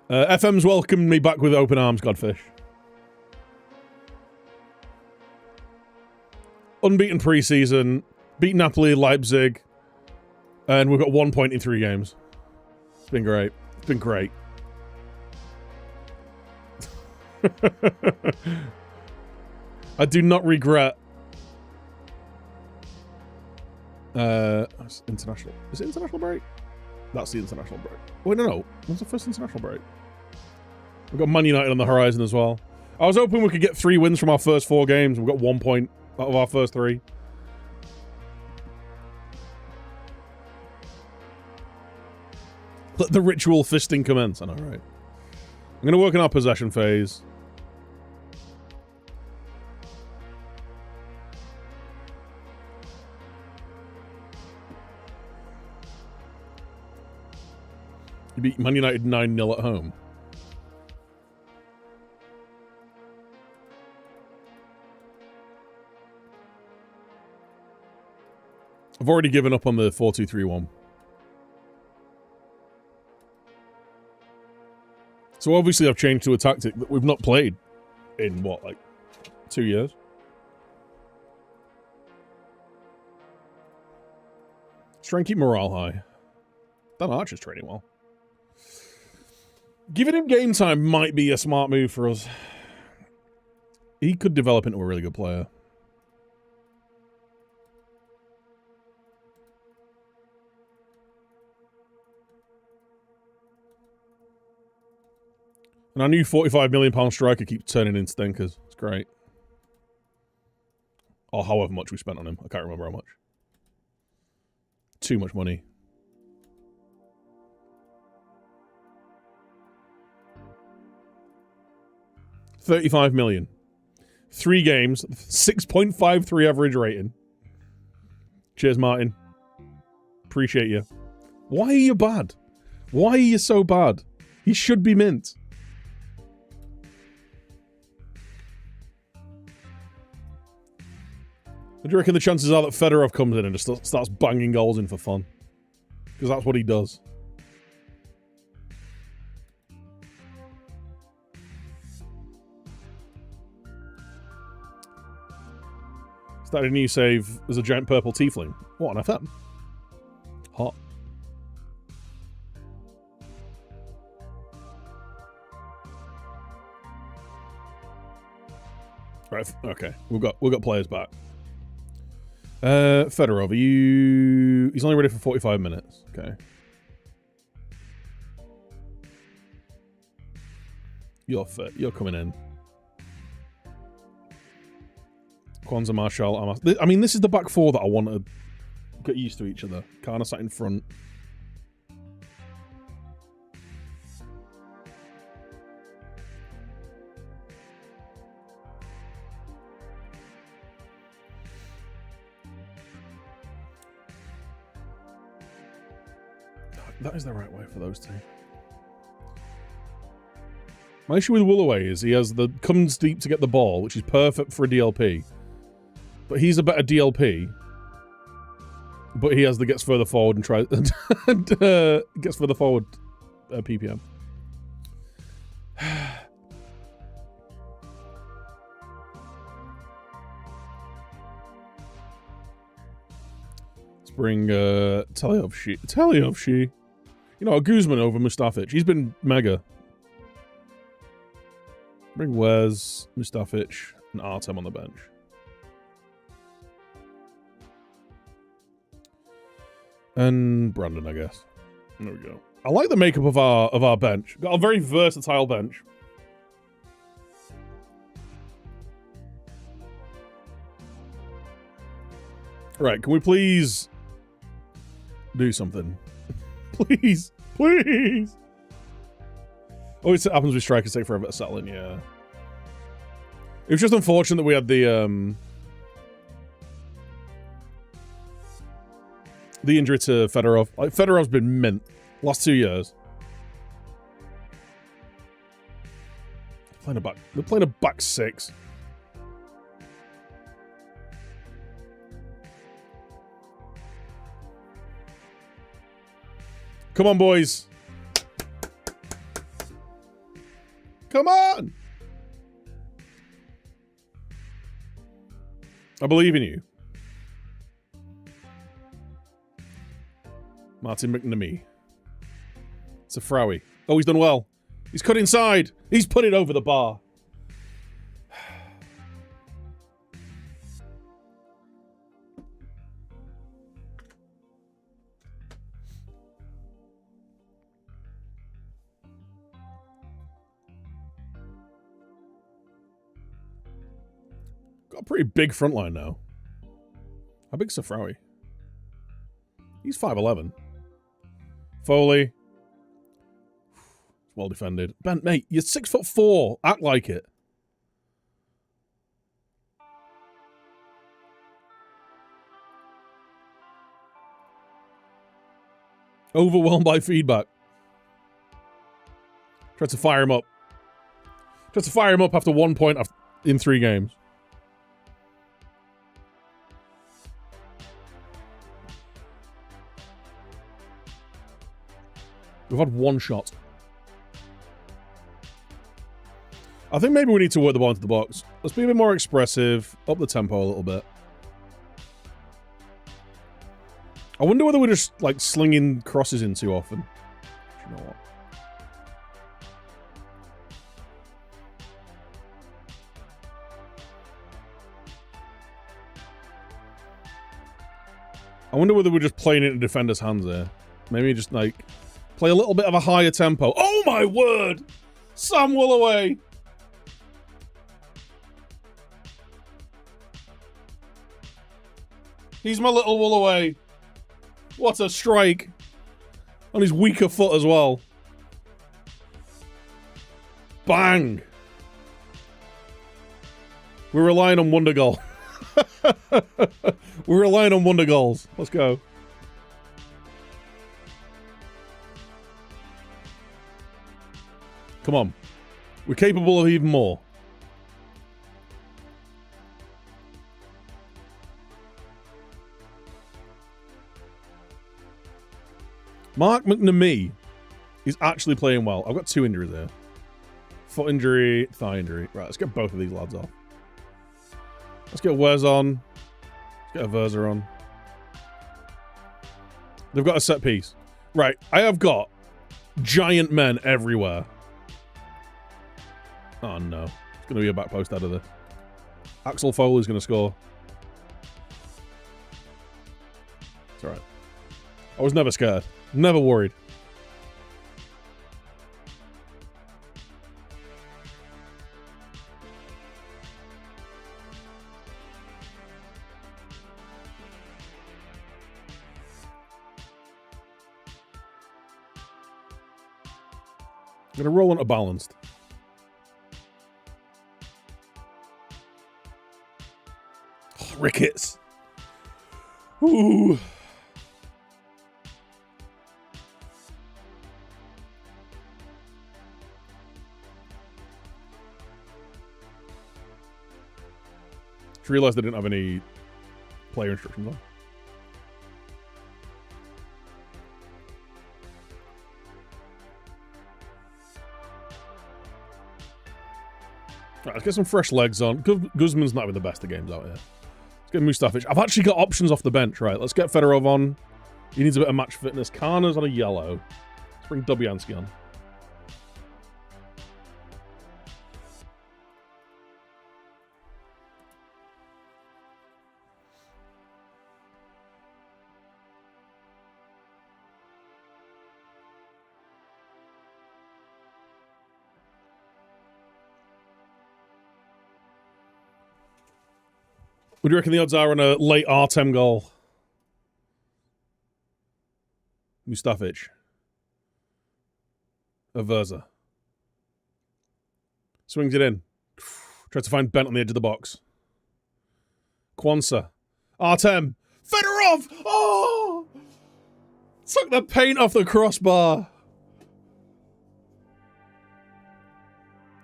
FM's welcomed me back with open arms, Godfish. Unbeaten preseason, beat Napoli, Leipzig, and we've got 1 point in 3 games. It's been great. It's been great. I do not regret. International. Is it international break? That's the international break. Wait, no. When's the first international break? We've got Man United on the horizon as well. I was hoping we could get 3 wins from our first 4 games. We've got 1 point out of our first 3. Let the ritual fisting commence. I know, right? I'm going to work on our possession phase. You beat Man United 9-0 at home. I've already given up on the 4-2-3-1. So obviously I've changed to a tactic that we've not played in, what, like 2 years? Let's try and keep morale high. Dan Archer's training well. Giving him game time might be a smart move for us. He could develop into a really good player. And our new £45 million striker keeps turning in stinkers. It's great. Or however much we spent on him. I can't remember how much. Too much money. $35 million. 3 games. 6.53 average rating. Cheers, Martin. Appreciate you. Why are you bad? Why are you so bad? He should be mint. Do you reckon the chances are that Fedorov comes in and just starts banging goals in for fun? Because that's what he does. Started a new save as a giant purple tiefling. What, an FM? Hot. Right, okay. We've got players back. Fedorov, he's only ready for 45 minutes. Okay. You're fit. You're coming in. Kwanzaa, Marshall, I mean, this is the back 4 that I want to get used to each other. Kana sat in front. That is the right way for those 2. My issue with Woolaway is he has the comes deep to get the ball, which is perfect for a DLP. But he's a better DLP. But he has the gets further forward and tries and gets further forward PPM. Let's bring Teliovshi. You know, Guzman over Mustafic. He's been mega. Bring Wes, Mustafic, and Artem on the bench. And Brandon, I guess. There we go. I like the makeup of our bench. Got a very versatile bench. Right, can we please do something? Please, please. Always happens with strikers take forever to settle in, yeah. It was just unfortunate that we had the injury to Fedorov. Like, Fedorov's been mint last 2 years. They're playing a back 6. Come on, boys. Come on. I believe in you. Martin McNamee. It's a Frowie. Oh, he's done well. He's cut inside. He's put it over the bar. Got a pretty big front line now. How big's Safrawi? He's 5'11". Foley. Well defended. Ben, mate, you're 6'4". Act like it. Overwhelmed by feedback. Tried to fire him up. Tried to fire him up after 1 point in 3 games. We've had 1 shot. I think maybe we need to work the ball into the box. Let's be a bit more expressive. Up the tempo a little bit. I wonder whether we're just, like, slinging crosses in too often. You know what? I wonder whether we're just playing it in defenders' hands there. Maybe just, like, play a little bit of a higher tempo. Oh, my word! Sam Willoway! He's my little Willoway. What a strike. On his weaker foot as well. Bang! We're relying on wonder goal. We're relying on wonder goals. Let's go. Come on. We're capable of even more. Mark McNamee is actually playing well. I've got 2 injuries there. Foot injury, thigh injury. Right, let's get both of these lads off. Let's get Wes on. Let's get a Verza on. They've got a set piece. Right, I have got giant men everywhere. Oh no. It's going to be a back post out of this. Axel Foley's going to score. It's alright. I was never scared. Never worried. I'm going to roll on a balanced. Oh, Ricketts. Ooh. Just realized I didn't have any player instructions on. Right, let's get some fresh legs on. Guzman's not having the best of games out here. Let's get Mustafic. I've actually got options off the bench, right? Let's get Fedorov on. He needs a bit of match fitness. Karna's on a yellow. Let's bring Dobyansky on. What do you reckon the odds are on a late Artem goal? Mustafic. Aversa. Swings it in. Tries to find Bent on the edge of the box. Kwanzaa. Artem. Fedorov! Oh! Took the paint off the crossbar.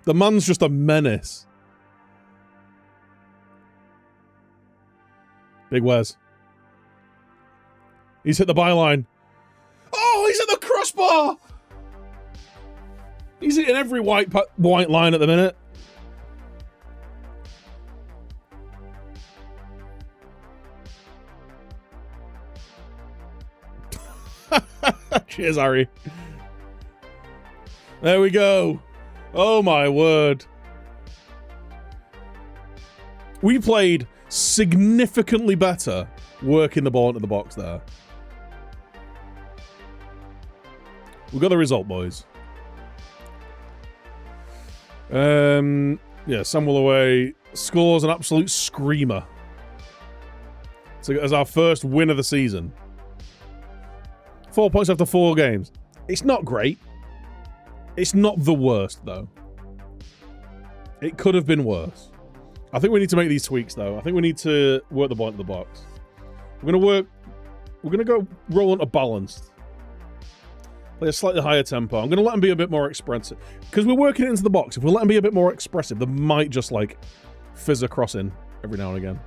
The man's just a menace. Big Wes. He's hit the byline. Oh, he's hit the crossbar! He's hitting every white line at the minute. Cheers, Harry. There we go. Oh my word. We played significantly better working the ball into the box there. We got the result, boys. Yeah, Sam Willoway, scores an absolute screamer. So as our first win of the season. 4 points after 4 games. It's not great. It's not the worst, though. It could have been worse. I think we need to make these tweaks, though. I think we need to work the ball into the box. We're going to go roll into balanced. Play a slightly higher tempo. I'm going to let them be a bit more expressive. Because we're working it into the box. If we let them be a bit more expressive, they might just, like, fizz a cross in every now and again.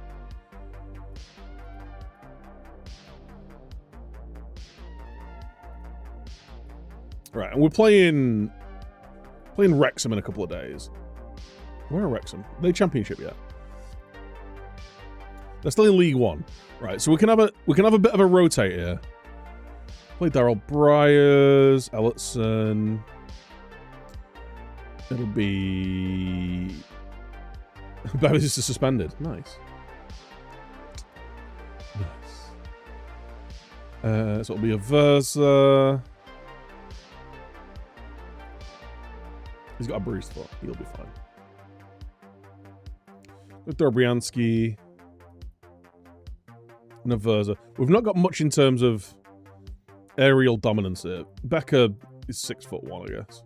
Right, and we're playing Wrexham in a couple of days. Where are Wrexham? Are they Championship yet? They're still in League One. Right, so we can have a bit of a rotate here. Play Darrell Briers, Ellison. It'll be Bevis is suspended. Nice. So it'll be a Versa. He's got a bruised foot. He'll be fine. Viktor Brianski. Naverza. We've not got much in terms of aerial dominance here. Becker is 6'1", I guess.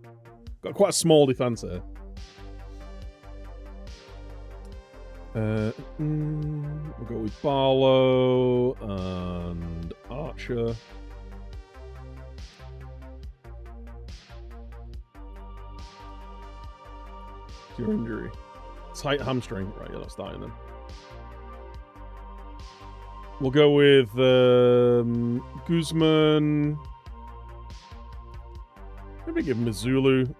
Got quite a small defense here. We'll go with Barlow and Archer. Your injury. Tight hamstring. Right, you're not starting then. We'll go with Guzman. Maybe give Mizulu.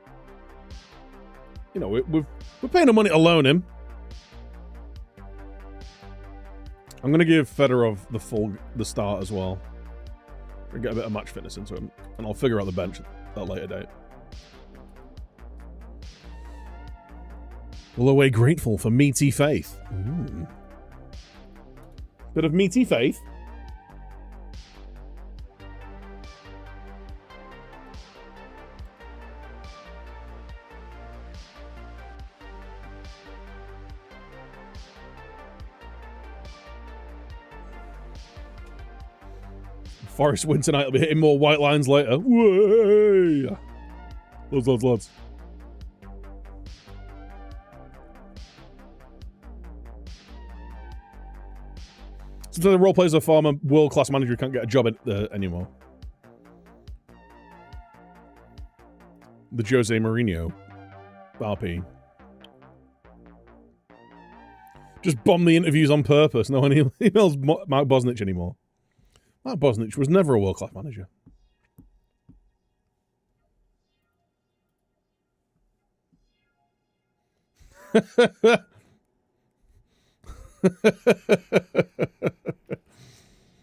You know, we're paying the money to loan him. I'm going to give Fedorov the start as well. And get a bit of match fitness into him. And I'll figure out the bench at a later date. We'll away grateful for meaty faith. Ooh. Bit of meaty faith. Forest win tonight. Will be hitting more white lines later. Way! Loads. So the role plays a former world-class manager who can't get a job anymore. The Jose Mourinho RP. Just bomb the interviews on purpose. No one emails Mark Bosnich anymore. Mark Bosnich was never a world-class manager.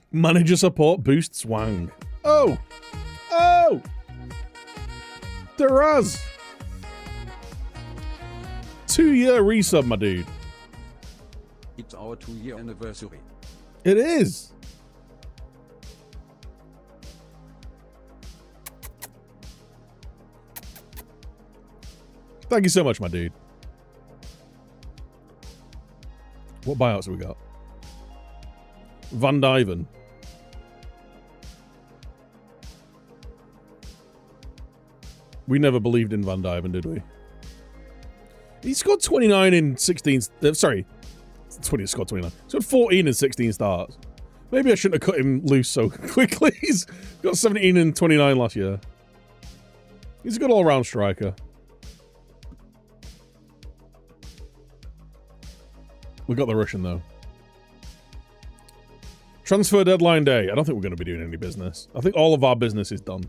Manager support boosts Wang. Oh! Deraz! 2-year resub, my dude. It's our 2-year anniversary. It is. Thank you so much, my dude. What buyouts have we got? Van Dyven. We never believed in Van Dyven, did we? He scored 29 in 16... sorry. 20 scored 29. He scored 14 in 16 starts. Maybe I shouldn't have cut him loose so quickly. He's got 17 and 29 last year. He's a good all-round striker. We got the Russian, though. Transfer deadline day. I don't think we're going to be doing any business. I think all of our business is done.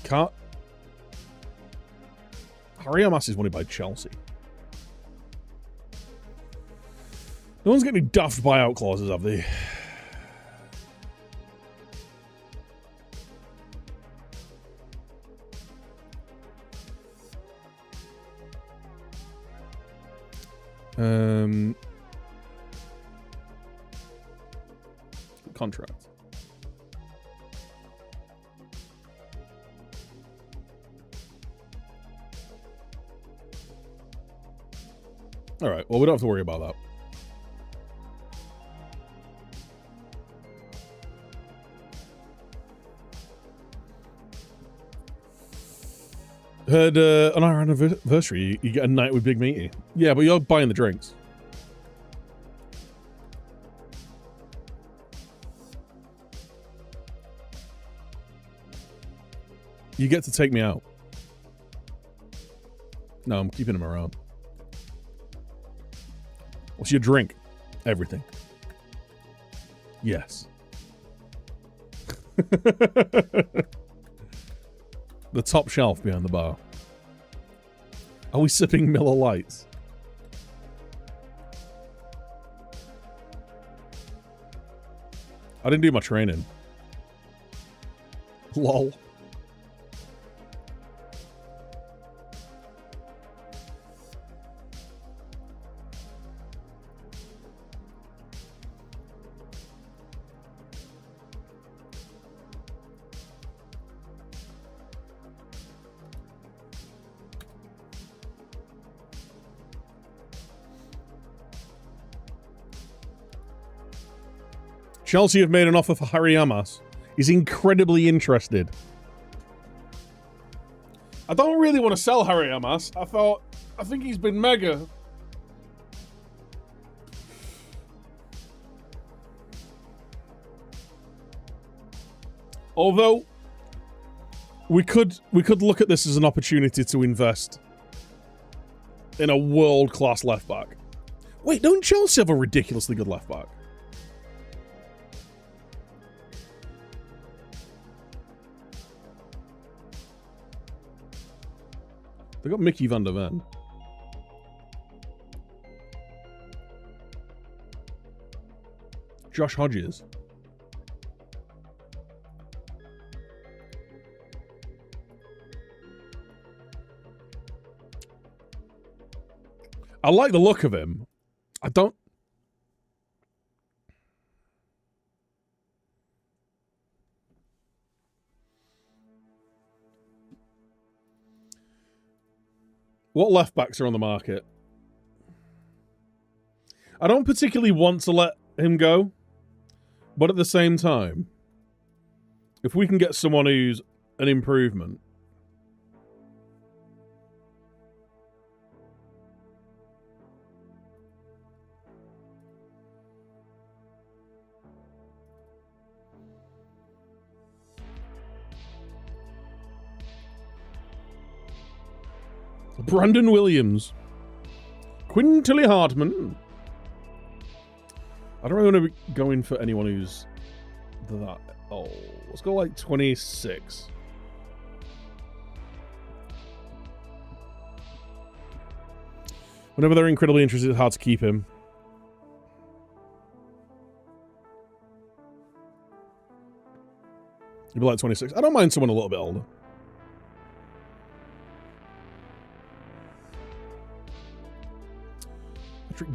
Harry Hamas is wanted by Chelsea. No one's got any daft buyout clauses, have they? Contract. All right. Well, we don't have to worry about that. Heard on our anniversary, you get a night with Big Meaty. Yeah, but you're buying the drinks. You get to take me out. No, I'm keeping him around. What's your drink? Everything. Yes. The top shelf behind the bar. Are we sipping Miller Lights? I didn't do my training. Lol. Chelsea have made an offer for Harry Amas. He's incredibly interested. I don't really want to sell Harry Amas. I think he's been mega. Although we could look at this as an opportunity to invest in a world-class left back. Wait, don't Chelsea have a ridiculously good left back? They got Mickey van der Ven. Josh Hodges. I like the look of him. I don't... What left backs are on the market? I don't particularly want to let him go, but at the same time, if we can get someone who's an improvement, Brandon Williams. Quintilly Hartman. I don't really want to be going for anyone who's that old. Let's go like 26. Whenever they're incredibly interested, it's hard to keep him. You'd be like 26. I don't mind someone a little bit older.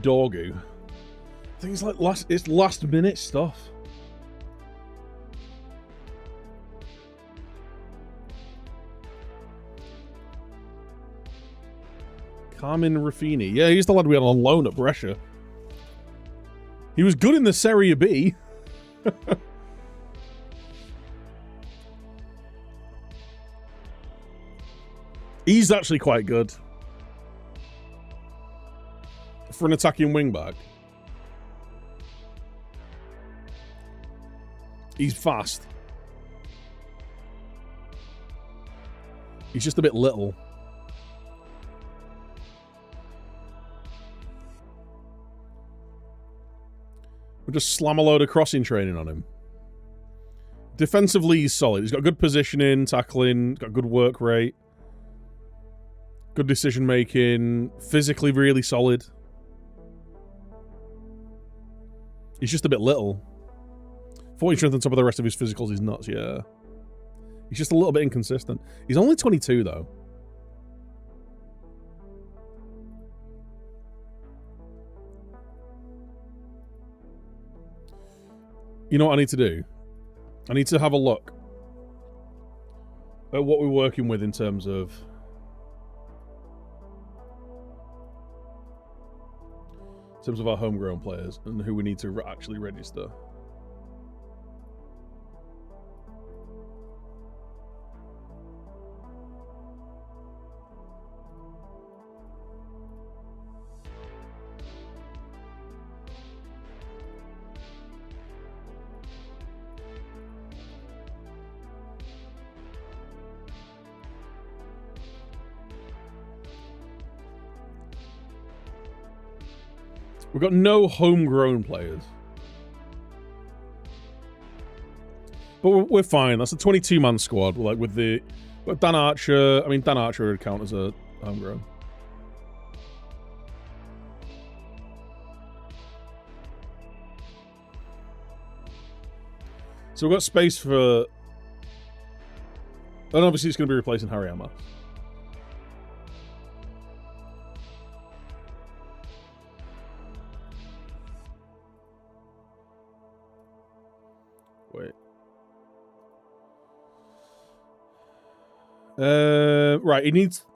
Dorgu. I think it's like last minute stuff. Carmen Raffini. Yeah, he's the lad we had on loan at Brescia. He was good in the Serie B. He's actually quite good. For an attacking wing-back. He's fast. He's just a bit little. We'll just slam a load of crossing training on him. Defensively, he's solid. He's got good positioning, tackling, got good work rate. Good decision-making. Physically really solid. He's just a bit little. 40 strength on top of the rest of his physicals is nuts, yeah. He's just a little bit inconsistent. He's only 22, though. You know what I need to do? I need to have a look at what we're working with in terms of in terms of our homegrown players and who we need to actually register. We've got no homegrown players. But we're fine. That's a 22-man squad. Like with the... But Dan Archer... I mean, Dan Archer would count as a homegrown. So we've got space for... And obviously it's going to be replacing Hariyama. Wait. Right, he needs...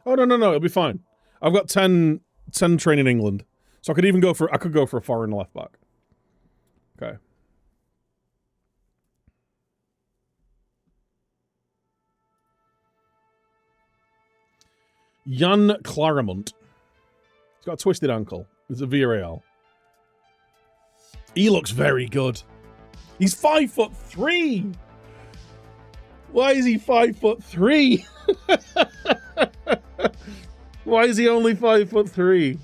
Oh, no, it'll be fine. I've got 10 training in England. So I could even go for... I could go for a foreign left back. Okay. Jan Claremont. He's got a twisted ankle. It's a Villarreal. He looks very good. He's 5'3". Why is he 5'3"? Why is he only 5'3"?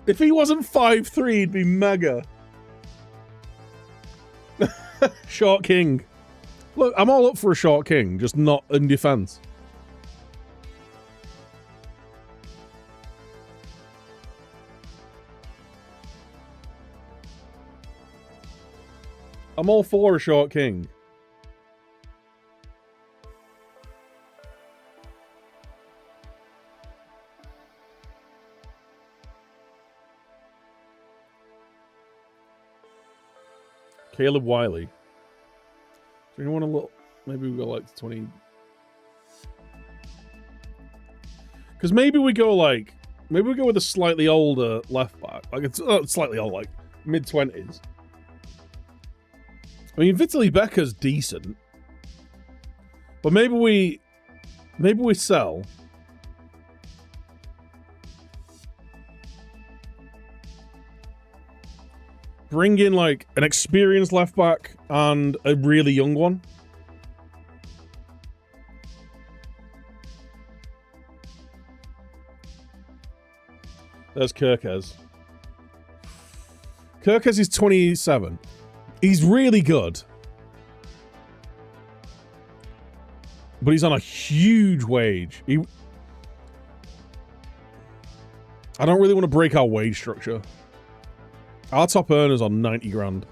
If he wasn't 5'3", he'd be mega. Short king. Look, I'm all up for a short king, just not in defense. I'm all for a short king. Caleb Wiley. Do you want to look? Maybe we go like 20. Because maybe we go like, maybe we go with a slightly older left back. Like it's slightly old, like mid-20s. I mean, Vitaly Becker's decent, but maybe we sell. Bring in like an experienced left back and a really young one. There's Kirkez. Kirkez is 27. He's really good. But he's on a huge wage. I don't really want to break our wage structure. Our top earner's on 90 grand.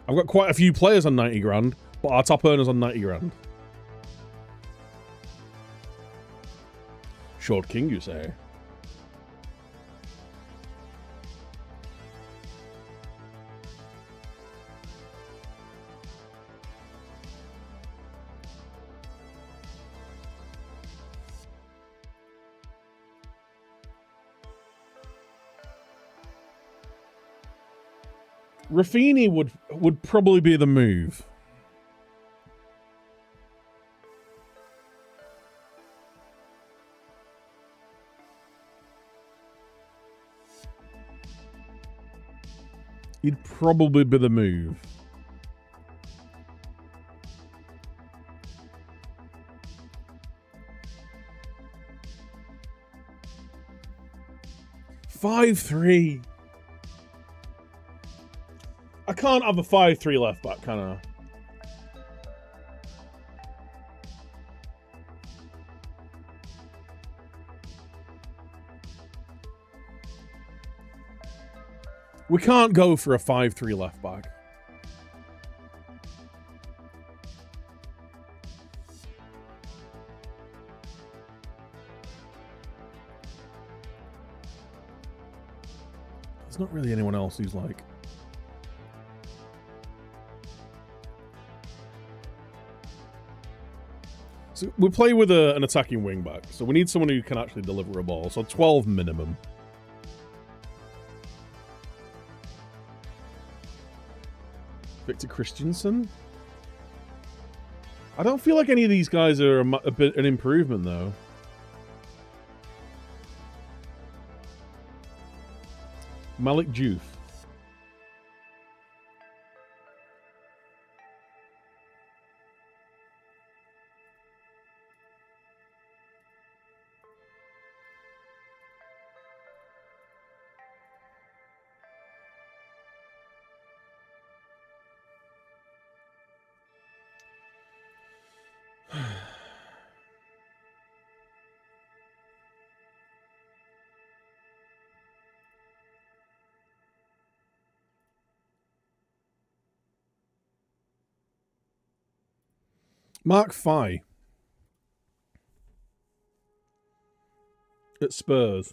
I've got quite a few players on 90 grand, but our top earner's on 90 grand. Short king, you say? Rafinha would probably be the move. He'd probably be the move. $5'3". I can't have a 5'3" left back, can I? We can't go for a 5'3" left back. There's not really anyone else who's like... So we play with an attacking wing back, so we need someone who can actually deliver a ball. So 12 minimum. Victor Christensen? I don't feel like any of these guys are a bit an improvement, though. Malik Juve. Mark Fye at Spurs.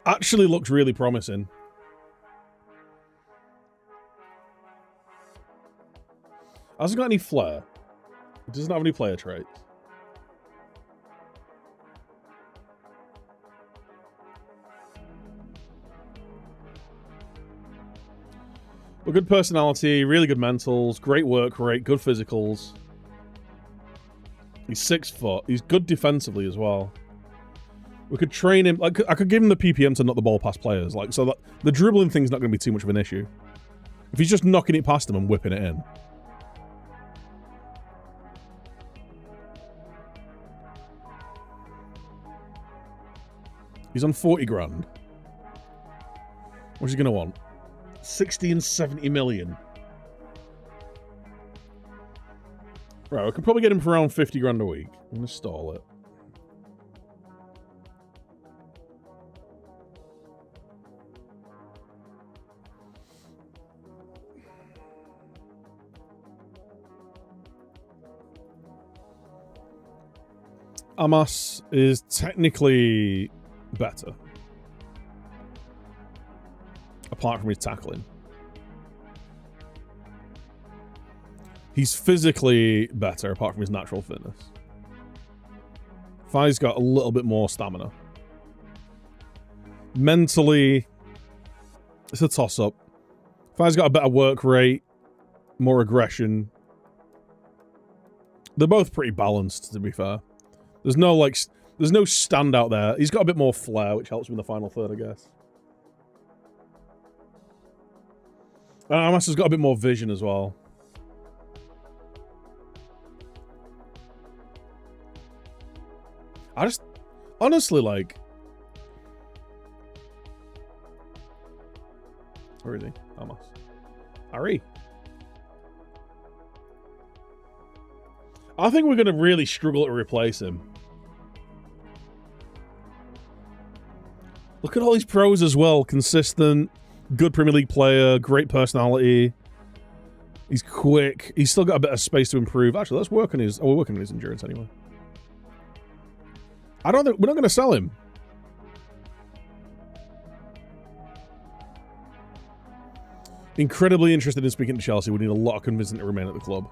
Actually looks really promising. Hasn't got any flair. It doesn't have any player traits. But good personality, really good mentals, great work rate, good physicals. He's 6 foot. He's good defensively as well. We could train him. Like, I could give him the PPM to knock the ball past players. Like, so that the dribbling thing's not going to be too much of an issue. If he's just knocking it past them and whipping it in. He's on 40 grand. What's he going to want? 60 and 70 million. Right, I could probably get him for around 50 grand a week. I'm going to stall it. Amas is technically better. Apart from his tackling. He's physically better, apart from his natural fitness. Fai's got a little bit more stamina. Mentally, it's a toss-up. Fai's got a better work rate, more aggression. They're both pretty balanced, to be fair. There's no, like, there's no standout there. He's got a bit more flair, which helps him in the final third, I guess. Amas has got a bit more vision as well. I just, honestly, like... Where is he? Amas. Harry. I think we're going to really struggle to replace him. Look at all these pros as well. Consistent, good Premier League player, great personality. He's quick. He's still got a bit of space to improve. Actually, let's work on his... Oh, we're working on his endurance anyway. I don't think... We're not going to sell him. Incredibly interested in speaking to Chelsea. We need a lot of convincing to remain at the club.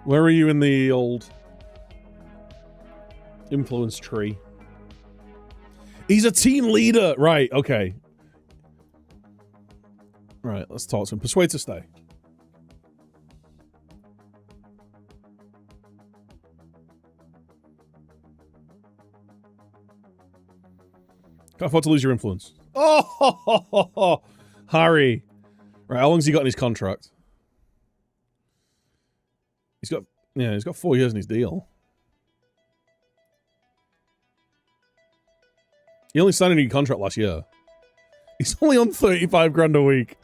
Where are you in the old influence tree? He's a team leader! Right, okay. Right, let's talk to him. Persuade to stay. Can't afford to lose your influence. Oh, Harry. Right, how long's he got in his contract? He's got 4 years in his deal. He only signed a new contract last year. He's only on 35 grand a week.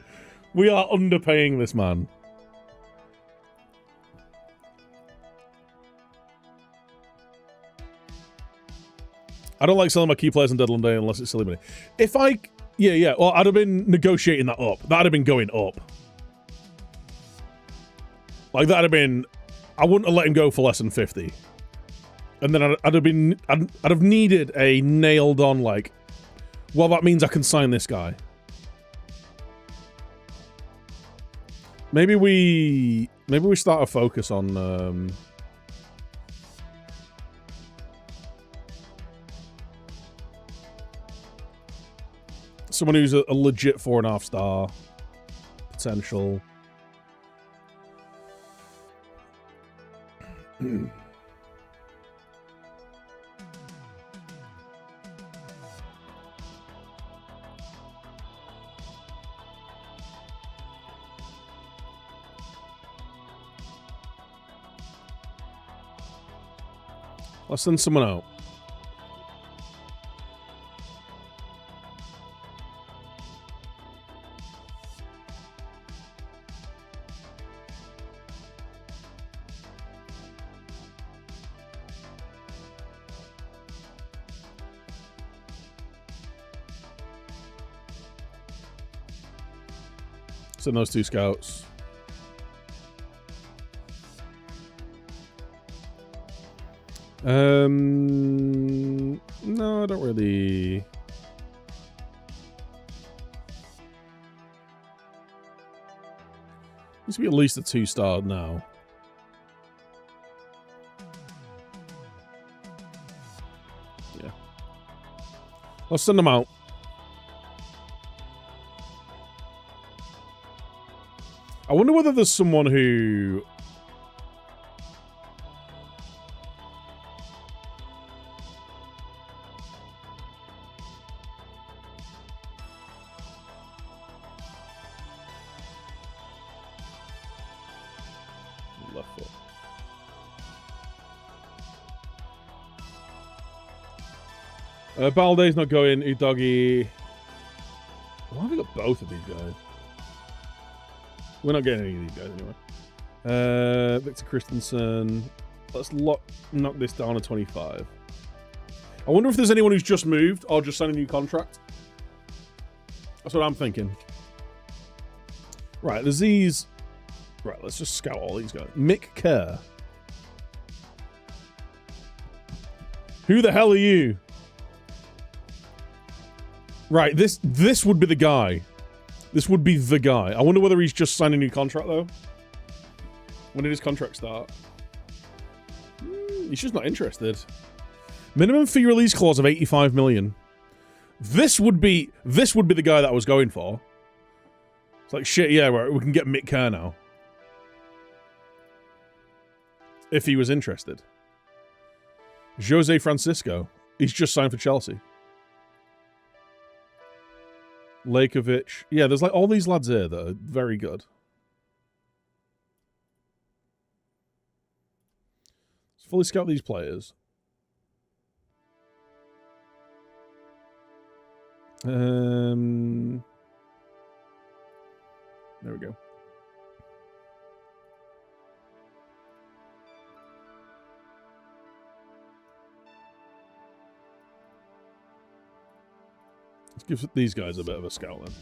We are underpaying this man. I don't like selling my key players on deadline day unless it's silly money. If I... Yeah. Well, I'd have been negotiating that up. That'd have been going up. Like, that'd have been... I wouldn't have let him go for less than 50. And then I'd have needed a nailed-on, like, Well, that means I can sign this guy. Maybe we start a focus on someone who's a legit 4.5 star potential. Let's send someone out. Send those 2 scouts. No, I don't really. Needs to be at least a 2-star now. Yeah. Let's send them out. I wonder whether there's someone who... Left foot. Balday's not going. Udagi. Why have we got both of these guys? We're not getting any of these guys anyway. Victor Christensen. Let's knock this down to 25. I wonder if there's anyone who's just moved or just signed a new contract. That's what I'm thinking. Right, there's these... Right, let's just scout all these guys. Mick Kerr. Who the hell are you? Right, this would be the guy. This would be the guy. I wonder whether he's just signed a new contract, though. When did his contract start? He's just not interested. Minimum fee release clause of 85 million. This would be the guy that I was going for. It's like, shit, yeah, we can get Mick Kerr now. If he was interested. Jose Francisco. He's just signed for Chelsea. Lakovic. Yeah, there's like all these lads here that are very good. Let's fully scout these players. There we go. Let's give these guys a bit of a scout then.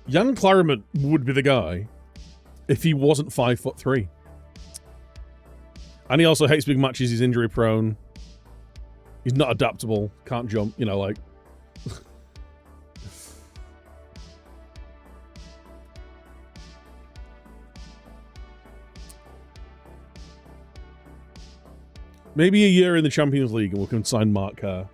Jan Claremont would be the guy if he wasn't 5'3". And he also hates big matches, he's injury prone. He's not adaptable, can't jump, you know, like... Maybe a year in the Champions League and we can sign Mark Kerr.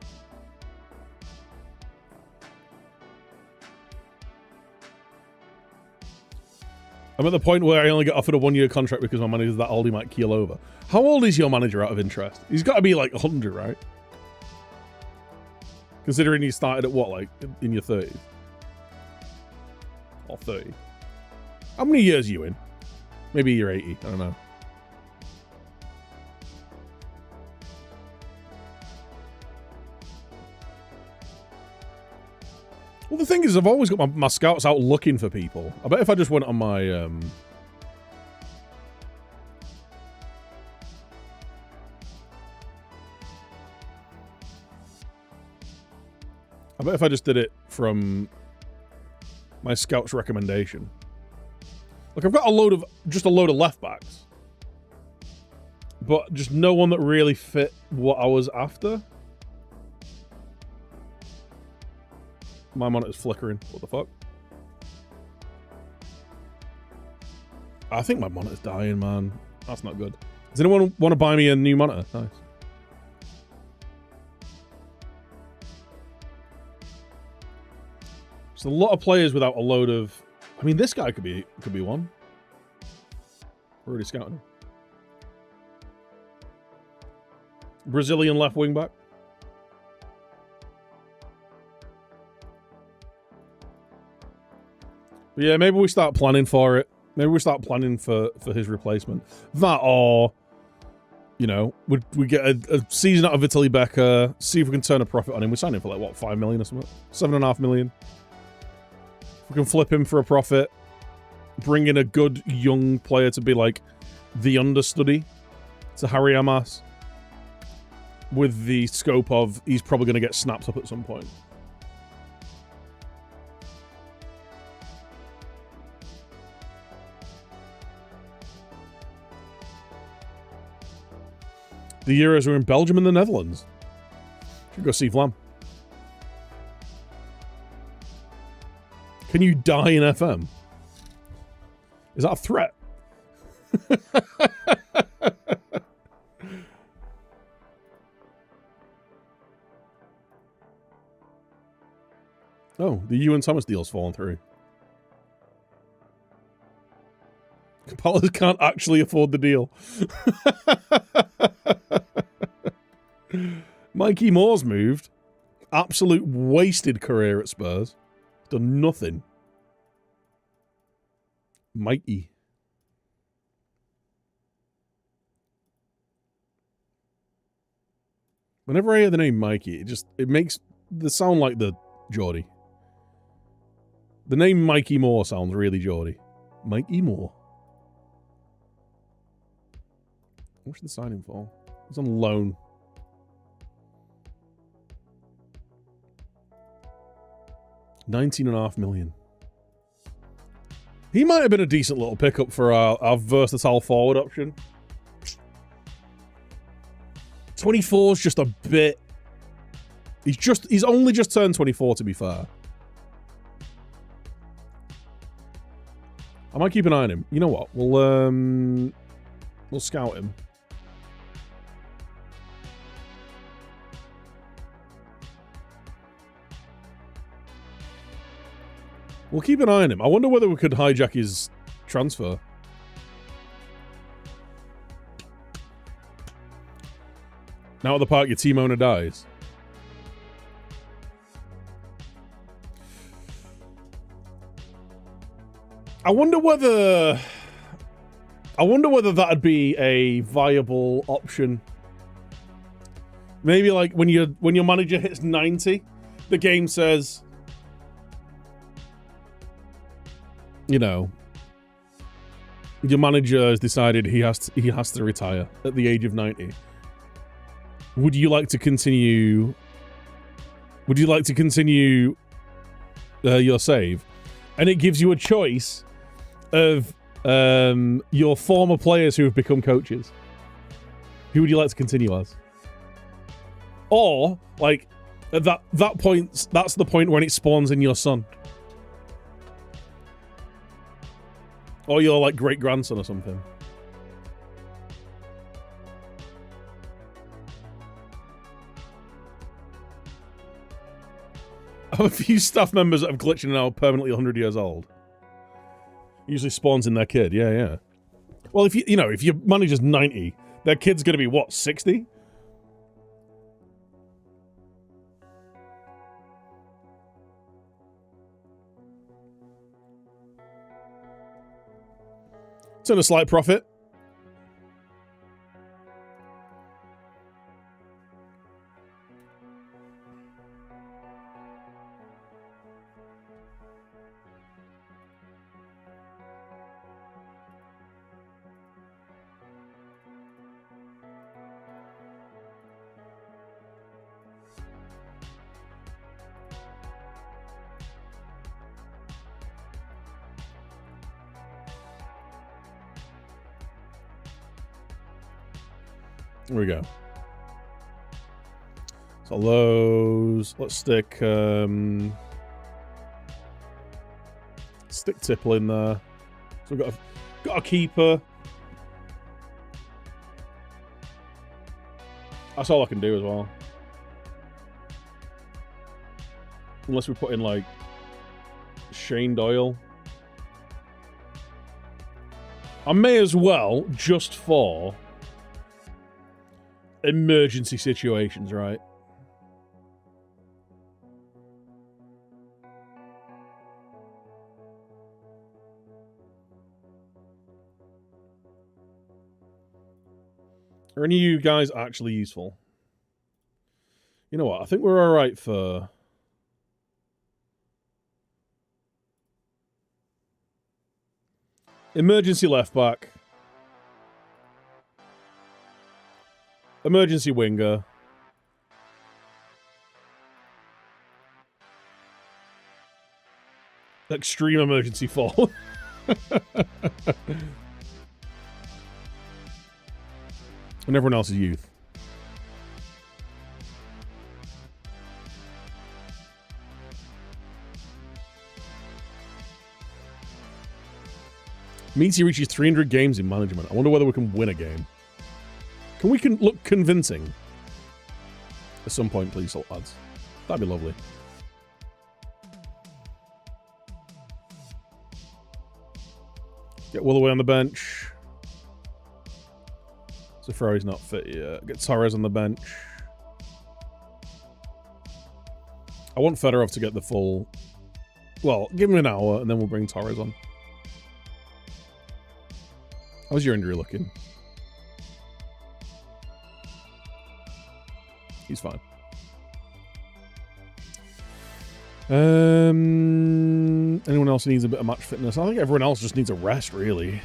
I'm at the point where I only get offered a 1-year contract because my manager's that old he might keel over. How old is your manager out of interest? He's got to be like 100, right? Considering you started at what, like in your 30s? Or 30? How many years are you in? Maybe you're 80, I don't know. Well, the thing is, I've always got my scouts out looking for people. I bet if I just went on my... I bet if I just did it from my scout's recommendation. Look, I've got just a load of left backs. but just no one that really fit what I was after. My monitor's flickering. What the fuck? I think my monitor's dying, man. That's not good. Does anyone want to buy me a new monitor? Nice. There's a lot of players without a load of... I mean, this guy could be one. We're already scouting him. Brazilian left wing back. But yeah, maybe we start planning for it. Maybe we start planning for his replacement. That or, you know, we get a season out of Vitaly Becker, see if we can turn a profit on him. We signed him for like, what, 5 million or something? 7.5 million. We can flip him for a profit. Bring in a good young player to be like the understudy to Harry Amas. With the scope of he's probably going to get snapped up at some point. The Euros are in Belgium and the Netherlands. Should go see Vlam. Can you die in FM? Is that a threat? Oh, the Ewan Thomas deal's fallen through. Palace can't actually afford the deal. Mikey Moore's moved. Absolute wasted career at Spurs. Done nothing. Mikey. Whenever I hear the name Mikey, it makes the sound like the Geordie. The name Mikey Moore sounds really Geordie. Mikey Moore. What should the sign him for? He's on loan. $19.5 million. He might have been a decent little pickup for our versatile forward option. 24 is just a bit... He's only just turned 24, to be fair. I might keep an eye on him. You know what? We'll scout him. We'll keep an eye on him. I wonder whether we could hijack his transfer. Now at the park, your team owner dies. I wonder whether that'd be a viable option. Maybe like when your manager hits 90, the game says, you know, your manager has decided he has to retire at the age of 90. Would you like to continue? Would you like to continue your save? And it gives you a choice of your former players who have become coaches. Who would you like to continue as? Or like at that point, that's the point when it spawns in your son. Or your, like, great-grandson or something. I have a few staff members that have glitched and are now permanently 100 years old. Usually spawns in their kid, yeah. Well, if if your manager's 90, their kid's gonna be, what, 60? Turn a slight profit. There we go. So those. Let's stick Tipple in there. So we've got a keeper. That's all I can do as well. Unless we put in like Shane Doyle. I may as well, just for emergency situations, right? Are any of you guys actually useful? You know what? I think we're alright for... emergency left back. Emergency winger. Extreme emergency fall. And everyone else is youth. Means he reaches 300 games in management. I wonder whether we can win a game. Can we look convincing? At some point, please, lads. That'd be lovely. Get Willoway on the bench. Safari's not fit yet. Get Torres on the bench. I want Fedorov to get the full... well, give him an hour, and then we'll bring Torres on. How's your injury looking? He's fine. Anyone else who needs a bit of match fitness? I think everyone else just needs a rest, really.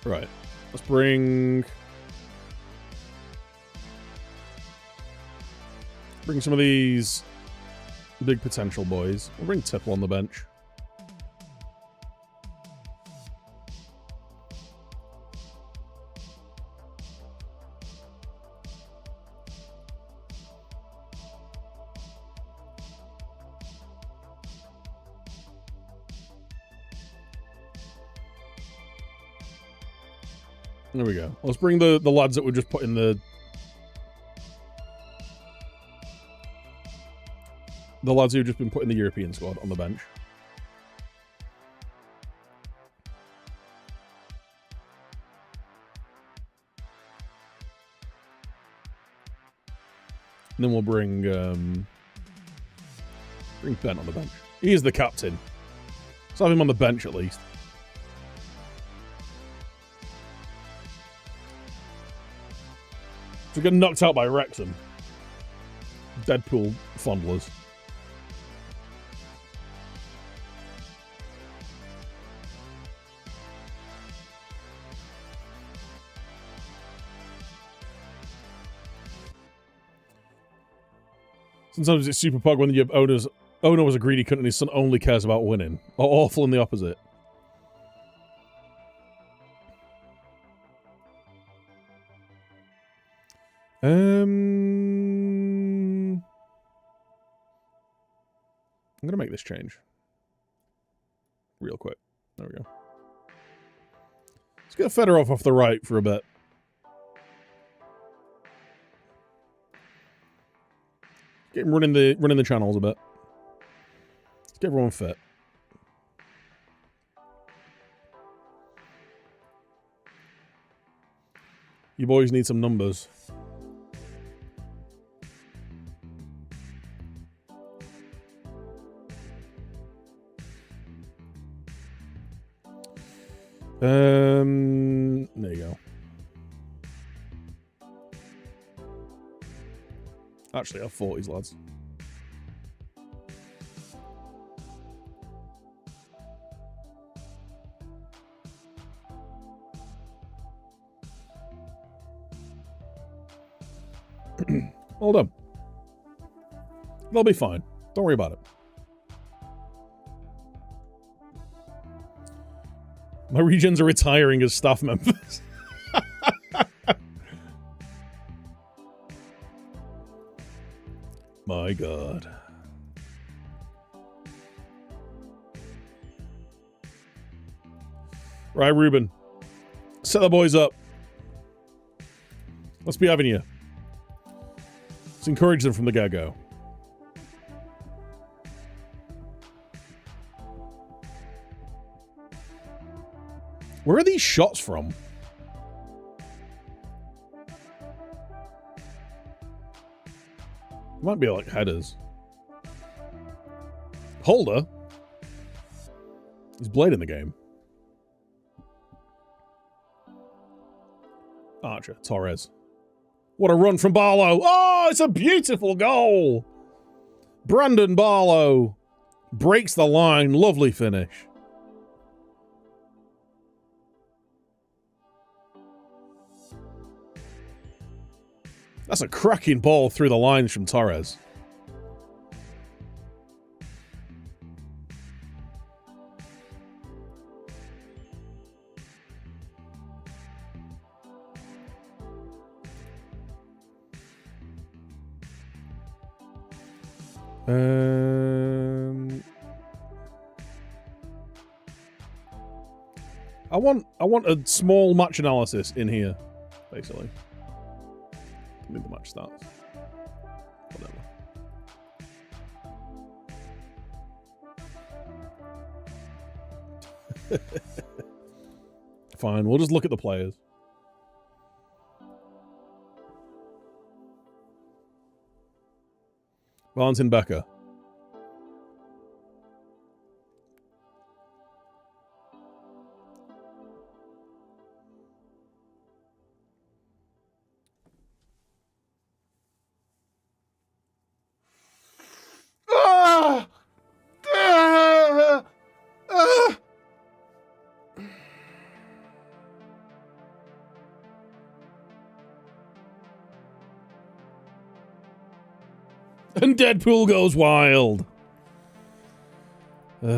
Right. Let's bring some of these big potential boys. We'll bring Tipple on the bench. There we go. Let's bring the lads that we just put in the lads who've just been put in the European squad on the bench. And then we'll bring Ben on the bench. He is the captain. Let's have him on the bench at least. So we get knocked out by Wrexham. Deadpool fondlers. Sometimes it's super pog when your owner was a greedy cunt and his son only cares about winning. Or awful in the opposite. I'm gonna make this change. Real quick. There we go. Let's get Fedorov off the right for a bit. Get him running the channels a bit. Let's get everyone fit. You boys need some numbers. There you go. Actually, I have 40s, lads. All done. They'll be fine. Don't worry about it. My regions are retiring as staff members. My God. Right, Ruben. Set the boys up. Let's be having you. Let's encourage them from the get-go. Where are these shots from? Might be like headers. Holder? He's Blade in the game. Archer, Torres. What a run from Barlow. Oh, it's a beautiful goal. Brandon Barlow breaks the line. Lovely finish. That's a cracking ball through the lines from Torres. I want a small match analysis in here, basically. I mean, the match starts. Whatever. Fine, we'll just look at the players. Valentin Becker. And Deadpool goes wild. You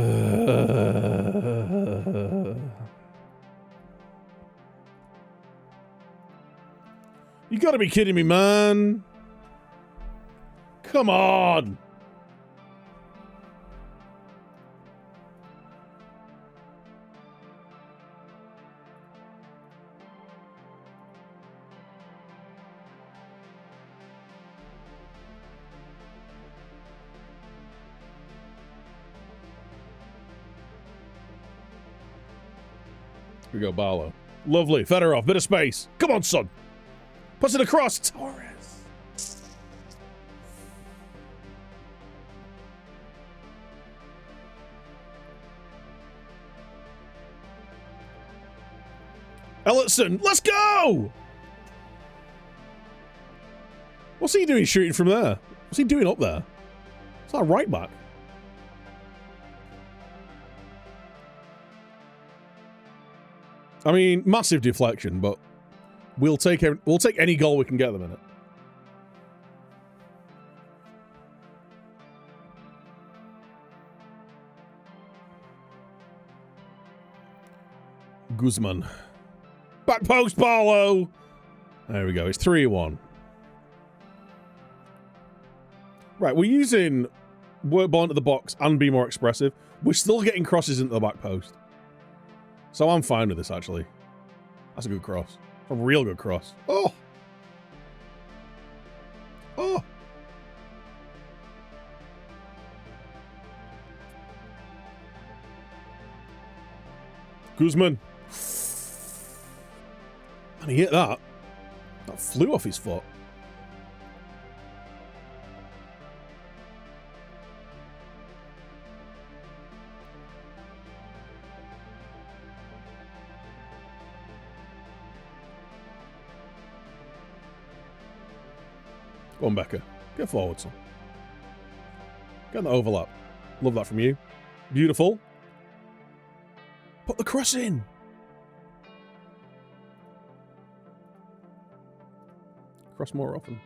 gotta be kidding me, man. Come on. Here we go, Barlow. Lovely. Fedorov, bit of space. Come on, son. Puts it across. Torres. Ellison, let's go! What's he doing shooting from there? What's he doing up there? It's not right back. I mean, massive deflection, but we'll take any goal we can get them in it. Guzman. Back post, Barlow! There we go, it's 3-1. Right, we're using work ball into the box and be more expressive. We're still getting crosses into the back post. So I'm fine with this, actually. That's a good cross. A real good cross. Oh! Oh! Guzman. And he hit that. That flew off his foot. Go on, Becker. Get forward, son. Get the overlap. Love that from you. Beautiful. Put the cross in. Cross more often.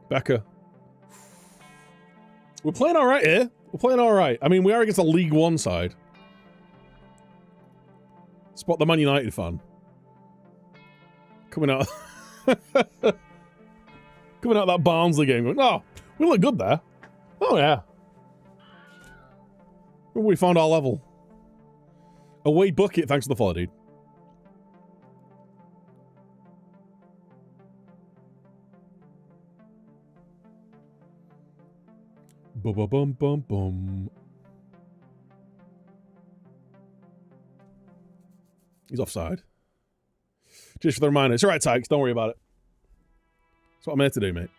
Becker. We're playing all right here. We're playing all right. I mean, we are against a League One side. Spot the Man United fan. Coming out. Coming out of that Barnsley game going, oh, we look good there. Oh, yeah. We found our level. Away bucket, thanks for the follow, dude. Bum. He's offside. Just for the reminder. It's alright, Tykes. Don't worry about it. That's what I'm here to do, mate.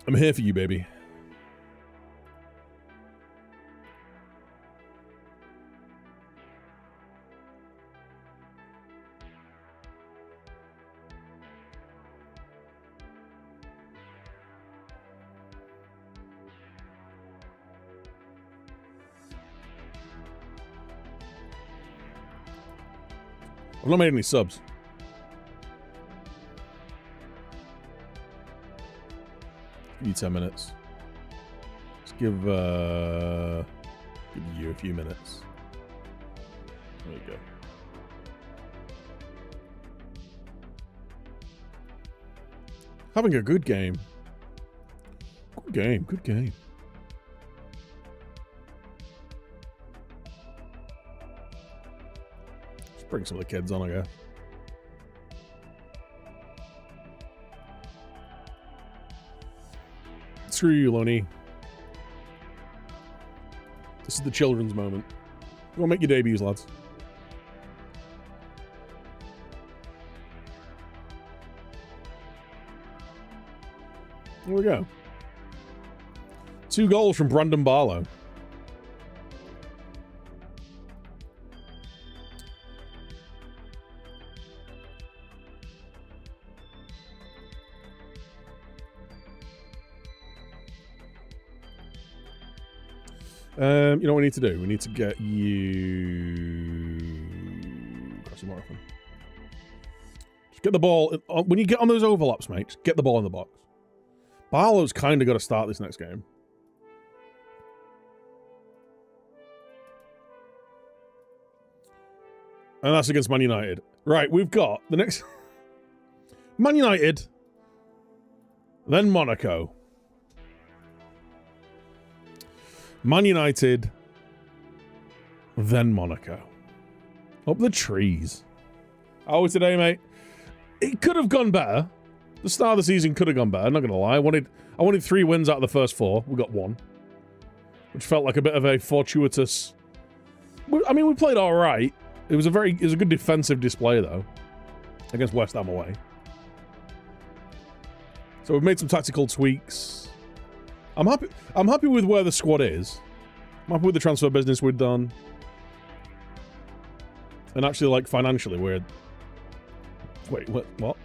I'm here for you, baby. I've not made any subs. Give you 10 minutes. Let's give you a few minutes. There you go. Having a good game. Good game. Bring some of the kids on, I guess. Screw you, Lonnie. This is the children's moment. Go make your debuts, lads. There we go. 2 goals from Brandon Barlow. You know what we need to do? We need to get you... Crossing marathon. Just get the ball... When you get on those overlaps, mate, just get the ball in the box. Barlow's kind of got to start this next game. And that's against Man United. Right, we've got the next... Man United. Then Monaco. Man United, then Monaco. Up the trees. How was today, mate? It could have gone better. The start of the season could have gone better, not gonna lie. I wanted 3 wins out of the first 4. We got 1. Which felt like a bit of a fortuitous... I mean, we played alright. It was a good defensive display, though. Against West Ham away. So we've made some tactical tweaks. I'm happy with where the squad is. I'm happy with the transfer business we've done. And actually, like, financially, we're... Wait, what?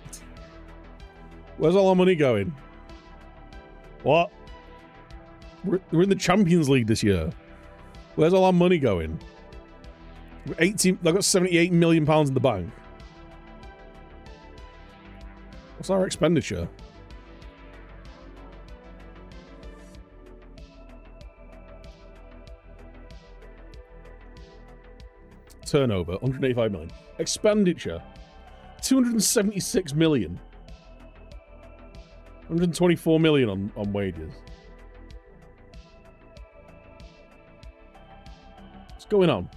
Where's all our money going? What? We're in the Champions League this year. Where's all our money going? I've got £78 million in the bank. What's our expenditure? Turnover, 185 million. Expenditure, 276 million. 124 million on wages. What's going on?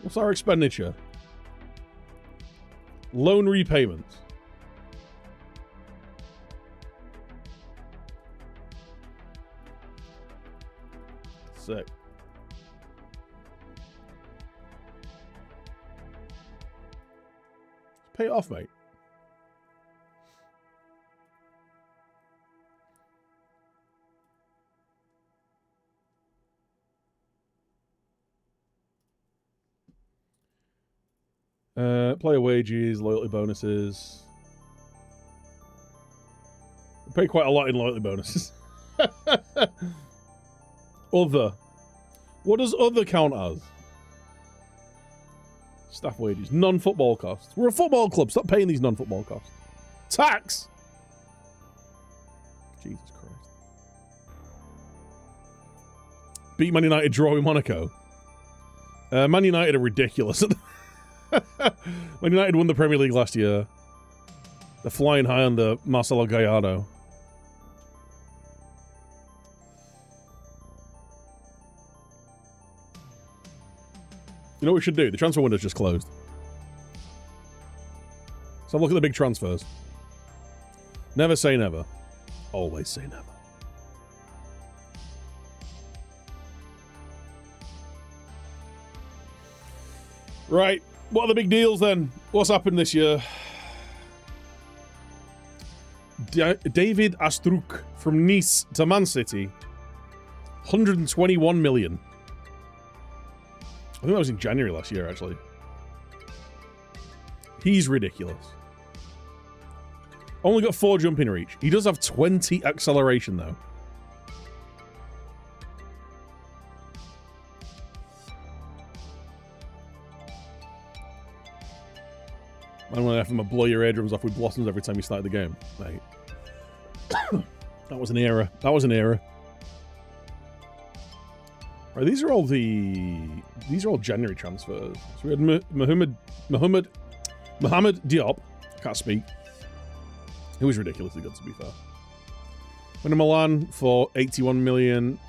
What's our expenditure? Loan repayments. Sick. Pay it off, mate. Player wages, loyalty bonuses. We pay quite a lot in loyalty bonuses. Other. What does other count as? Staff wages. Non-football costs. We're a football club. Stop paying these non-football costs. Tax! Jesus Christ. Beat Man United, draw with Monaco. Man United are ridiculous. Man United won the Premier League last year. They're flying high under Marcelo Gallardo. You know what we should do? The transfer window's just closed. So look at the big transfers. Never say never. Always say never. Right. What are the big deals then? What's happened this year? David Astruc from Nice to Man City. 121 million. I think that was in January last year, actually. He's ridiculous. Only got 4 jumping reach. He does have 20 acceleration, though. I'm gonna have him blow your eardrums off with blossoms every time you start the game, mate. That was an era. That was an era. Right, these are all January transfers. So we had Mohamed Diop, can't speak. He was ridiculously good, to be fair. Went to Milan for 81 million.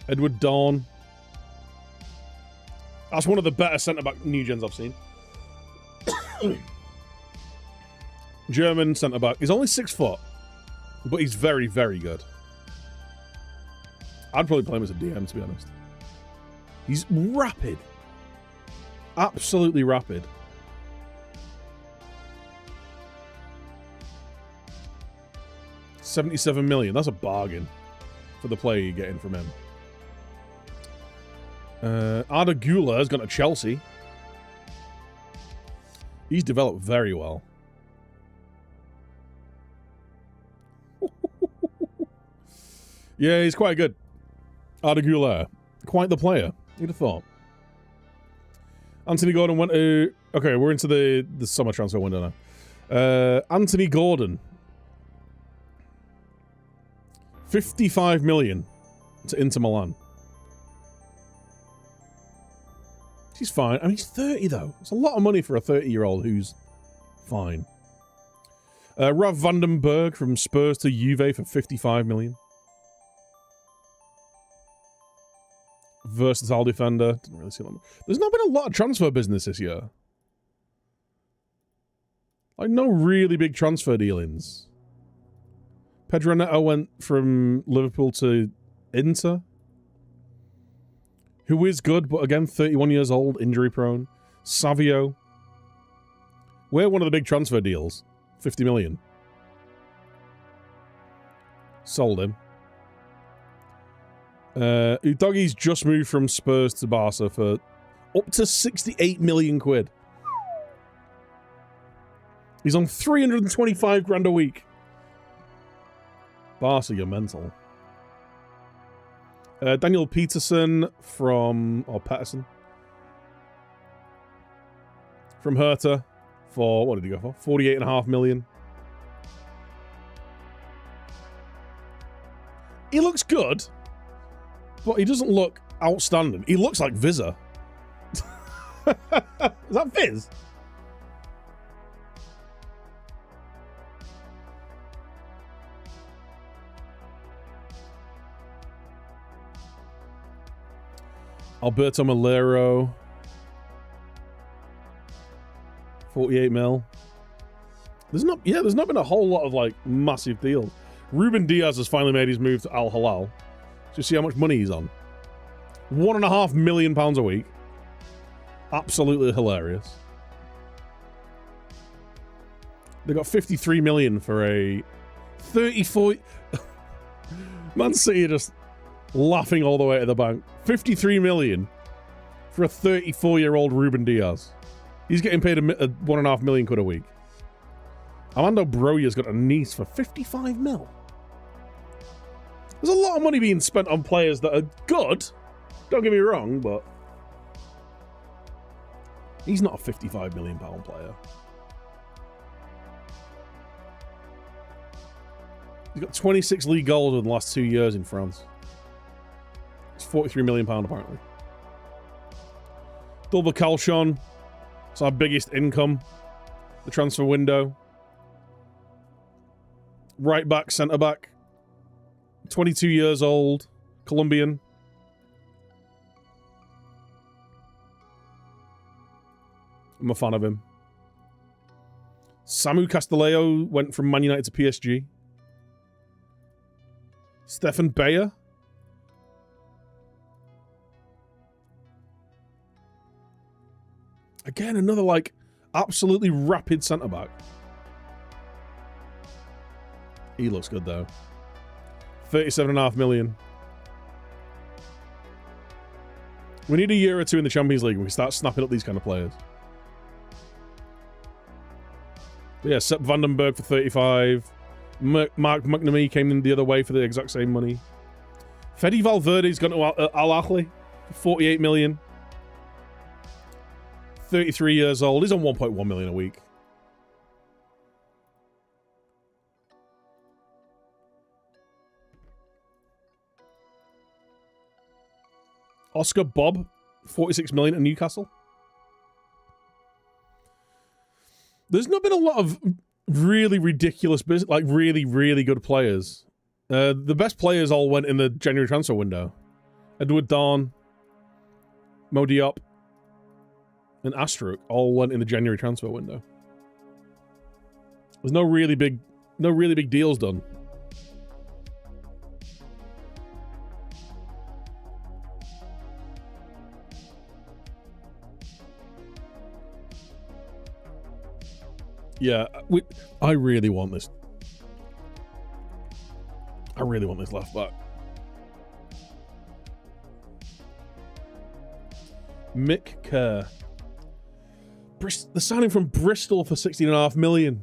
Edward Dawn. That's one of the better centre-back new gens I've seen. German centre-back. He's only 6 foot, but he's very, very good. I'd probably play him as a DM, to be honest. He's rapid. Absolutely rapid. $77 million. That's a bargain for the player you're getting from him. Arda Güler has gone to Chelsea. He's developed very well. Yeah, he's quite good. Arda Güler. Quite the player. You'd have thought. Anthony Gordon went to... Okay, we're into the summer transfer window now. Anthony Gordon. 55 million to Inter Milan. He's fine. I mean, he's 30, though. It's a lot of money for a 30-year-old who's fine. Rav Vandenberg from Spurs to Juve for 55 million. Versatile defender. Didn't really see a lot. There's not been a lot of transfer business this year. Like, no really big transfer dealings. Pedro Neto went from Liverpool to Inter. Who is good, but again, 31 years old, injury prone. Savio. We're one of the big transfer deals. 50 million. Sold him. Udogie's just moved from Spurs to Barca for up to 68 million quid. He's on 325 grand a week. Barca, you're mental. Daniel Peterson from... Or Pettersson. From Hertha for... What did he go for? 48.5 million. He looks good, but he doesn't look outstanding. He looks like Vizza. Is that Viz? Alberto Malero. 48 mil. There's not been a whole lot of like massive deals. Ruben Diaz has finally made his move to Al Hilal. Just see how much money he's on. £1.5 million a week. Absolutely hilarious. They got 53 million for a 34. Man City are just laughing all the way to the bank. 53 million for a 34-year-old Ruben Diaz. He's getting paid a 1.5 million quid a week. Armando Broja's got a Nice for 55 mil. There's a lot of money being spent on players that are good. Don't get me wrong, but He's not a £55 million player. He's got 26 league goals in the last 2 years in France. It's £43 million apparently. Double Calchon. It's our biggest income. The transfer window. Right back, centre back. 22 years old. Colombian. I'm a fan of him. Samu Castillejo went from Man United to PSG. Stefan Bayer. Again, another, like, absolutely rapid centre-back. He looks good, though. 37.5 million. We need a year or two in the Champions League and we start snapping up these kind of players. But yeah, Sepp Vandenberg for 35. Mark McNamee came in the other way for the exact same money. Fede Valverde's gone to Al Ahly for 48 million. 33 years old. He's on 1.1 million a week. Oscar Bob, 46 million at Newcastle. There's not been a lot of really ridiculous business, like really, really good players. The best players all went in the January transfer window. Edward Dawn, Mo Diop, and Astruc all went in the January transfer window. There's no really big deals done. Yeah, I really want this. I really want this left back. Mick Kerr. The signing from Bristol for 16.5 million.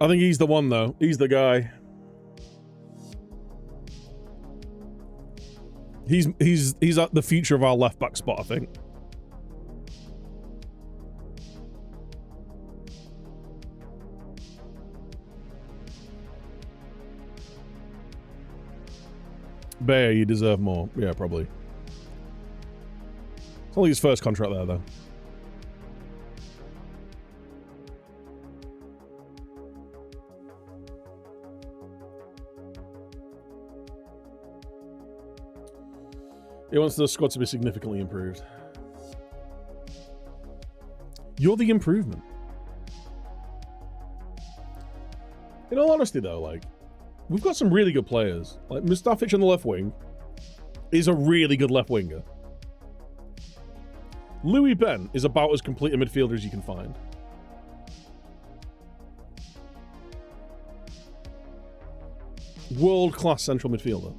I think he's the one, though. He's the guy. He's at the future of our left back spot, I think. Bayer, you deserve more. Yeah, probably. It's only his first contract there, though. He wants the squad to be significantly improved. You're the improvement. In all honesty, though, like, we've got some really good players. Like, Mustafic on the left wing is a really good left winger. Louis Ben is about as complete a midfielder as you can find. World-class central midfielder.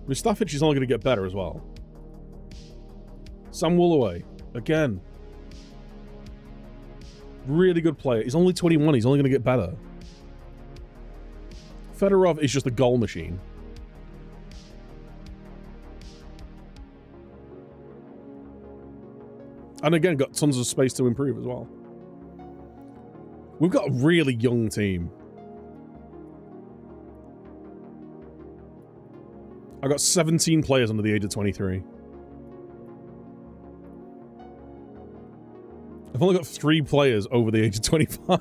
Mustafic is only going to get better as well. Sam Woolaway, again. Really good player. He's only 21. He's only going to get better. Fedorov is just a goal machine. And again, got tons of space to improve as well. We've got a really young team. I got 17 players under the age of 23. I've only got 3 players over the age of 25.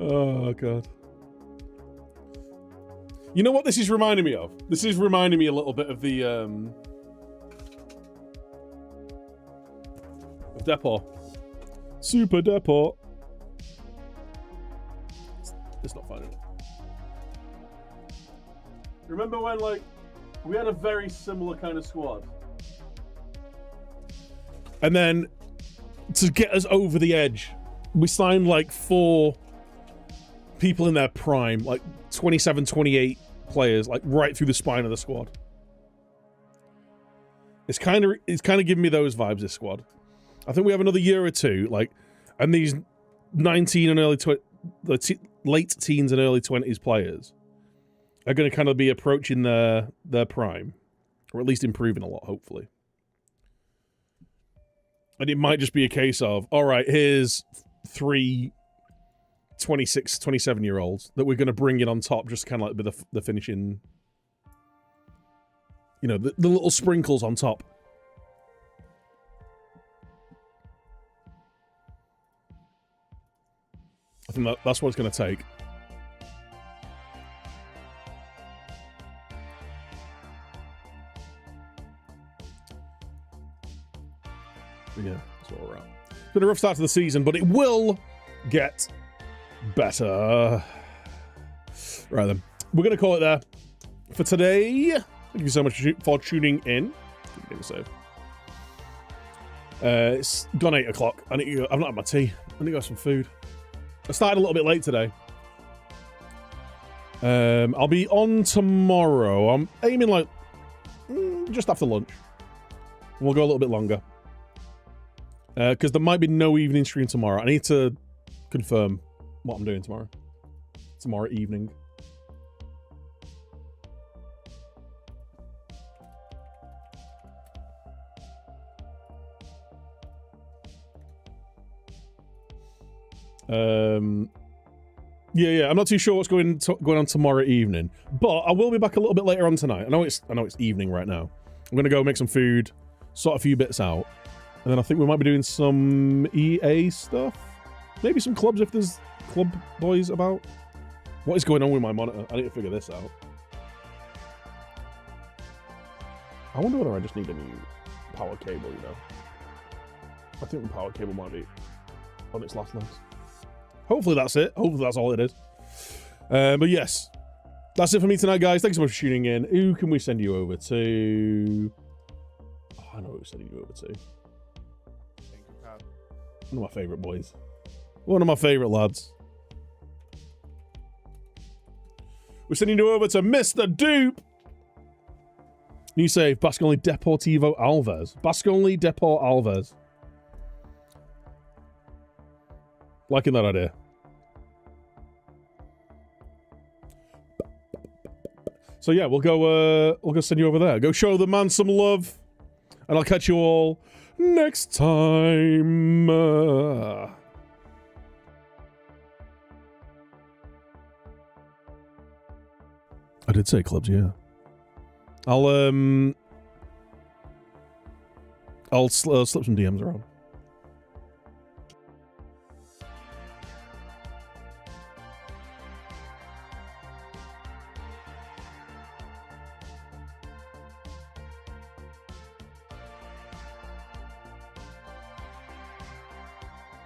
Oh, God. You know what this is reminding me of? This is reminding me a little bit of the, of Depot. Super Depot. It's not finding it. Remember when, like, we had a very similar kind of squad? And then, to get us over the edge, we signed, like, 4 people in their prime, like 27, 28 players, like, right through the spine of the squad. It's kind of giving me those vibes, this squad. I think we have another year or two, like, and these 19 and early late teens and early 20s players are going to kind of be approaching their prime, or at least improving a lot, hopefully. And it might just be a case of, all right, here's 3 26, 27-year-olds that we're going to bring in on top, just kind of like with the finishing, you know, the little sprinkles on top. I think that's what it's going to take. But yeah, that's where we're at. It's been a rough start to the season, but it will get better. Right then, we're going to call it there for today. Thank you so much for tuning in. Give a save. It's gone 8 o'clock. I've not had my tea. I need to go have some food. I started a little bit late today. I'll be on tomorrow. I'm aiming like just after lunch. We'll go a little bit longer. Because there might be no evening stream tomorrow. I need to confirm what I'm doing tomorrow. Tomorrow evening. Yeah. I'm not too sure what's going on tomorrow evening, but I will be back a little bit later on tonight. I know it's evening right now. I'm gonna go make some food, sort a few bits out, and then I think we might be doing some EA stuff. Maybe some clubs if there's club boys about. What is going on with my monitor? I need to figure this out. I wonder whether I just need a new power cable, you know. I think the power cable might be on its last legs. Hopefully that's it. Hopefully that's all it is. But yes, that's it for me tonight, guys. Thanks so much for tuning in. Who can we send you over to? Oh, I know who we're sending you over to. One of my favourite boys. One of my favourite lads. We're sending you over to Mr. Dupe. New save, Basque only Deportivo Alves. Basque only Deport Alves. Liking that idea. So yeah, we'll go send you over there. Go show the man some love. And I'll catch you all next time. I did say clubs, yeah. I'll slip some DMs around.